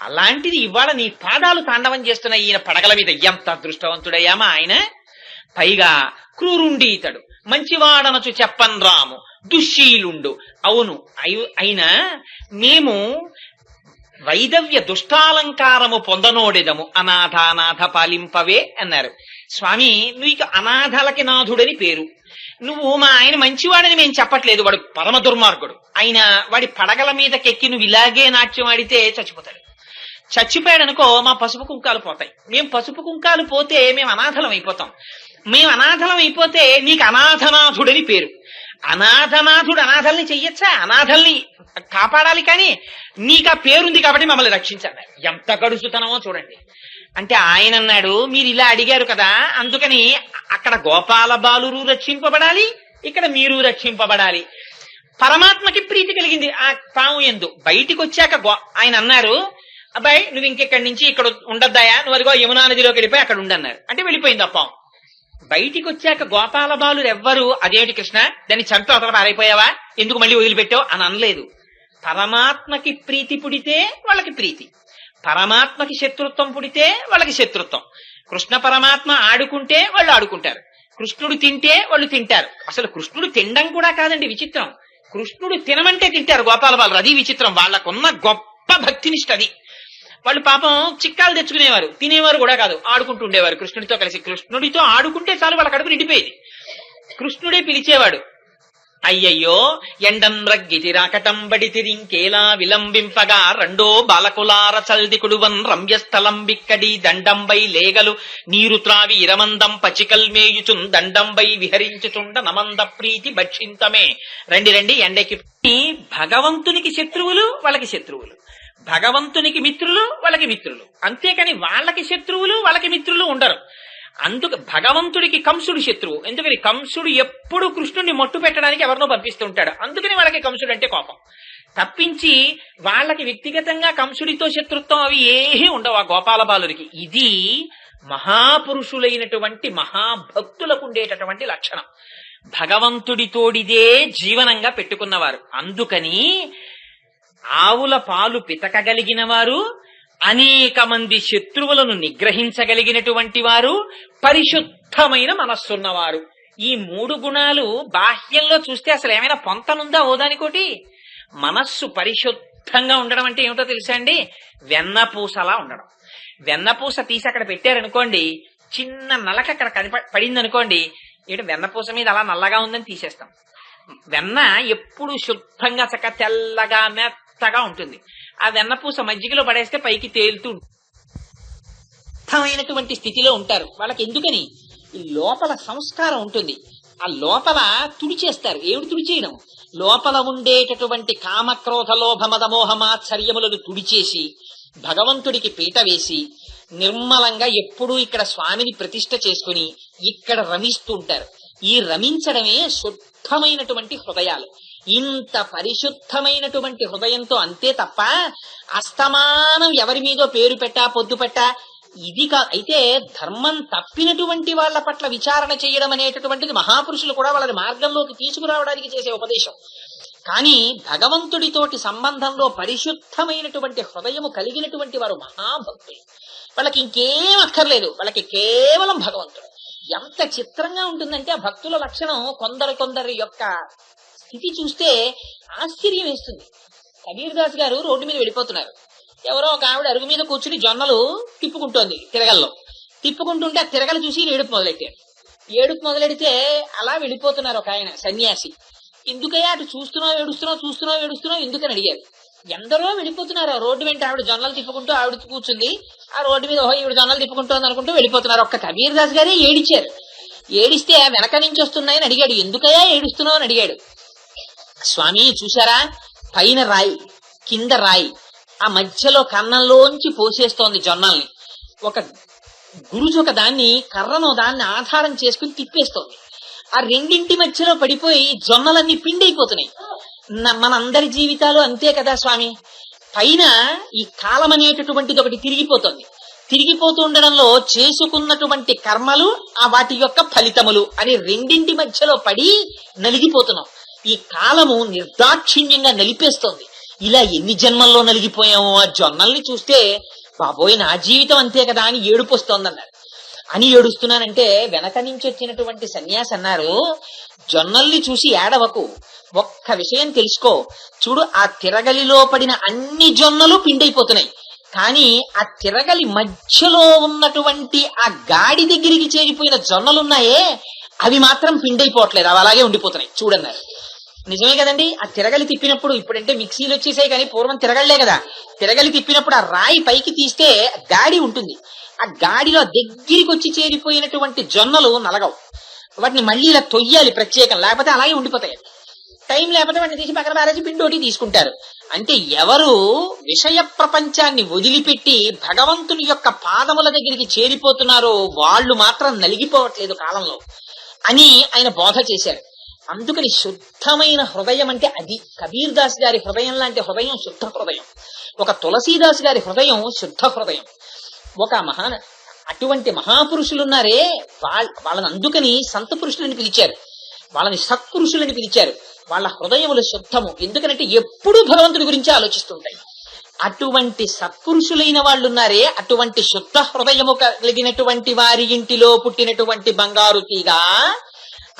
అలాంటిది ఇవాళ నీ పాదాలు తాండవం చేస్తున్న ఈయన పడగల మీద. ఎంత అదృష్టవంతుడయ్యామా ఆయన. పైగా క్రూరుండి ఇతడు మంచివాడనచు చెప్పన్ రాము దుశ్శీలుండు. అవును, అయినా మేము వైదవ్య దుష్టాలంకారము పొందనోడెదము అనాథానాథ పాలింపవే అన్నారు. స్వామి, నీకు అనాథలకి నాథుడని పేరు. నువ్వు మా ఆయన మంచివాడని మేము చెప్పట్లేదు, వాడు పరమ దుర్మార్గుడు. అయినా వాడి పడగల మీదకెక్కి నువ్వు ఇలాగే నాట్యం ఆడితే చచ్చిపోతాడు. చచ్చిపోయాడు అనుకో, మా పసుపు కుంకాలు పోతాయి. మేము పసుపు కుంకాలు పోతే మేము అనాథలం అయిపోతాం. మేము అనాథలం అయిపోతే నీకు అనాథనాథుడని పేరు. అనాథనాథుడు అనాథల్ని చెయ్యొచ్చా? అనాథల్ని కాపాడాలి, కానీ నీకు ఆ పేరుంది కాబట్టి మమ్మల్ని రక్షించాలి. ఎంత గడుసుతనమో చూడండి. అంటే ఆయన అన్నాడు, మీరు ఇలా అడిగారు కదా, అందుకని అక్కడ గోపాల బాలురు రక్షింపబడాలి, ఇక్కడ మీరు రక్షింపబడాలి. పరమాత్మకి ప్రీతి కలిగింది ఆ పాము యందు. బయటికి వచ్చాక ఆయన అన్నారు, అబ్బాయి నువ్వు ఇంకెక్కడి నుంచి ఇక్కడ ఉండద్దాయా, నువ్వు అదిగో యమునా నదిలోకి వెళ్ళిపోయి అక్కడ ఉండన్నారు. అంటే వెళ్ళిపోయింది ఆ పాము. బయటికి వచ్చాక గోపాల బాలురు ఎవ్వరు అదేమిటి కృష్ణ, దాన్ని చంపి అవతల పారైపోయావా, ఎందుకు మళ్ళీ వదిలిపెట్టావు అని అనలేదు. పరమాత్మకి ప్రీతి పుడితే వాళ్ళకి ప్రీతి, పరమాత్మకి శత్రుత్వం పుడితే వాళ్ళకి శత్రుత్వం. కృష్ణ పరమాత్మ ఆడుకుంటే వాళ్ళు ఆడుకుంటారు, కృష్ణుడు తింటే వాళ్ళు తింటారు. అసలు కృష్ణుడు తినడం కూడా కాదండి విచిత్రం, కృష్ణుడు తినమంటే తింటారు గోపాల బాలురు. అది విచిత్రం, వాళ్ళకున్న గొప్ప భక్తినిష్ట అది. వాళ్ళు పాపం చిక్కాలు తెచ్చుకునేవారు, తినేవారు కూడా కాదు, ఆడుకుంటూ ఉండేవారు కృష్ణుడితో కలిసి. కృష్ణుడితో ఆడుకుంటే చాలు వాళ్ళ కడుపు నిండిపోయేది. కృష్ణుడే పిలిచేవాడు, అయ్యయ్యో ఎండం రగ్గితి రాకటం బడితిరింకేలా విలంబింపగా రెండో బాలకులార చల్దికుడువన్ రమ్యస్థలం బిక్కడి దండంబై లేగలు నీరు త్రావి ఇరమందం పచికల్ మేయుచున్ దండంబై విహరించుచుండ నమంద ప్రీతి భక్షింతమే. రండి రండి ఎండకి. భగవంతునికి శత్రువులు వాళ్ళకి శత్రువులు, భగవంతునికి మిత్రులు వాళ్ళకి మిత్రులు. అంతేకాని వాళ్ళకి శత్రువులు వాళ్ళకి మిత్రులు ఉండరు. అందుకు భగవంతుడికి కంసుడు శత్రువు. ఎందుకని కంసుడు ఎప్పుడు కృష్ణుడిని మట్టు పెట్టడానికి ఎవరినో పంపిస్తుంటాడు. అందుకని వాళ్ళకి కంసుడు అంటే కోపం తప్పించి వాళ్ళకి వ్యక్తిగతంగా కంసుడితో శత్రుత్వం అవి ఏమీ ఉండవు ఆ గోపాల బాలుడికి. ఇది మహాపురుషులైనటువంటి మహాభక్తులకు ఉండేటటువంటి లక్షణం. భగవంతుడితోడిదే జీవనంగా పెట్టుకున్నవారు. అందుకని ఆవుల పాలు పితకగలిగిన వారు, అనేక మంది శత్రువులను నిగ్రహించగలిగినటువంటి వారు, పరిశుద్ధమైన మనస్సున్నవారు. ఈ 3 గుణాలు బాహ్యంలో చూస్తే అసలు ఏమైనా పొంతనుందా ఓదానికోటి? మనస్సు పరిశుద్ధంగా ఉండడం అంటే ఏమిటో తెలుసా అండి? వెన్నపూసలా ఉండడం. వెన్నపూస తీసి అక్కడ పెట్టారనుకోండి, చిన్న నలక అక్కడ పడింది అనుకోండి, ఏంటి వెన్నపూస మీద అలా నల్లగా ఉందని తీసేస్తాం. వెన్న ఎప్పుడు శుద్ధంగా చక్క తెల్లగా మెత్తగా ఉంటుంది. ఆ వెన్నపూస మజ్జిగలో పడేస్తే పైకి తేలుతూ శుద్ధమైనటువంటి స్థితిలో ఉంటారు. వాళ్ళకి ఎందుకని ఈ లోపల సంస్కారం ఉంటుంది. ఆ లోపల తుడిచేస్తారు. ఏమిటి తుడిచేయడం? లోపల ఉండేటటువంటి కామక్రోధ లోభ మద మోహ మాత్సర్యములను తుడిచేసి భగవంతుడికి పీట వేసి నిర్మలంగా ఎప్పుడూ ఇక్కడ స్వామిని ప్రతిష్ఠ చేసుకుని ఇక్కడ రమిస్తూ ఉంటారు. ఈ రమించడమే శుద్ధమైనటువంటి హృదయాలు. ఇంత పరిశుద్ధమైనటువంటి హృదయంతో అంతే తప్ప అస్తమానం ఎవరి మీదో పేరు పెట్టా పొద్దు పెట్టా ఇది అయితే ధర్మం తప్పినటువంటి వాళ్ళ పట్ల విచారణ చేయడం అనేటటువంటిది మహాపురుషులు కూడా వాళ్ళని మార్గంలోకి తీసుకురావడానికి చేసే ఉపదేశం. కానీ భగవంతుడితోటి సంబంధంలో పరిశుద్ధమైనటువంటి హృదయము కలిగినటువంటి వారు మహాభక్తులు. వాళ్ళకి ఇంకేం అక్కర్లేదు, వాళ్ళకి కేవలం భగవంతుడు. ఎంత చిత్రంగా ఉంటుందంటే ఆ భక్తుల లక్షణం కొందరి యొక్క స్థితి చూస్తే ఆశ్చర్యం వేస్తుంది. కబీర్ దాస్ గారు రోడ్డు మీద వెళ్ళిపోతున్నారు. ఎవరో ఒక ఆవిడ అరుగు మీద కూర్చుని జొన్నలు తిప్పుకుంటోంది. తిరగల్లో తిప్పుకుంటుంటే ఆ తిరగలు చూసి ఏడుపు మొదలెట్టారు. ఏడుపు మొదలెడితే అలా వెళ్ళిపోతున్నారు ఒక ఆయన సన్యాసి. ఎందుకయ్యా అటు చూస్తున్నావు ఎందుకని అడిగారు. ఎందరో వెళ్ళిపోతున్నారు. రోడ్డు వెంట ఆవిడ జొన్నలు తిప్పుకుంటూ ఆవిడ కూర్చుంది. ఆ రోడ్డు మీద ఈవిడ జొన్నలు తిప్పుకుంటోంది అనుకుంటూ వెళ్ళిపోతున్నారు. ఒక్క కబీర్ దాస్ గారే ఏడిచారు. ఏడిస్తే వెనక నుంచి వస్తున్నాయని అడిగాడు. ఎందుకయ్యా ఏడుస్తున్నావు అని అడిగాడు. స్వామి చూశారా, పైన రాయి కింద రాయి, ఆ మధ్యలో కన్నంలోంచి పోసేస్తోంది జొన్నల్ని. ఒక గురుజు ఒక దాన్ని కర్రను దాన్ని ఆధారం చేసుకుని తిప్పేస్తోంది. ఆ రెండింటి మధ్యలో పడిపోయి జొన్నలన్నీ పిండైపోతున్నాయి. మనందరి జీవితాలు అంతే కదా స్వామి. పైన ఈ కాలం అనేటటువంటిది ఒకటి తిరిగిపోతూ ఉండడంలో చేసుకున్నటువంటి కర్మలు ఆ వాటి యొక్క ఫలితములు అని రెండింటి మధ్యలో పడి నలిగిపోతున్నాం. ఈ కాలము నిర్దాక్షిణ్యంగా నలిపేస్తోంది. ఇలా ఎన్ని జన్మల్లో నలిగిపోయామో. ఆ జొన్నల్ని చూస్తే బాబోయ్ నా జీవితం అంతే కదా అని ఏడుపు వస్తోందన్నారు. అని ఏడుస్తున్నానంటే వెనక నుంచి వచ్చినటువంటి సన్యాసి అన్నారు, జొన్నల్ని చూసి ఏడవకు, ఒక్క విషయం తెలుసుకో. చూడు, ఆ తిరగలిలో పడిన అన్ని జొన్నలు పిండైపోతున్నాయి. కానీ ఆ తిరగలి మధ్యలో ఉన్నటువంటి ఆ గాడి దగ్గరికి చేరిపోయిన జొన్నలున్నాయే అవి మాత్రం పిండైపోవట్లేదు, అవి అలాగే ఉండిపోతున్నాయి చూడన్నారు. నిజమే కదండి. ఆ తిరగలి తిప్పినప్పుడు, ఇప్పుడంటే మిక్సీలు వచ్చేసాయి కానీ పూర్వం తిరగలే కదా. తిరగలి తిప్పినప్పుడు ఆ రాయి పైకి తీస్తే గాడి ఉంటుంది. ఆ గాడిలో దగ్గరికి వచ్చి చేరిపోయినటువంటి జొన్నలు నలగవు. వాటిని మళ్ళీ ఇలా తొయ్యాలి ప్రత్యేకం, లేకపోతే అలాగే ఉండిపోతాయి. టైం లేకపోతే వాటిని తీసి పక్కన పారేసి పిండోటి తీసుకుంటారు. అంటే ఎవరు విషయ ప్రపంచాన్ని వదిలిపెట్టి భగవంతుని యొక్క పాదముల దగ్గరికి చేరిపోతున్నారో వాళ్ళు మాత్రం నలిగిపోవట్లేదు కాలంలో అని ఆయన బోధ చేశారు. అందుకని శుద్ధమైన హృదయం అంటే అది. కబీర్ దాస్ గారి హృదయం లాంటి హృదయం శుద్ధ హృదయం. ఒక తులసీదాస్ గారి హృదయం శుద్ధ హృదయం. ఒక అటువంటి మహాపురుషులున్నారే వాళ్ళని అందుకని సంత పురుషులని పిలిచారు, వాళ్ళని సత్పురుషులని పిలిచారు. వాళ్ళ హృదయములు శుద్ధము. ఎందుకంటే ఎప్పుడూ భగవంతుడి గురించి ఆలోచిస్తుంటాయి. అటువంటి సత్పురుషులైన వాళ్ళు ఉన్నారే, అటువంటి శుద్ధ హృదయము కలిగినటువంటి వారి ఇంటిలో పుట్టినటువంటి బంగారు తీగ.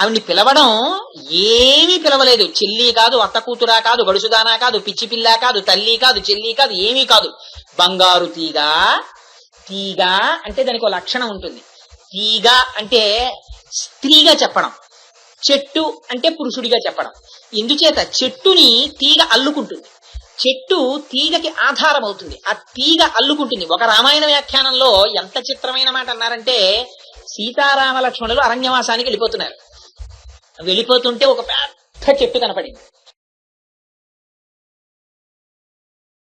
ఆవిడ్ని పిలవడం ఏమీ పిలవలేదు. చెల్లి కాదు, అత్త కూతురా కాదు, గడుసుదానా కాదు, పిచ్చి పిల్ల కాదు, తల్లి కాదు, చెల్లి కాదు, ఏమీ కాదు. బంగారు తీగ. తీగ అంటే దానికి ఒక లక్షణం ఉంటుంది. తీగ అంటే స్త్రీగా చెప్పడం, చెట్టు అంటే పురుషుడిగా చెప్పడం. ఎందుచేత చెట్టుని తీగ అల్లుకుంటుంది, చెట్టు తీగకి ఆధారం అవుతుంది, ఆ తీగ అల్లుకుంటుంది. ఒక రామాయణ వ్యాఖ్యానంలో ఎంత చిత్రమైన మాట అన్నారంటే, సీతారామ లక్ష్మణులు అరణ్యవాసానికి వెళ్ళిపోతున్నారు. వెళ్ళిపోతుంటే ఒక పెద్ద చెట్టు కనపడింది.